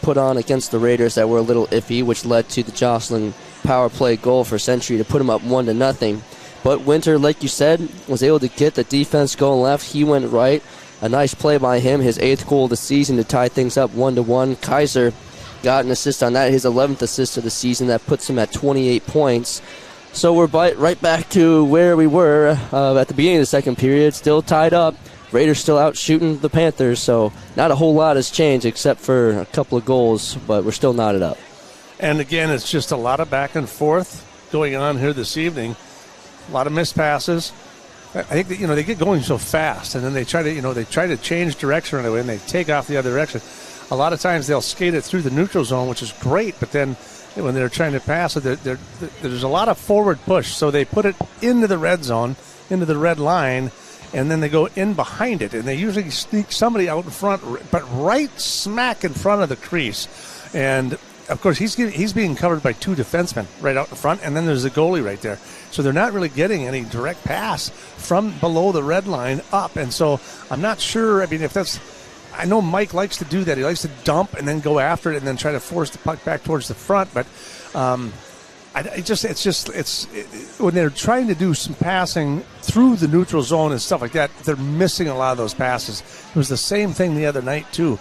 put on against the Raiders that were a little iffy, which led to the Jocelyn power play goal for Century to put them up 1-0. But Winter, like you said, was able to get the defense going left. He went right. A nice play by him, his 8th goal of the season to tie things up 1-1. Kaiser got an assist on that, his 11th assist of the season. That puts him at 28 points. So we're right back to where we were at the beginning of the second period, still tied up. Raiders still out shooting the Panthers, so not a whole lot has changed except for a couple of goals, but we're still knotted up. And again, it's just a lot of back and forth going on here this evening. A lot of missed passes. I think that, they get going so fast, and then they try to change direction right away, and they take off the other direction. A lot of times they'll skate it through the neutral zone, which is great, but then when they're trying to pass it, there's a lot of forward push. So they put it into the red zone, into the red line, and then they go in behind it, and they usually sneak somebody out in front, but right smack in front of the crease. And of course, he's being covered by 2 defensemen right out in front, and then there's the goalie right there. So they're not really getting any direct pass from below the red line up. And so I'm not sure. I mean, I know Mike likes to do that. He likes to dump and then go after it and then try to force the puck back towards the front. But when they're trying to do some passing through the neutral zone and stuff like that, they're missing a lot of those passes. It was the same thing the other night too.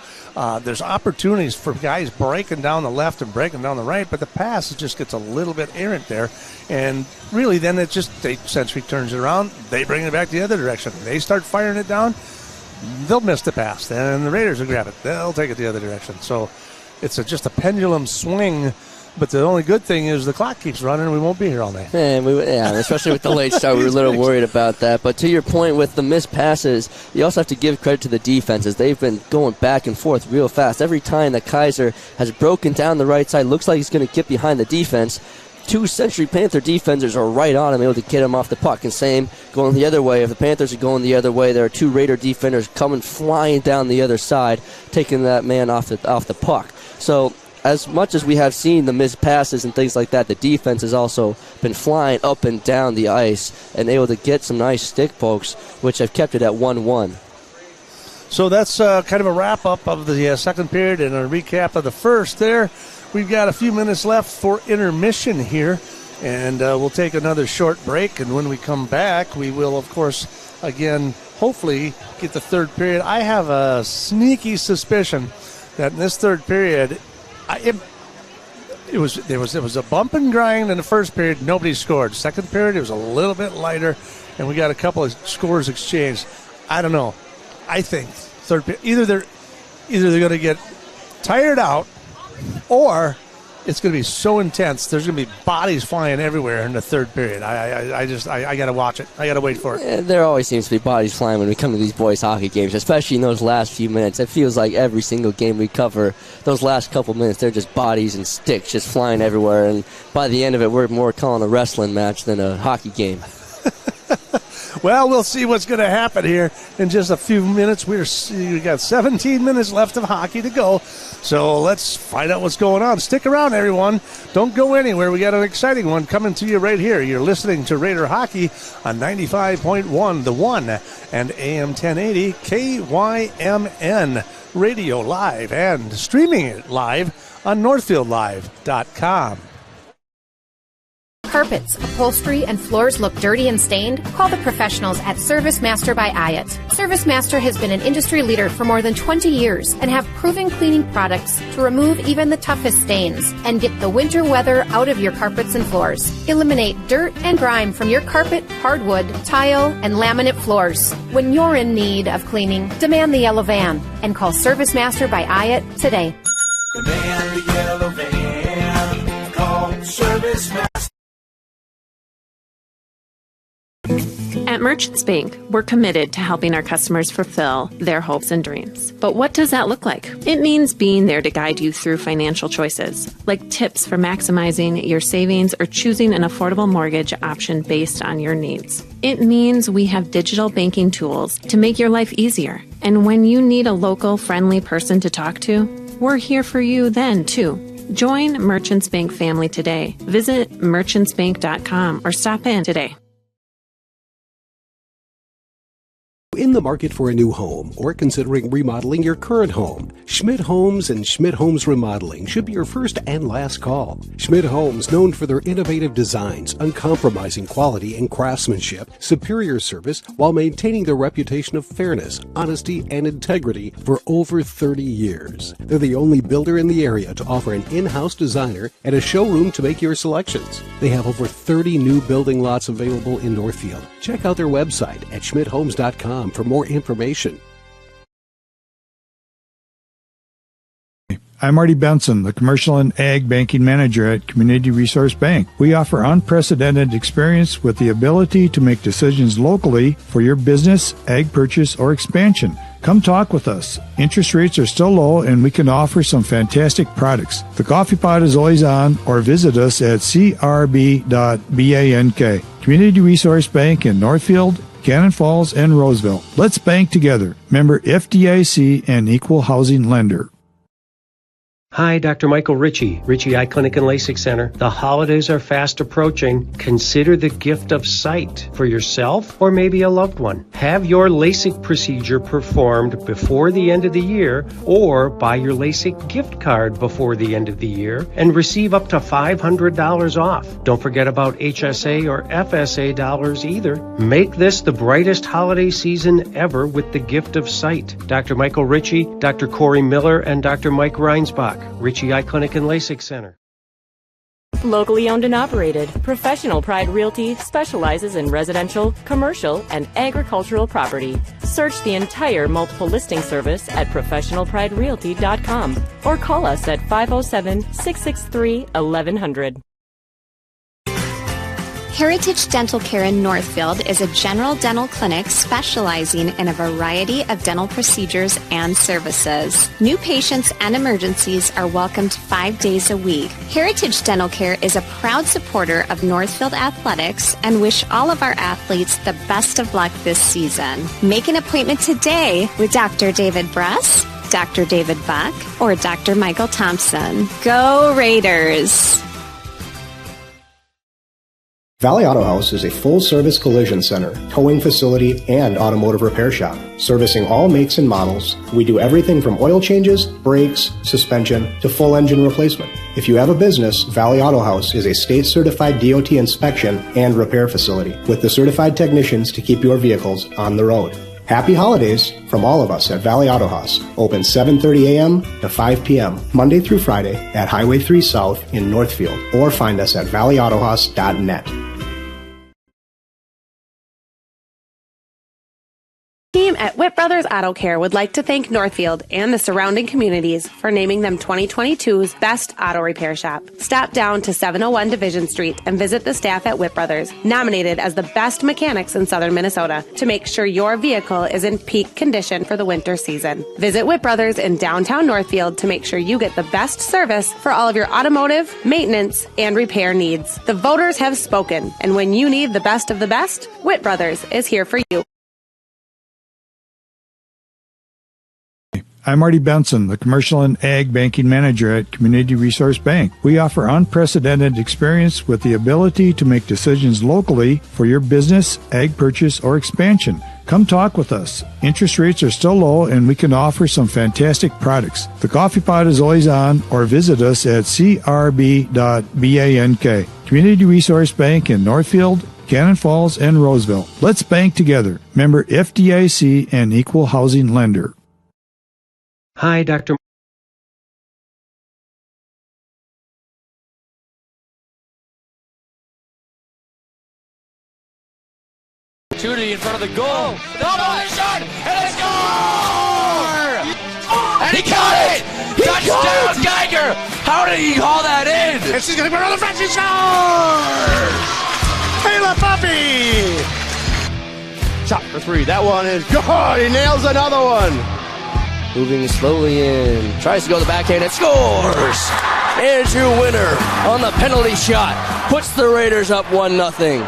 There's opportunities for guys breaking down the left and breaking down the right, but the pass just gets a little bit errant there. And really then Century turns it around, they bring it back the other direction. They start firing it down, they'll miss the pass. Then the Raiders will grab it, they'll take it the other direction. So it's just a pendulum swing. But the only good thing is the clock keeps running and we won't be here all day. Especially with the late start, we were a little worried about that. But to your point with the missed passes, you also have to give credit to the defenses. They've been going back and forth real fast. Every time that Kaiser has broken down the right side, looks like he's going to get behind the defense. 2 Century Panther defenders are right on him, able to get him off the puck. And same going the other way. If the Panthers are going the other way, there are 2 Raider defenders coming flying down the other side, taking that man off the puck. So as much as we have seen the missed passes and things like that, the defense has also been flying up and down the ice and able to get some nice stick pokes, which have kept it at 1-1. So that's kind of a wrap-up of the second period and a recap of the first there. We've got a few minutes left for intermission here, and we'll take another short break. And when we come back, we will, of course, again, hopefully get the third period. I have a sneaky suspicion that in this third period, it was a bump and grind in the first period. Nobody scored. Second period, it was a little bit lighter, and we got a couple of scores exchanged. I don't know. I think third period, either they're going to get tired out, or it's going to be so intense. There's going to be bodies flying everywhere in the third period. I got to watch it. I got to wait for it. Yeah, there always seems to be bodies flying when we come to these boys hockey games, especially in those last few minutes. It feels like every single game we cover, those last couple minutes, they're just bodies and sticks just flying everywhere. And by the end of it, we're more calling a wrestling match than a hockey game. Well, we'll see what's going to happen here in just a few minutes. We got 17 minutes left of hockey to go, so let's find out what's going on. Stick around, everyone. Don't go anywhere. We got an exciting one coming to you right here. You're listening to Raider Hockey on 95.1, The One, and AM 1080 KYMN Radio live and streaming it live on NorthfieldLive.com. Carpets, upholstery, and floors look dirty and stained? Call the professionals at Service Master by Ayat. Service Master has been an industry leader for more than 20 years and have proven cleaning products to remove even the toughest stains and get the winter weather out of your carpets and floors. Eliminate dirt and grime from your carpet, hardwood, tile, and laminate floors. When you're in need of cleaning, demand the yellow van and call Service Master by Ayat today. Demand the yellow van. Call Service Master. At Merchants Bank, we're committed to helping our customers fulfill their hopes and dreams. But what does that look like? It means being there to guide you through financial choices, like tips for maximizing your savings or choosing an affordable mortgage option based on your needs. It means we have digital banking tools to make your life easier. And when you need a local, friendly person to talk to, we're here for you then, too. Join Merchants Bank family today. Visit merchantsbank.com or stop in today. In the market for a new home or considering remodeling your current home, Schmidt Homes and Schmidt Homes Remodeling should be your first and last call. Schmidt Homes, known for their innovative designs, uncompromising quality and craftsmanship, superior service, while maintaining their reputation of fairness, honesty, and integrity for over 30 years. They're the only builder in the area to offer an in-house designer and a showroom to make your selections. They have over 30 new building lots available in Northfield. Check out their website at schmidthomes.com for more information. I'm Marty Benson, the Commercial and Ag Banking Manager at Community Resource Bank. We offer unprecedented experience with the ability to make decisions locally for your business, ag purchase, or expansion. Come talk with us. Interest rates are still low and we can offer some fantastic products. The coffee pot is always on, or visit us at crb.bank. Community Resource Bank in Northfield, Cannon Falls, and Roseville. Let's bank together. Member FDIC and equal housing lender. Hi, Dr. Michael Ritchie, Ritchie Eye Clinic and LASIK Center. The holidays are fast approaching. Consider the gift of sight for yourself or maybe a loved one. Have your LASIK procedure performed before the end of the year or buy your LASIK gift card before the end of the year and receive up to $500 off. Don't forget about HSA or FSA dollars either. Make this the brightest holiday season ever with the gift of sight. Dr. Michael Ritchie, Dr. Corey Miller, and Dr. Mike Reinsbach. Ritchie Eye Clinic and LASIK Center. Locally owned and operated, Professional Pride Realty specializes in residential, commercial, and agricultural property. Search the entire multiple listing service at professionalpriderealty.com or call us at 507-663-1100. Heritage Dental Care in Northfield is a general dental clinic specializing in a variety of dental procedures and services. New patients and emergencies are welcomed 5 days a week. Heritage Dental Care is a proud supporter of Northfield Athletics and wish all of our athletes the best of luck this season. Make an appointment today with Dr. David Bress, Dr. David Buck, or Dr. Michael Thompson. Go Raiders! Valley Auto House is a full-service collision center, towing facility, and automotive repair shop. Servicing all makes and models, we do everything from oil changes, brakes, suspension, to full engine replacement. If you have a business, Valley Auto House is a state-certified DOT inspection and repair facility with the certified technicians to keep your vehicles on the road. Happy holidays from all of us at Valley Auto House. Open 7:30 a.m. to 5 p.m. Monday through Friday at Highway 3 South in Northfield, or find us at valleyautohouse.net. Team at Whit Brothers Auto Care would like to thank Northfield and the surrounding communities for naming them 2022's best auto repair shop. Stop down to 701 Division Street and visit the staff at Whit Brothers, nominated as the best mechanics in southern Minnesota, to make sure your vehicle is in peak condition for the winter season. Visit Whit Brothers in downtown Northfield to make sure you get the best service for all of your automotive, maintenance, and repair needs. The voters have spoken, and when you need the best of the best, Whit Brothers is here for you. I'm Marty Benson, the Commercial and Ag Banking Manager at Community Resource Bank. We offer unprecedented experience with the ability to make decisions locally for your business, ag purchase, or expansion. Come talk with us. Interest rates are still low and we can offer some fantastic products. The coffee pot is always on, or visit us at crb.bank. Community Resource Bank in Northfield, Cannon Falls, and Roseville. Let's bank together. Member FDIC and equal housing lender. Hi, Dr. Opportunity in front of the goal. The shot, and a score! And he caught it! Touchdown, Geiger! How did he haul that in? And she's going to go around the front. She scores! Taylor Puppy! Shot for three. That one is good. He nails another one. Moving slowly in. Tries to go to the backhand and scores! Andrew Winter on the penalty shot. Puts the Raiders up 1-0.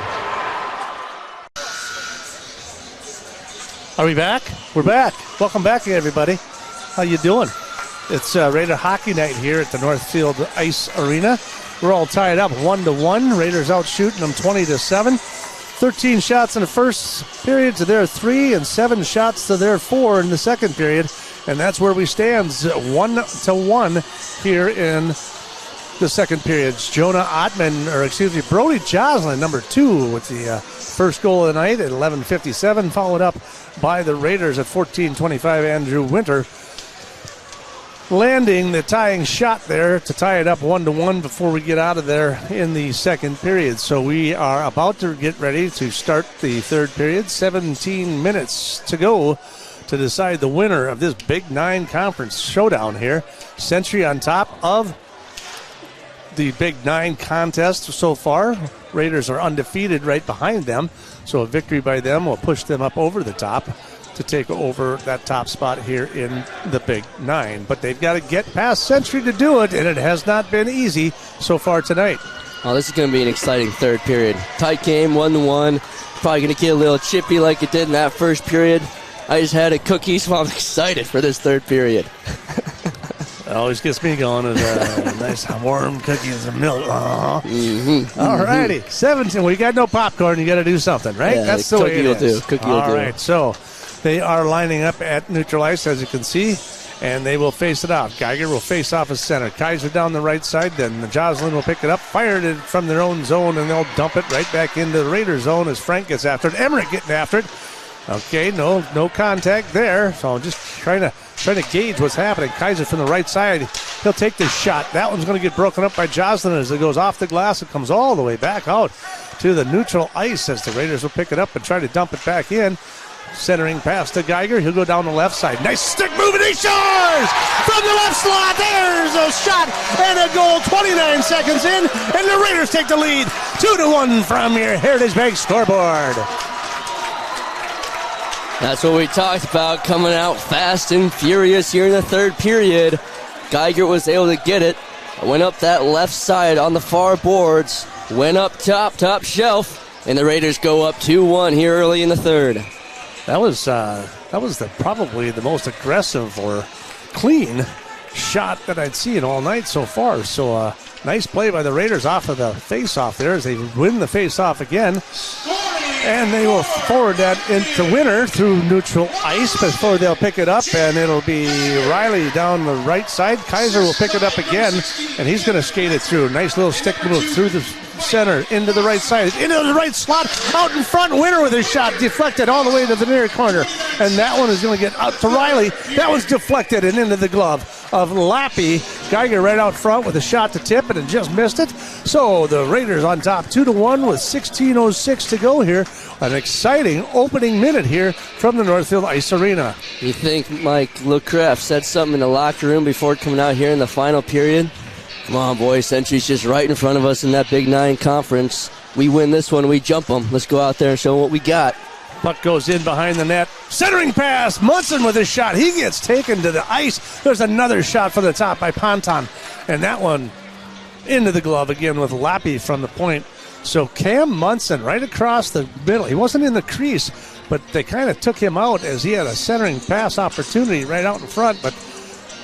Are we back? We're back. Welcome back, everybody. How you doing? It's Raider hockey night here at the Northfield Ice Arena. We're all tied up 1-1. Raiders out shooting them 20-7. 13 shots in the first period to their 3, and 7 shots to their 4 in the second period. And that's where we stand, 1-1 here in the second period. Brody Joslin, number 2, with the first goal of the night at 11:57, followed up by the Raiders at 14:25. Andrew Winter landing the tying shot there to tie it up 1-1 before we get out of there in the second period. So we are about to get ready to start the third period. 17 minutes to go to decide the winner of this Big 9 conference showdown here. Century on top of the Big 9 contest so far. Raiders are undefeated right behind them, so a victory by them will push them up over the top to take over that top spot here in the Big 9. But they've got to get past Century to do it, and it has not been easy so far tonight. Oh, this is going to be an exciting third period. Tight game, 1-1. Probably going to get a little chippy like it did in that first period. I just had a cookie, so I'm excited for this third period. It always gets me going with nice warm cookies and milk. All righty, 17. Well, you got no popcorn. You got to do something, right? Yeah, that's the way it is. Cookie will do. All right, so they are lining up at neutral ice, as you can see, and they will face it out. Geiger will face off as center. Kaiser down the right side. Then Joslin will pick it up, fired it from their own zone, and they'll dump it right back into the Raider zone as Frank gets after it. Emmerich getting after it. Okay, no contact there. So I'm just trying to gauge what's happening. Kaiser from the right side. He'll take this shot. That one's going to get broken up by Joslin as it goes off the glass. It comes all the way back out to the neutral ice as the Raiders will pick it up and try to dump it back in. Centering pass to Geiger. He'll go down the left side. Nice stick move, and he scores from the left slot. There's a shot and a goal. 29 seconds in, and the Raiders take the lead. 2-1 from your Heritage Bank scoreboard. That's what we talked about, coming out fast and furious here in the third period. Geiger was able to get it. Went up that left side on the far boards. Went up top shelf. And the Raiders go up 2-1 here early in the third. That was probably the most aggressive or clean shot that I'd seen all night so far. So nice play by the Raiders off of the face-off there as they win the face-off again. And they will forward that into Winter through neutral ice before they'll pick it up, and it'll be Riley down the right side. Kaiser will pick it up again, and he's going to skate it through. Nice little stick move through the center, into the right side, into the right slot, out in front. Winter with his shot, deflected all the way to the near corner, and that one is going to get out to Riley. That one's deflected and into the glove of Lappy. Geiger right out front with a shot to tip it and just missed it. So the Raiders on top 2-1 with 16:06 to go here. an exciting opening minute here from the Northfield Ice Arena. You think Mike LeCraft said something in the locker room before coming out here in the final period? Come on, boys. Century's just right in front of us in that Big 9 conference. We win this one, we jump them. Let's go out there and show them what we got. Puck goes in behind the net. Centering pass. Munson with his shot. He gets taken to the ice. There's another shot from the top by Ponton. And that one into the glove again with Lappy from the point. So Cam Munson right across the middle. He wasn't in the crease, but they kind of took him out as he had a centering pass opportunity right out in front, but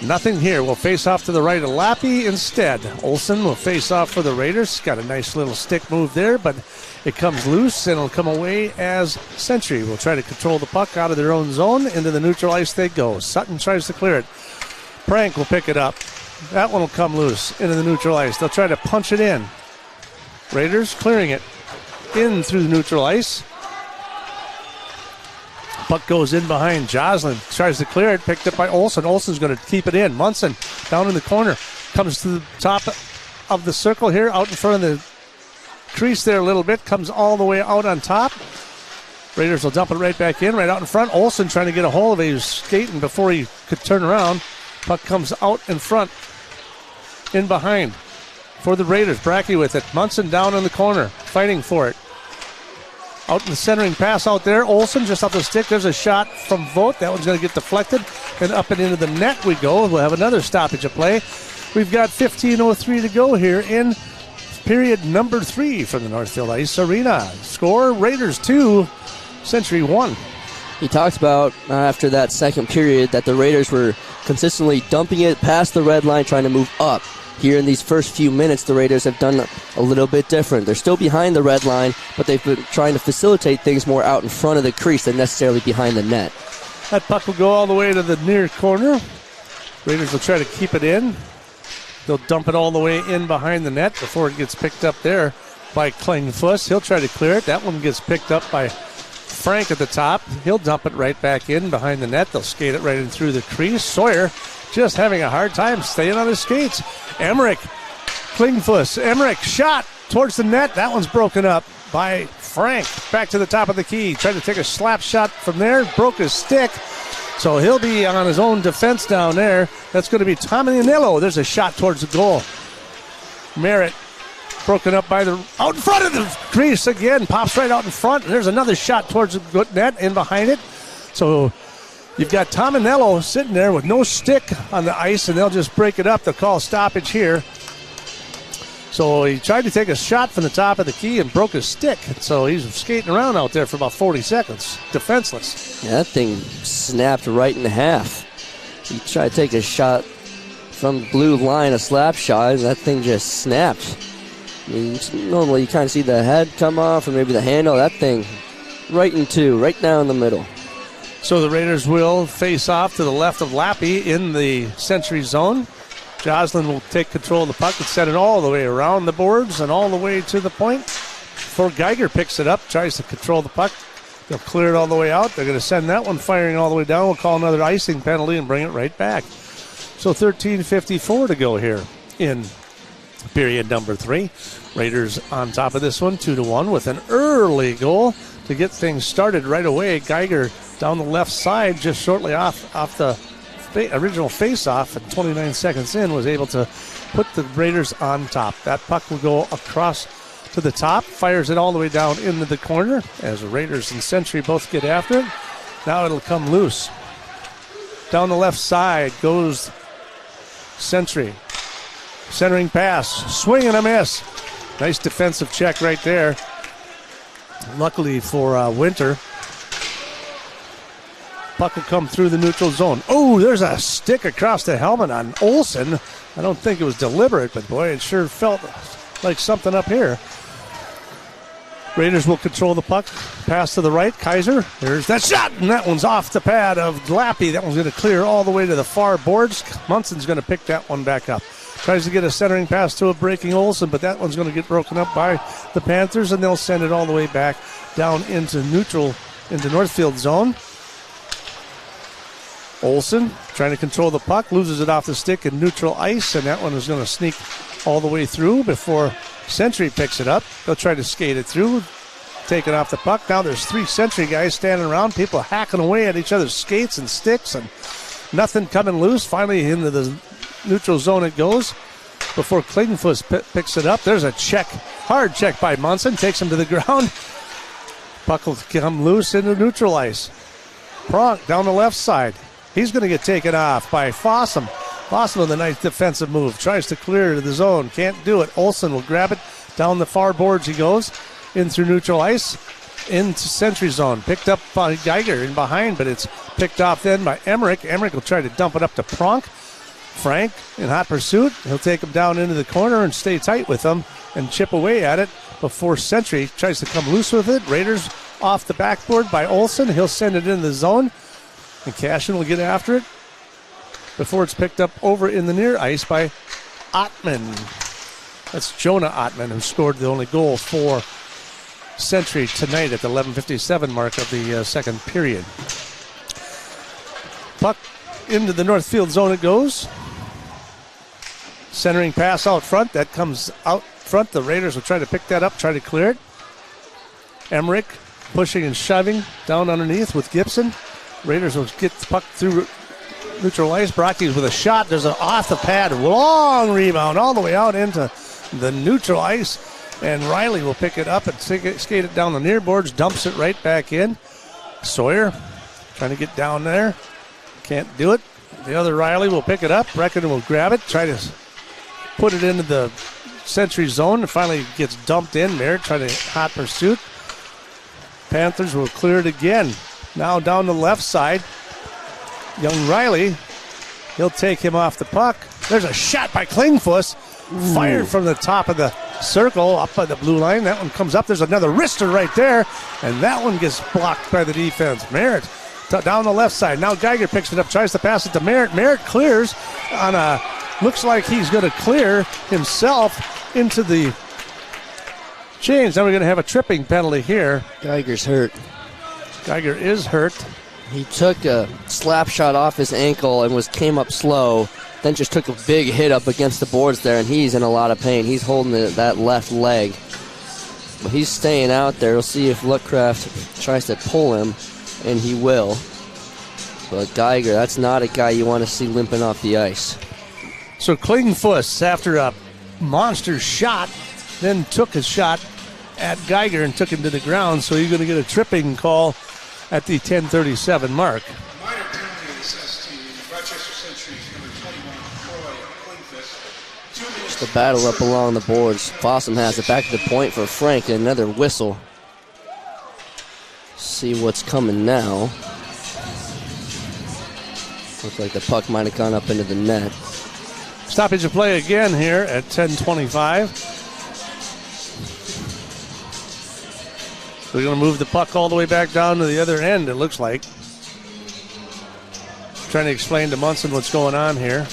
nothing here. We'll face off to the right of Lappy instead. Olsen will face off for the Raiders. Got a nice little stick move there, but it comes loose and it'll come away as Century will try to control the puck out of their own zone. Into the neutral ice they go. Sutton tries to clear it. Prank will pick it up. That one will come loose into the neutral ice. They'll try to punch it in. Raiders clearing it in through the neutral ice. Puck goes in behind. Joslin tries to clear it. Picked up by Olsen. Olsen's going to keep it in. Munson down in the corner. Comes to the top of the circle here. Out in front of the crease there a little bit. Comes all the way out on top. Raiders will dump it right back in. Right out in front. Olsen trying to get a hold of it. He was skating before he could turn around. Puck comes out in front. In behind. For the Raiders. Brackey with it. Munson down in the corner. Fighting for it. Out in the centering pass out there. Olsen just off the stick. There's a shot from Vogt. That one's going to get deflected. And up and into the net we go. We'll have another stoppage of play. We've got 15:03 to go here in period number 3 from the Northfield Ice Arena. Score, Raiders 2, Century 1. He talks about after that second period that the Raiders were consistently dumping it past the red line, trying to move up. Here in these first few minutes, the Raiders have done a little bit different. They're still behind the red line, but they've been trying to facilitate things more out in front of the crease than necessarily behind the net. That puck will go all the way to the near corner. Raiders will try to keep it in. They'll dump it all the way in behind the net before it gets picked up there by Klingfuss. He'll try to clear it. That one gets picked up by Frank at the top. He'll dump it right back in behind the net. They'll skate it right in through the crease. Sawyer just having a hard time staying on his skates. Emmerich, Klingfuss. Emmerich shot towards the net. That one's broken up by Frank. Back to the top of the key. Tried to take a slap shot from there. Broke his stick. So he'll be on his own defense down there. That's going to be Tomianillo. There's a shot towards the goal. Merritt broken up by the out in front of the crease again. Pops right out in front. There's another shot towards the net in behind it. So you've got Tominello sitting there with no stick on the ice, and they'll just break it up. They'll call stoppage here. So he tried to take a shot from the top of the key and broke his stick. So he's skating around out there for about 40 seconds, defenseless. Yeah, that thing snapped right in half. He tried to take a shot from the blue line, a slap shot, and that thing just snapped. I mean, normally you kind of see the head come off or maybe the handle. That thing right in two, right down the middle. So the Raiders will face off to the left of Lappy in the Century zone. Joslin will take control of the puck and send it all the way around the boards and all the way to the point. Before Geiger picks it up, tries to control the puck. They'll clear it all the way out. They're going to send that one firing all the way down. We'll call another icing penalty and bring it right back. So 13:54 to go here in period number 3. Raiders on top of this one, 2-1 with an early goal to get things started right away. Geiger down the left side just shortly off the original face-off, and 29 seconds in was able to put the Raiders on top. That puck will go across to the top, fires it all the way down into the corner as the Raiders and Century both get after it. Now it'll come loose. Down the left side goes Century. Centering pass, swing and a miss. Nice defensive check right there. Luckily for Winter. Puck will come through the neutral zone. Oh, there's a stick across the helmet on Olsen. I don't think it was deliberate, but boy, it sure felt like something up here. Raiders will control the puck. Pass to the right. Kaiser. There's that shot, and that one's off the pad of Lappy. That one's going to clear all the way to the far boards. Munson's going to pick that one back up. Tries to get a centering pass to a breaking Olsen, but that one's going to get broken up by the Panthers, and they'll send it all the way back down into Northfield zone. Olsen trying to control the puck, loses it off the stick in neutral ice, and that one is going to sneak all the way through before Century picks it up. They'll try to skate it through. taking off the puck. Now there's 3 Century guys standing around, people hacking away at each other's skates and sticks, and nothing coming loose. Finally into the neutral zone it goes before Klingenfuss picks it up. There's a check, hard check by Munson, takes him to the ground. Puck will come loose into neutral ice. Pronk down the left side. He's going to get taken off by Fossum. Fossum with a nice defensive move. Tries to clear to the zone. Can't do it. Olsen will grab it. Down the far boards he goes. In through neutral ice. Into Century zone. Picked up by Geiger in behind, but it's picked off then by Emmerich. Emmerich will try to dump it up to Pronk. Frank in hot pursuit. He'll take him down into the corner and stay tight with him and chip away at it before Century tries to come loose with it. Raiders off the backboard by Olsen. He'll send it in the zone. And Cashin will get after it before it's picked up over in the near ice by Ottman. That's Jonah Ottman, who scored the only goal for Century tonight at the 11:57 mark of the second period. Puck into the Northfield zone it goes. Centering pass out front. That comes out front. The Raiders will try to pick that up, try to clear it. Emmerich pushing and shoving down underneath with Gibson. Raiders will get the puck through neutral ice. Brockes with a shot. There's an off the pad. Long rebound all the way out into the neutral ice. And Riley will pick it up and skate it down the near boards. Dumps it right back in. Sawyer trying to get down there. Can't do it. The other Riley will pick it up. Brecken will grab it. Try to put it into the Century zone. And finally gets dumped in. Merritt trying to hot pursuit. Panthers will clear it again. Now down the left side. Young Riley. He'll take him off the puck. There's a shot by Klingfuss. Fired from the top of the circle up by the blue line. That one comes up. There's another wrister right there. And that one gets blocked by the defense. Merritt down the left side. Now Geiger picks it up. Tries to pass it to Merritt. Merritt clears on a... Looks like he's going to clear himself into the change. Now we're going to have a tripping penalty here. Geiger's hurt. Geiger is hurt. He took a slap shot off his ankle and came up slow, then just took a big hit up against the boards there, and he's in a lot of pain. He's holding that left leg. But he's staying out there. We'll see if Lookcraft tries to pull him, and he will. But Geiger, that's not a guy you want to see limping off the ice. So Klingfuss, after a monster shot, then took a shot at Geiger and took him to the ground, so you're going to get a tripping call at the 10:37 mark. Minor penalty assessed to Rochester Century's number 21, Troy Klingfuss. 2 minutes. The battle up along the boards. Fossum has it back to the point for Frank, and another whistle. See what's coming now. Looks like the puck might have gone up into the net. Stoppage of play again here at 10:25. We're going to move the puck all the way back down to the other end, it looks like. Trying to explain to Munson what's going on here.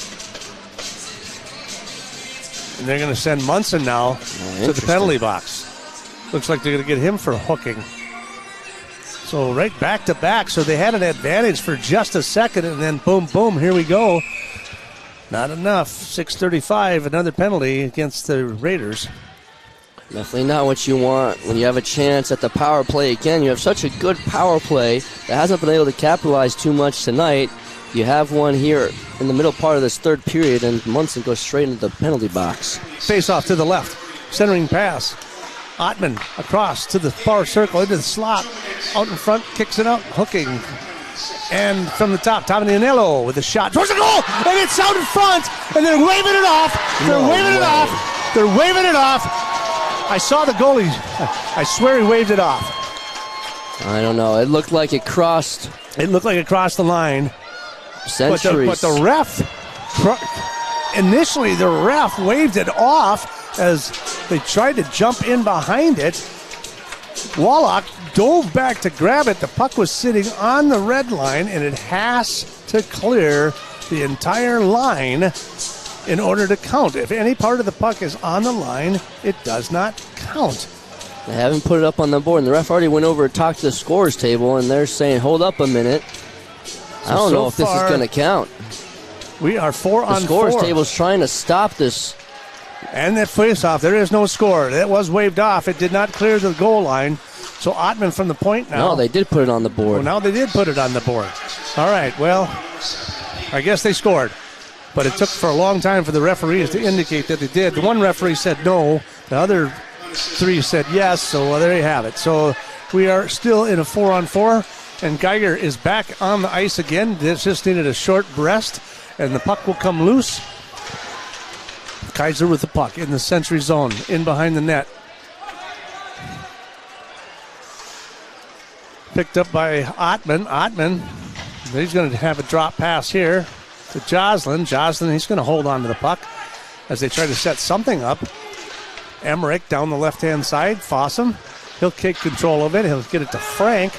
And they're going to send Munson now to the penalty box. Looks like they're going to get him for hooking. So right back to back. So they had an advantage for just a second, and then boom, boom, here we go. Not enough. 6:35, another penalty against the Raiders. Definitely not what you want when you have a chance at the power play again. You have such a good power play that hasn't been able to capitalize too much tonight. You have one here in the middle part of this third period, and Munson goes straight into the penalty box. Face off to the left. Centering pass. Ottman across to the far circle into the slot. Out in front, kicks it out, hooking. And from the top, Tavanello with a shot towards the goal, and it's out in front, and they're waving it off. They're waving it off. I saw the goalie. I swear he waved it off. I don't know. It looked like it crossed. It looked like it crossed the line. Centuries. But the ref, initially the ref waved it off as they tried to jump in behind it. Wallach dove back to grab it. The puck was sitting on the red line, and it has to clear the entire line in order to count. If any part of the puck is on the line, it does not count. They haven't put it up on the board, and the ref already went over and talked to the scores table, and they're saying, hold up a minute. I don't know if this is going to count. We are 4 on 4. The scores table's trying to stop this. And that face-off, there is no score. That was waved off. It did not clear the goal line. So Ottman from the point now. No, they did put it on the board. Well, now they did put it on the board. All right, well, I guess they scored. But it took for a long time for the referees to indicate that they did. The one referee said no. The other 3 said yes, so well, there you have it. So we are still in a 4-on-4, and Geiger is back on the ice again. This just needed a short rest, and the puck will come loose. Kaiser with the puck in the Century zone, in behind the net. Picked up by Ottman. Ottman, he's going to have a drop pass here to Joslin. Joslin, he's going to hold on to the puck as they try to set something up. Emmerich down the left-hand side. Fossum, he'll take control of it. He'll get it to Frank.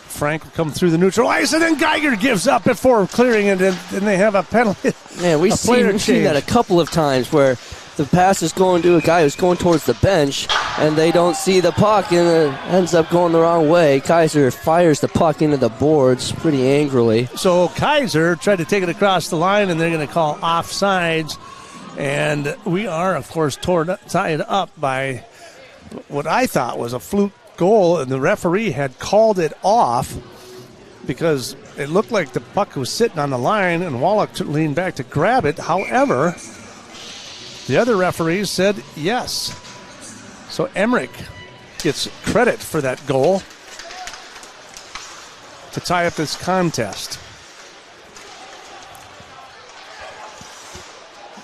Frank will come through the neutral ice, and then Geiger gives up before clearing it, and they have a penalty. Man, we've seen that a couple of times where the pass is going to a guy who's going towards the bench, and they don't see the puck, and it ends up going the wrong way. Kaiser fires the puck into the boards pretty angrily. So Kaiser tried to take it across the line, and they're going to call offsides. And we are, of course, tied up by what I thought was a fluke goal, and the referee had called it off because it looked like the puck was sitting on the line, and Wallach leaned back to grab it. However, the other referees said yes. So Emmerich gets credit for that goal to tie up this contest.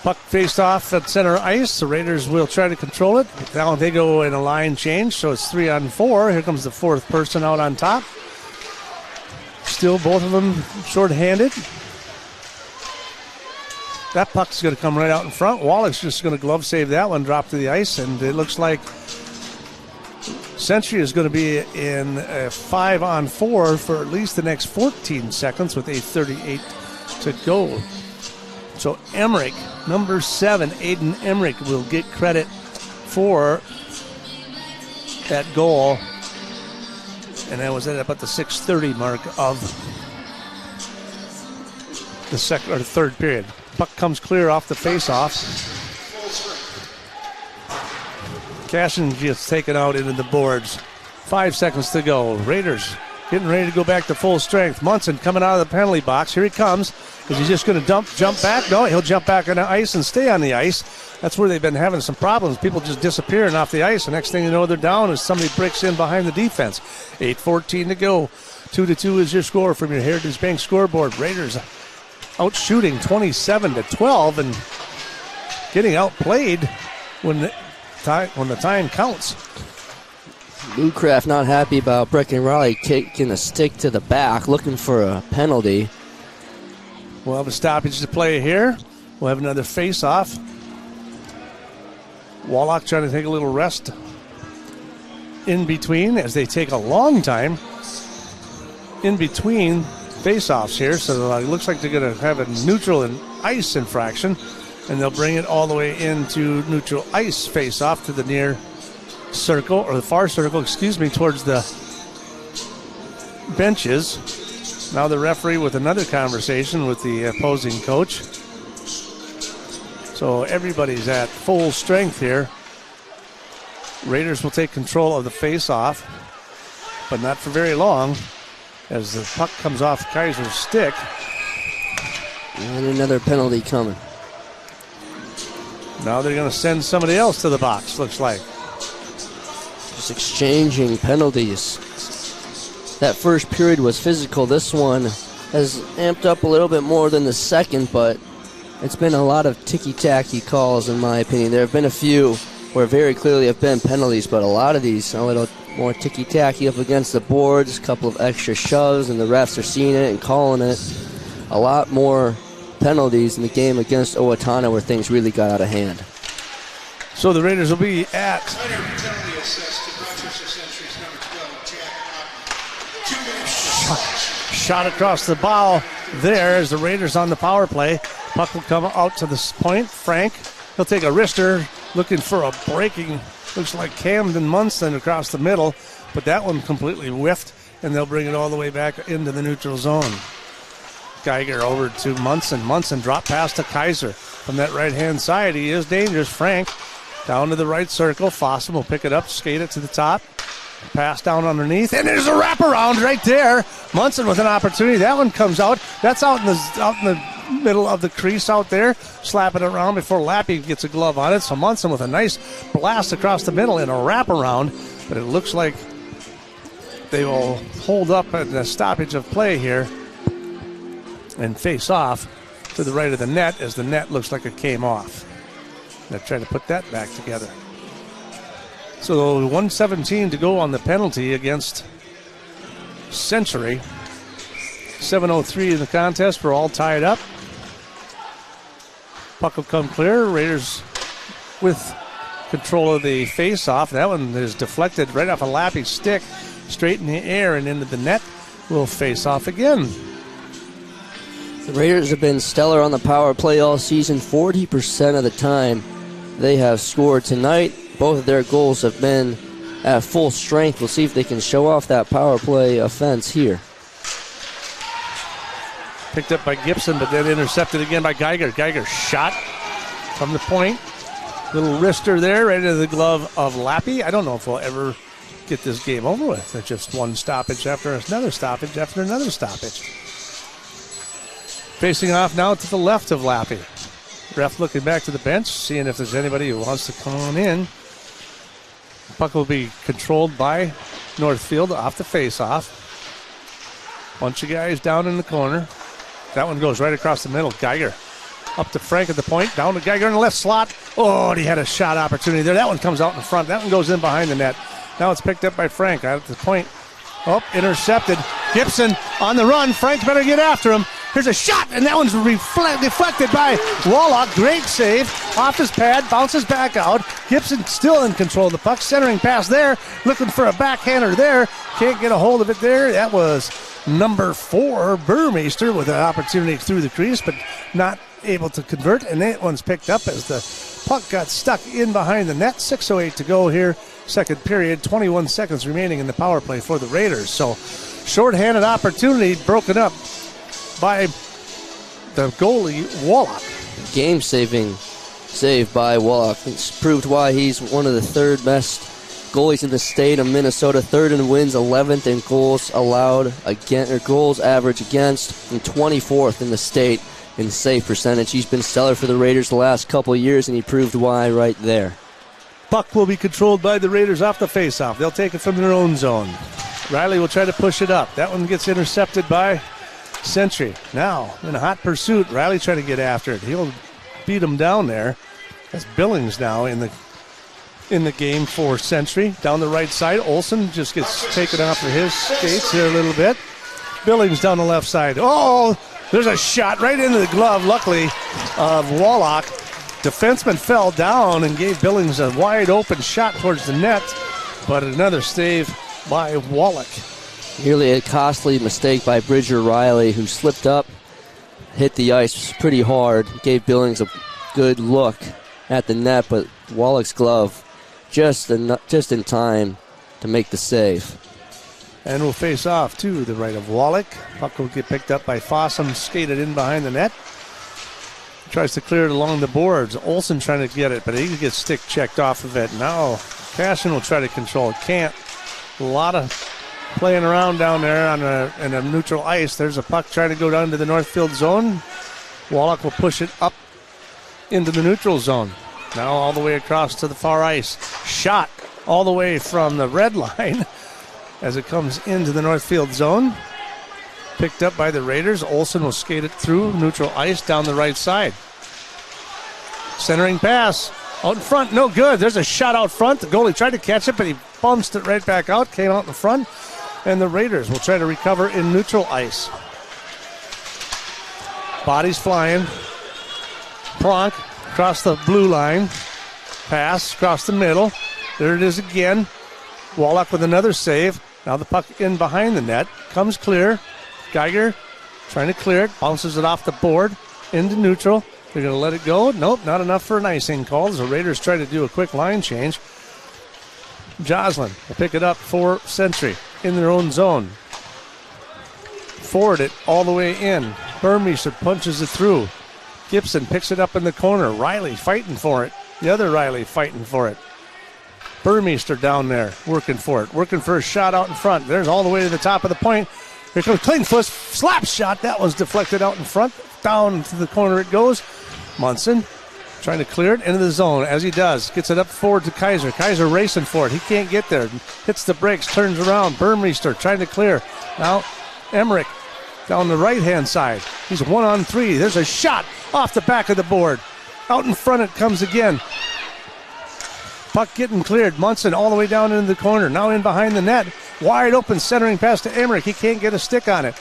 Puck faced off at center ice. The Raiders will try to control it. Now they go in a line change, so it's 3-on-4. Here comes the 4th person out on top. Still both of them short-handed. That puck's going to come right out in front. Wallach's just going to glove save that one, drop to the ice, and it looks like Century is going to be in a 5-on-4 for at least the next 14 seconds with 8:38 to go. So Emmerich, number 7, Aiden Emmerich, will get credit for that goal. And that was at about the 6:30 mark of the second or the third period. Puck comes clear off the face-off. Cashin gets taken out into the boards. 5 seconds to go. Raiders getting ready to go back to full strength. Munson coming out of the penalty box. Here he comes. Is he just going to jump back? No, he'll jump back on the ice and stay on the ice. That's where they've been having some problems. People just disappearing off the ice. The next thing you know, they're down as somebody breaks in behind the defense. 8:14 to go. 2-2 is your score from your Heritage Bank scoreboard. Raiders out shooting 27-12 and getting outplayed when the time counts. Bluecraft not happy about Brecken Riley kicking a stick to the back, looking for a penalty. We'll have a stoppage to play here. We'll have another face-off. Wallach trying to take a little rest in between as they take a long time in between face-offs here. So it looks like they're going to have a neutral and ice infraction, and they'll bring it all the way into neutral ice face-off to the near circle, or the far circle, towards the benches. Now the referee with another conversation with the opposing coach. So everybody's at full strength here. Raiders will take control of the face-off, but not for very long, as the puck comes off Kaiser's stick. And another penalty coming. Now they're going to send somebody else to the box, looks like. Just exchanging penalties. That first period was physical. This one has amped up a little bit more than the second, but it's been a lot of ticky-tacky calls, in my opinion. There have been a few where very clearly have been penalties, but a lot of these a little more ticky-tacky up against the boards, a couple of extra shoves, and the refs are seeing it and calling it. A lot more penalties in the game against Owatonna where things really got out of hand. So the Raiders will be at shot across the bow there as the Raiders on the power play. Puck will come out to this point. Frank, he'll take a wrister, looking for a breaking, looks like Camden Munson across the middle, but that one completely whiffed, and they'll bring it all the way back into the neutral zone. Geiger over to Munson. Munson drop pass to Kaiser. From that right-hand side, he is dangerous. Frank Down to the right circle. Fossum will pick it up, skate it to the top. Pass down underneath, and there's a wraparound right there. Munson with an opportunity. That one comes out. That's out in the middle of the crease out there. Slapping it around before Lappy gets a glove on it. So Munson with a nice blast across the middle in a wraparound. But it looks like they will hold up at the stoppage of play here and face off to the right of the net as the net looks like it came off. They're trying to put that back together. So 1:17 to go on the penalty against Century. 7:03 in the contest. We're all tied up. Puck will come clear. Raiders with control of the face-off. That one is deflected right off a Lappy stick, straight in the air and into the net. We'll face off again. The Raiders have been stellar on the power play all season. 40% of the time they have scored tonight. Both of their goals have been at full strength. We'll see if they can show off that power play offense here. Picked up by Gibson, but then intercepted again by Geiger. Geiger shot from the point. Little wrister there, right into the glove of Lappy. I don't know if we'll ever get this game over with. It's just one stoppage after another stoppage after another stoppage. Facing off now to the left of Lappy. Ref looking back to the bench, seeing if there's anybody who wants to come on in. Puck will be controlled by Northfield off the face-off. Bunch of guys down in the corner. That one goes right across the middle. Geiger up to Frank at the point. Down to Geiger in the left slot. Oh, and he had a shot opportunity there. That one comes out in front. That one goes in behind the net. Now it's picked up by Frank out at the point. Oh, intercepted. Gibson on the run. Frank better get after him. Here's a shot, and that one's deflected by Wallach. Great save. Off his pad, bounces back out. Gibson still in control of the puck. Centering pass there. Looking for a backhander there. Can't get a hold of it there. That was number 4, Burmeister, with an opportunity through the crease, but not able to convert. And that one's picked up as the puck got stuck in behind the net. 6:08 to go here. Second period. 21 seconds remaining in the power play for the Raiders. So shorthanded opportunity broken up by the goalie, Wallach. Game-saving save by Wallach. It's proved why he's one of the third best goalies in the state of Minnesota. Third in wins, 11th in goals allowed against, or goals average against, and 24th in the state in save percentage. He's been stellar for the Raiders the last couple of years, and he proved why right there. Puck will be controlled by the Raiders off the faceoff. They'll take it from their own zone. Riley will try to push it up. That one gets intercepted by Century. Now, in a hot pursuit, Riley trying to get after it. He'll beat him down there. That's Billings now in the game for Century. Down the right side, Olsen just gets taken off of his skates here a little bit. Billings down the left side. Oh, there's a shot right into the glove, luckily, of Wallach. Defenseman fell down and gave Billings a wide open shot towards the net, but another save by Wallach. Nearly a costly mistake by Bridger Riley, who slipped up, hit the ice pretty hard, gave Billings a good look at the net, but Wallach's glove just in time to make the save. And we'll face off to the right of Wallach. Puck will get picked up by Fossum, skated in behind the net. Tries to clear it along the boards. Olsen trying to get it, but he gets stick checked off of it. Now Cashin will try to control it. Can't. A lot of playing around down there in a neutral ice. There's a puck trying to go down to the Northfield zone. Wallach will push it up into the neutral zone. Now all the way across to the far ice. Shot all the way from the red line as it comes into the Northfield zone. Picked up by the Raiders. Olsen will skate it through neutral ice down the right side. Centering pass out in front, no good. There's a shot out front. The goalie tried to catch it, but he bounced it right back out, came out in front, and the Raiders will try to recover in neutral ice. Bodies flying. Plonk across the blue line. Pass across the middle. There it is again. Wallach with another save. Now the puck in behind the net. Comes clear. Geiger trying to clear it. Bounces it off the board into neutral. They're going to let it go. Nope, not enough for an icing call. The Raiders try to do a quick line change. Joslin will pick it up for Century in their own zone. Forward it all the way in. Burmeister punches it through. Gibson picks it up in the corner. Riley fighting for it. The other Riley fighting for it. Burmeister down there working for it. Working for a shot out in front. There's all the way to the top of the point. Here comes Klingfuss. Slap shot. That one's deflected out in front. Down to the corner it goes. Munson trying to clear it into the zone. As he does, gets it up forward to Kaiser. Kaiser racing for it. He can't get there. Hits the brakes, turns around. Burmeister trying to clear. Now Emmerich down the right-hand side. He's 1-on-3. There's a shot off the back of the board. Out in front it comes again. Puck getting cleared. Munson all the way down into the corner. Now in behind the net. Wide open, centering pass to Emmerich. He can't get a stick on it.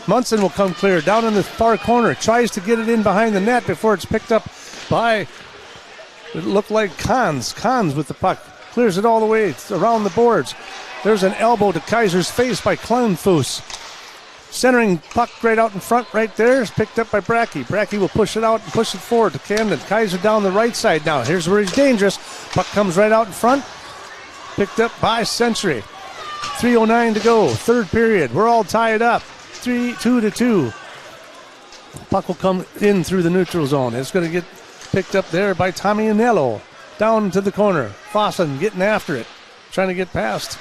Munson will come clear down in the far corner. Tries to get it in behind the net before it's picked up by, it looked like Kahns. Kahns with the puck. Clears it all the way around the boards. There's an elbow to Kaiser's face by Kleinfuss. Centering puck right out in front right there is picked up by Brackey. Brackey will push it out and push it forward to Camden. Kaiser down the right side now. Here's where he's dangerous. Puck comes right out in front. Picked up by Century. 3:09 to go. Third period. We're all tied up. 2-2. Puck will come in through the neutral zone. It's going to get picked up there by Tommy Anello. Down to the corner. Fossen getting after it. Trying to get past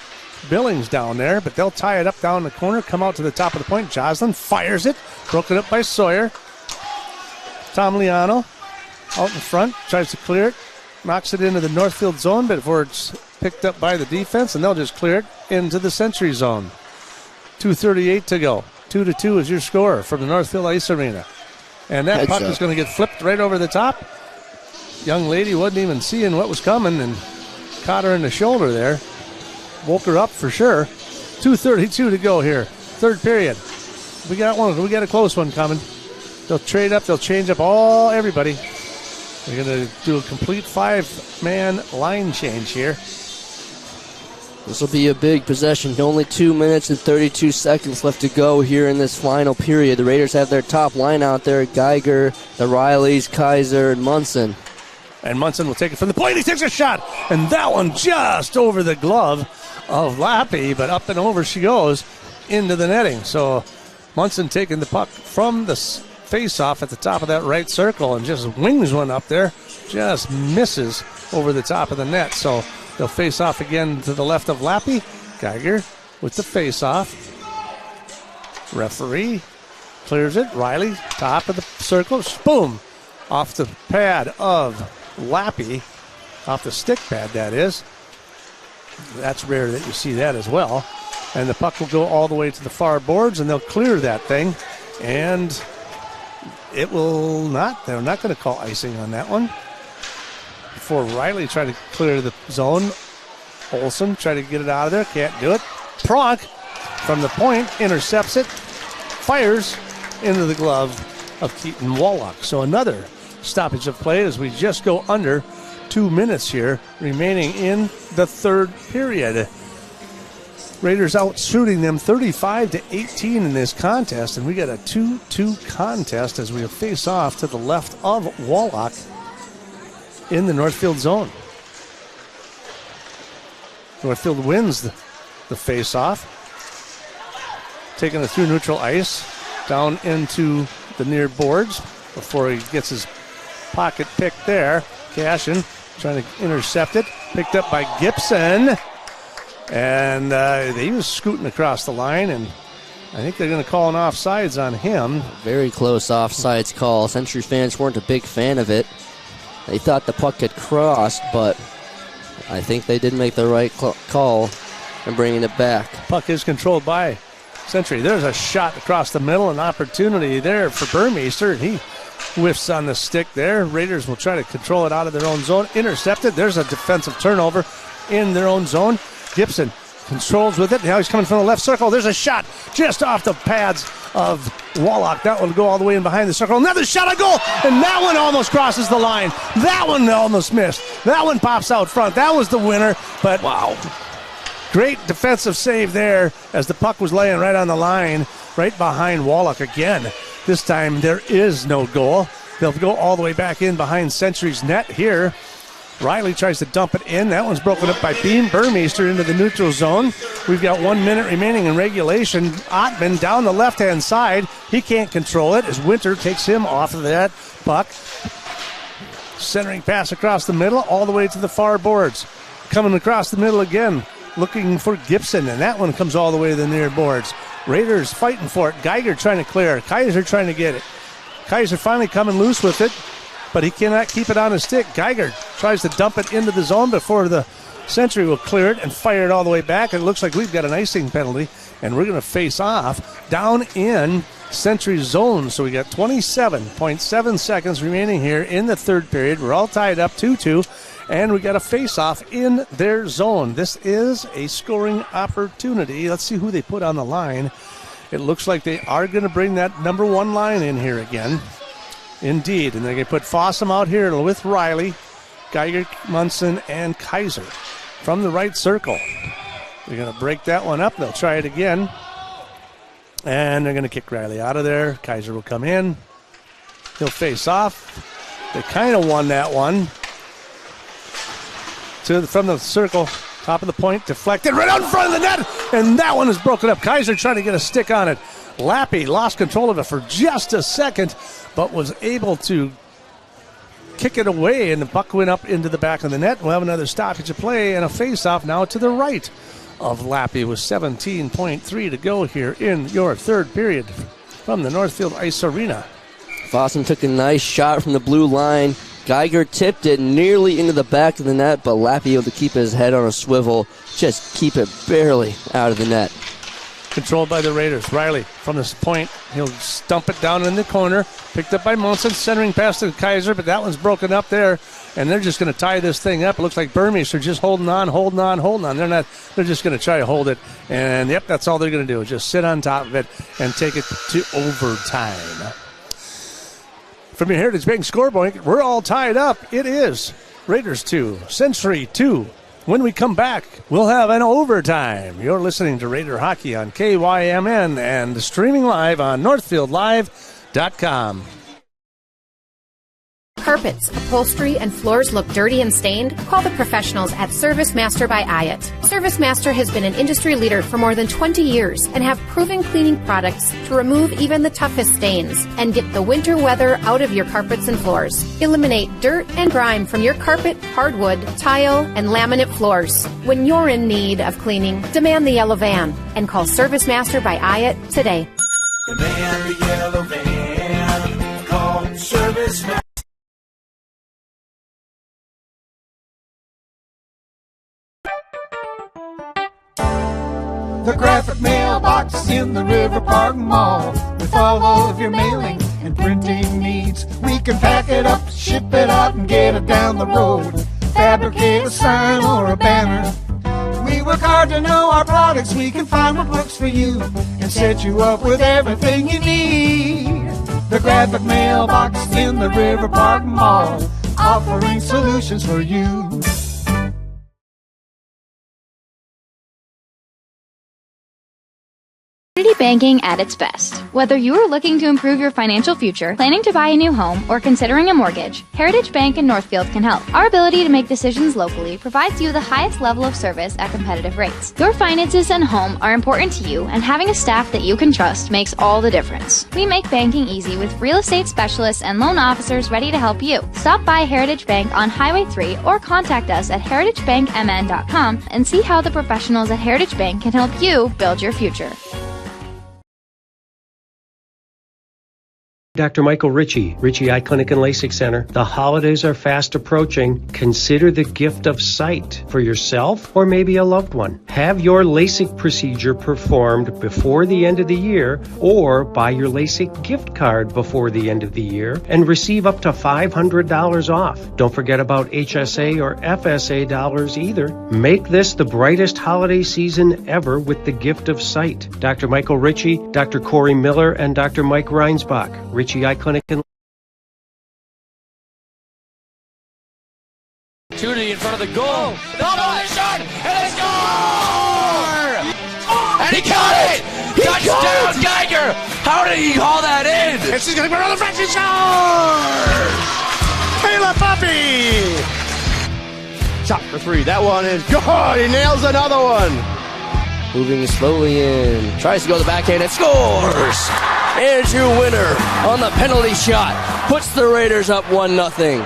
Billings down there, but they'll tie it up down the corner, come out to the top of the point. Joslin fires it, broken up by Sawyer. Tom Liano out in front, tries to clear it, knocks it into the Northfield zone, but before it's picked up by the defense, and they'll just clear it into the Century zone. 2:38 to go. 2-2 is your score from the Northfield Ice Arena. And that puck is going to get flipped right over the top. Young lady wasn't even seeing what was coming and caught her in the shoulder there. Woke her up for sure. 2:32 to go here. Third period. We got one. We got a close one coming. They'll trade up. They'll change up everybody. We're going to do a complete 5-man line change here. This will be a big possession. Only 2 minutes and 32 seconds left to go here in this final period. The Raiders have their top line out there. Geiger, the Rileys, Kaiser, and Munson. And Munson will take it from the point. He takes a shot. And that one just over the glove of Lappy, but up and over she goes into the netting. So Munson taking the puck from the face-off at the top of that right circle and just wings one up there. Just misses over the top of the net. So they'll face off again to the left of Lappy. Geiger with the face-off. Referee clears it. Riley, top of the circle. Boom! Off the pad of Lappy. Off the stick pad, that is. That's rare that you see that as well. And the puck will go all the way to the far boards, and they'll clear that thing. And it will not. They're not going to call icing on that one. Before Riley tried to clear the zone, Olsen tried to get it out of there. Can't do it. Pronk from the point intercepts it. Fires into the glove of Keaton Wallach. So another stoppage of play as we just go under 2 minutes here remaining in the third period. Raiders out shooting them 35-18 in this contest, and we got a 2-2 contest as we face off to the left of Wallach in the Northfield zone. Northfield wins the face-off, taking it through neutral ice down into the near boards before he gets his pocket picked there. Cashin trying to intercept it. Picked up by Gibson. And he was scooting across the line, and I think they're going to call an offsides on him. Very close offsides call. Century fans weren't a big fan of it. They thought the puck had crossed, but I think they did make the right call in bringing it back. Puck is controlled by Century. There's a shot across the middle, an opportunity there for Burmeister. He whiffs on the stick there. Raiders will try to control it out of their own zone. Intercepted. There's a defensive turnover in their own zone. Gibson controls with it. Now he's coming from the left circle. There's a shot just off the pads of Wallach. That one will go all the way in behind the circle. Another shot, a goal, and that one almost crosses the line. That one almost missed. That one pops out front. That was the winner, but wow. Great defensive save there as the puck was laying right on the line, right behind Wallach again. This time there is no goal. They'll go all the way back in behind Century's net here. Riley tries to dump it in. That one's broken up by Beam. Burmeister into the neutral zone. We've got 1 minute remaining in regulation. Ottman down the left-hand side. He can't control it as Winter takes him off of that puck. Centering pass across the middle, all the way to the far boards. Coming across the middle again, looking for Gibson, and that one comes all the way to the near boards. Raiders fighting for it. Geiger trying to clear. Kaiser trying to get it. Kaiser finally coming loose with it, but he cannot keep it on his stick. Geiger tries to dump it into the zone before the Century will clear it and fire it all the way back. It looks like we've got an icing penalty, and we're going to face off down in Century zone. So we got 27.7 seconds remaining here in the third period. We're all tied up 2-2, and we got a face-off in their zone. This is a scoring opportunity. Let's see who they put on the line. It looks like they are going to bring that number 1 line in here again. Indeed, and they're going to put Fossum out here with Riley, Geiger, Munson, and Kaiser from the right circle. They're going to break that one up. They'll try it again. And they're going to kick Riley out of there. Kaiser will come in. He'll face off. They kind of won that one. From the circle, top of the point, deflected right out in front of the net. And that one is broken up. Kaiser trying to get a stick on it. Lappy lost control of it for just a second, but was able to kick it away, and the puck went up into the back of the net. We'll have another stoppage of play and a face-off now to the right of Lappy with 17.3 to go here in your third period from the Northfield Ice Arena. Fossum took a nice shot from the blue line. Geiger tipped it nearly into the back of the net, but Lappy able to keep his head on a swivel, just keep it barely out of the net. Controlled by the Raiders. Riley from this point, he'll stump it down in the corner. Picked up by Munson, centering past to Kaiser, but that one's broken up there, and they're just going to tie this thing up. It looks like Burmeister just holding on. They're just going to try to hold it, and yep, that's all they're going to do, is just sit on top of it and take it to overtime. From your Heritage Bank scoreboard, we're all tied up. It is Raiders 2, Century 2. When we come back, we'll have an overtime. You're listening to Raider Hockey on KYMN and streaming live on NorthfieldLive.com. Carpets, upholstery, and floors look dirty and stained? Call the professionals at Service Master by Ayat. Service Master has been an industry leader for more than 20 years and have proven cleaning products to remove even the toughest stains and get the winter weather out of your carpets and floors. Eliminate dirt and grime from your carpet, hardwood, tile, and laminate floors. When you're in need of cleaning, demand the yellow van and call Service Master by Ayat today. Demand the yellow van. Call Service Master. The graphic mailbox in the River Park Mall. With all of your mailing and printing needs, we can pack it up, ship it out, and get it down the road. Fabricate a sign or a banner. We work hard to know our products. We can find what works for you and set you up with everything you need. The graphic mailbox in the River Park Mall, offering solutions for you. Community banking at its best. Whether you are looking to improve your financial future, planning to buy a new home, or considering a mortgage, Heritage Bank in Northfield can help. Our ability to make decisions locally provides you the highest level of service at competitive rates. Your finances and home are important to you, and having a staff that you can trust makes all the difference. We make banking easy with real estate specialists and loan officers ready to help you. Stop by Heritage Bank on Highway 3 or contact us at heritagebankmn.com and see how the professionals at Heritage Bank can help you build your future. Dr. Michael Ritchie, Ritchie Eye Clinic and LASIK Center. The holidays are fast approaching. Consider the gift of sight for yourself or maybe a loved one. Have your LASIK procedure performed before the end of the year, or buy your LASIK gift card before the end of the year and receive up to $500 off. Don't forget about HSA or FSA dollars either. Make this the brightest holiday season ever with the gift of sight. Dr. Michael Ritchie, Dr. Corey Miller, and Dr. Mike Reinsbach. Ritchie Eye Clinic and opportunity in front of the goal. The shot, and they score! And he caught it! Touchdown, Geiger! How did he haul that in? And she's going to go around the French and score! Kayla Puppy! Shot for three. That one is good. He nails another one. Moving slowly in. Tries to go to the backhand and scores! Andrew Winter on the penalty shot puts the Raiders up 1-0.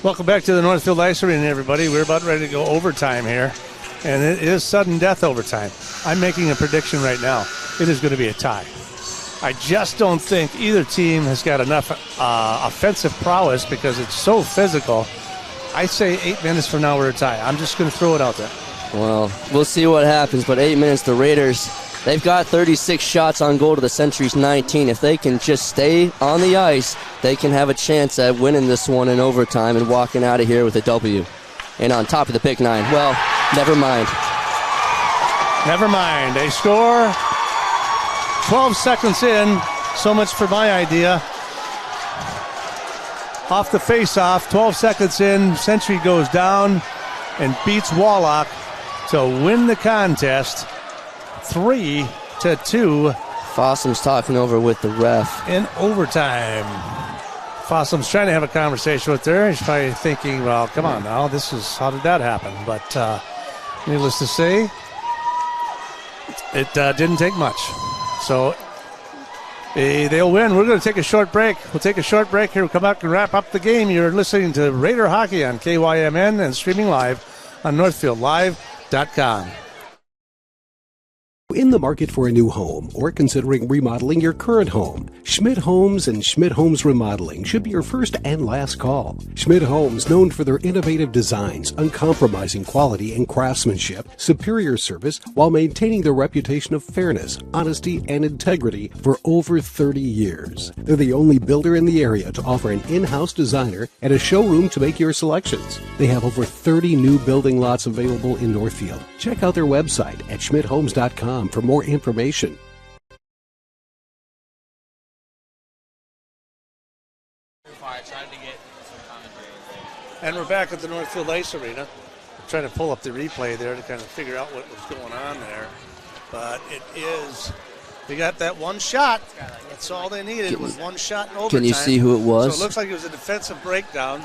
Welcome back to the Northfield Ice Arena, everybody. We're about ready to go overtime here, and it is sudden death overtime. I'm making a prediction right now. It is going to be a tie. I just don't think either team has got enough offensive prowess because it's so physical. I say 8 minutes from now we're a tie. I'm just going to throw it out there. Well, we'll see what happens, but 8 minutes, the Raiders, they've got 36 shots on goal to the Century's 19. If they can just stay on the ice, they can have a chance at winning this one in overtime and walking out of here with a W. And on top of the Big Nine, well, never mind. Never mind. They score 12 seconds in. So much for my idea. Off the face-off, 12 seconds in, Century goes down and beats Wallach to win the contest 3-2. Fossum's talking over with the ref. In overtime. Fossum's trying to have a conversation with her. He's probably thinking, well, come on now, how did that happen? But needless to say, it didn't take much. So they'll win. We're going to take a short break. We'll take a short break here. We'll come back and wrap up the game. You're listening to Raider Hockey on KYMN and streaming live on NorthfieldLive.com. In the market for a new home or considering remodeling your current home, Schmidt Homes and Schmidt Homes Remodeling should be your first and last call. Schmidt Homes, known for their innovative designs, uncompromising quality and craftsmanship, superior service, while maintaining their reputation of fairness, honesty, and integrity for over 30 years. They're the only builder in the area to offer an in-house designer and a showroom to make your selections. They have over 30 new building lots available in Northfield. Check out their website at schmidthomes.com for more information. And we're back at the Northfield Ice Arena. I'm trying to pull up the replay there to kind of figure out what was going on there. But it is, they got that one shot. That's all they needed. It was one shot in overtime. Can you see who it was? So it looks like it was a defensive breakdown.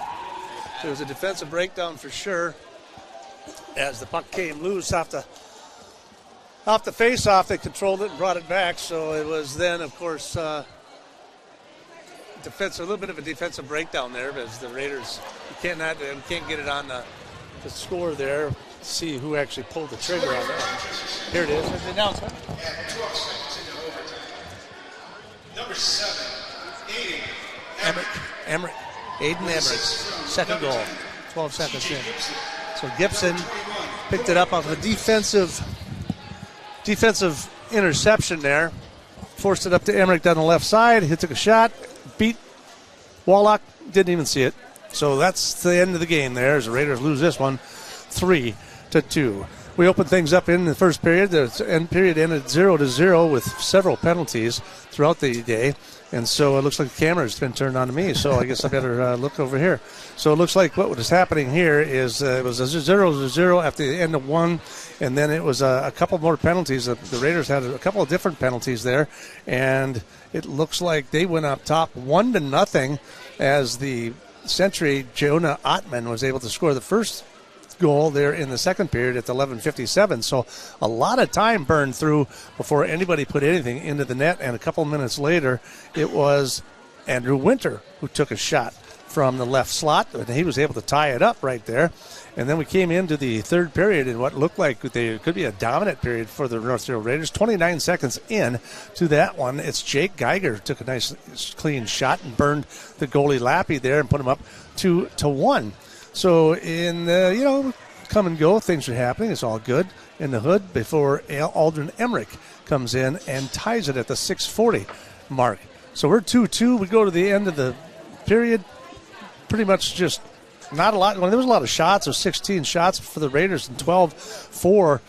It was a defensive breakdown for sure. As the puck came loose off the face-off, they controlled it and brought it back. So it was then, of course, a little bit of a defensive breakdown there as the Raiders, we can't get it on the score there. See who actually pulled the trigger on that. Here it is. The announcement. Number 7, Aiden Emmerich, second goal, 12 seconds in. So Gibson picked it up off of a defensive interception there. Forced it up to Emmerich down the left side. He took a shot, beat Wallach, didn't even see it. So that's the end of the game there as the Raiders lose this one 3-2. We opened things up in the first period. The end period ended 0-0 with several penalties throughout the day. And so it looks like the camera's been turned on to me, so I guess I better look over here. So it looks like what was happening here is it was a 0-0 after the end of one, and then it was a couple more penalties. The Raiders had a couple of different penalties there, and it looks like they went up top 1-0 as the Century, Jonah Ottman, was able to score the first goal there in the second period at 11:57. So a lot of time burned through before anybody put anything into the net, and a couple minutes later it was Andrew Winter who took a shot from the left slot, and he was able to tie it up right there. And then we came into the third period in what looked like it could be a dominant period for the Northfield Raiders. 29 seconds in to that one, it's Jake Geiger took a nice clean shot and burned the goalie Lappy there and put him up 2-1. So in come and go, things are happening. It's all good in the hood before Aldrin Emmerich comes in and ties it at the 6:40 mark. So we're 2-2. We go to the end of the period. Pretty much just not a lot. Well, there was a lot of shots. There was 16 shots for the Raiders and 12 for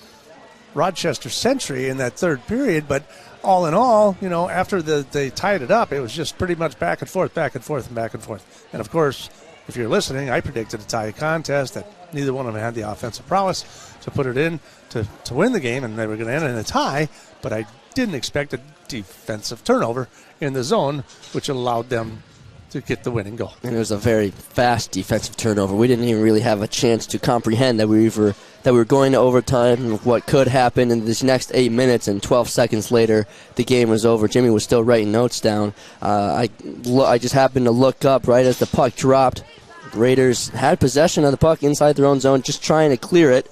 Rochester Century in that third period. But all in all, after they tied it up, it was just pretty much back and forth, back and forth, and back and forth. And of course, if you're listening, I predicted a tie contest that neither one of them had the offensive prowess to put it in to win the game, and they were going to end in a tie, but I didn't expect a defensive turnover in the zone, which allowed them to get the winning goal. And it was a very fast defensive turnover. We didn't even really have a chance to comprehend that we were going to overtime and what could happen in this next 8 minutes, and 12 seconds later the game was over. Jimmy was still writing notes down. I just happened to look up right as the puck dropped. Raiders had possession of the puck inside their own zone, just trying to clear it.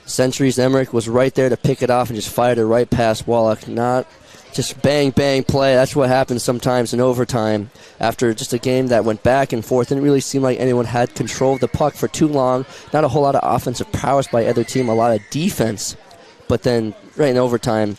Century's Emmerich was right there to pick it off and just fired it right past Wallach. Not just bang, bang play. That's what happens sometimes in overtime after just a game that went back and forth. Didn't really seem like anyone had control of the puck for too long. Not a whole lot of offensive prowess by either team, a lot of defense. But then right in overtime,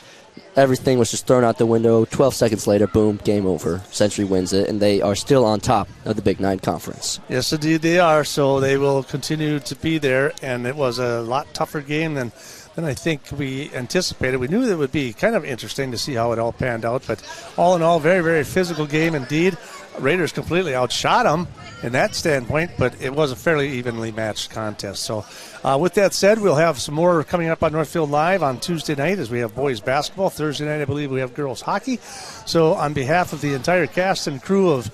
everything was just thrown out the window. 12 seconds later, boom, game over. Century wins it, and they are still on top of the Big Nine Conference. Yes, indeed they are, so they will continue to be there, and it was a lot tougher game than I think we anticipated. We knew that it would be kind of interesting to see how it all panned out, but all in all, very, very physical game indeed. Raiders completely outshot them in that standpoint, but it was a fairly evenly matched contest. So with that said, we'll have some more coming up on Northfield Live on Tuesday night as we have boys basketball. Thursday night, I believe, we have girls hockey. So on behalf of the entire cast and crew of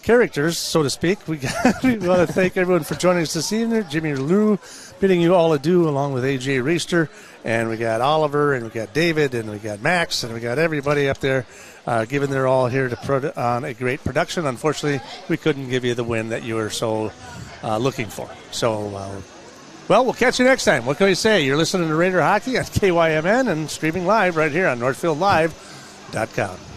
characters, so to speak, we want to thank everyone for joining us this evening. Jimmy Lou bidding you all adieu, along with A.J. Reister, and we got Oliver, and we got David, and we got Max, and we got everybody up there giving their all here to put on a great production. Unfortunately, we couldn't give you the win that you were so looking for. So, well, we'll catch you next time. What can we say? You're listening to Raider Hockey on KYMN and streaming live right here on NorthfieldLive.com.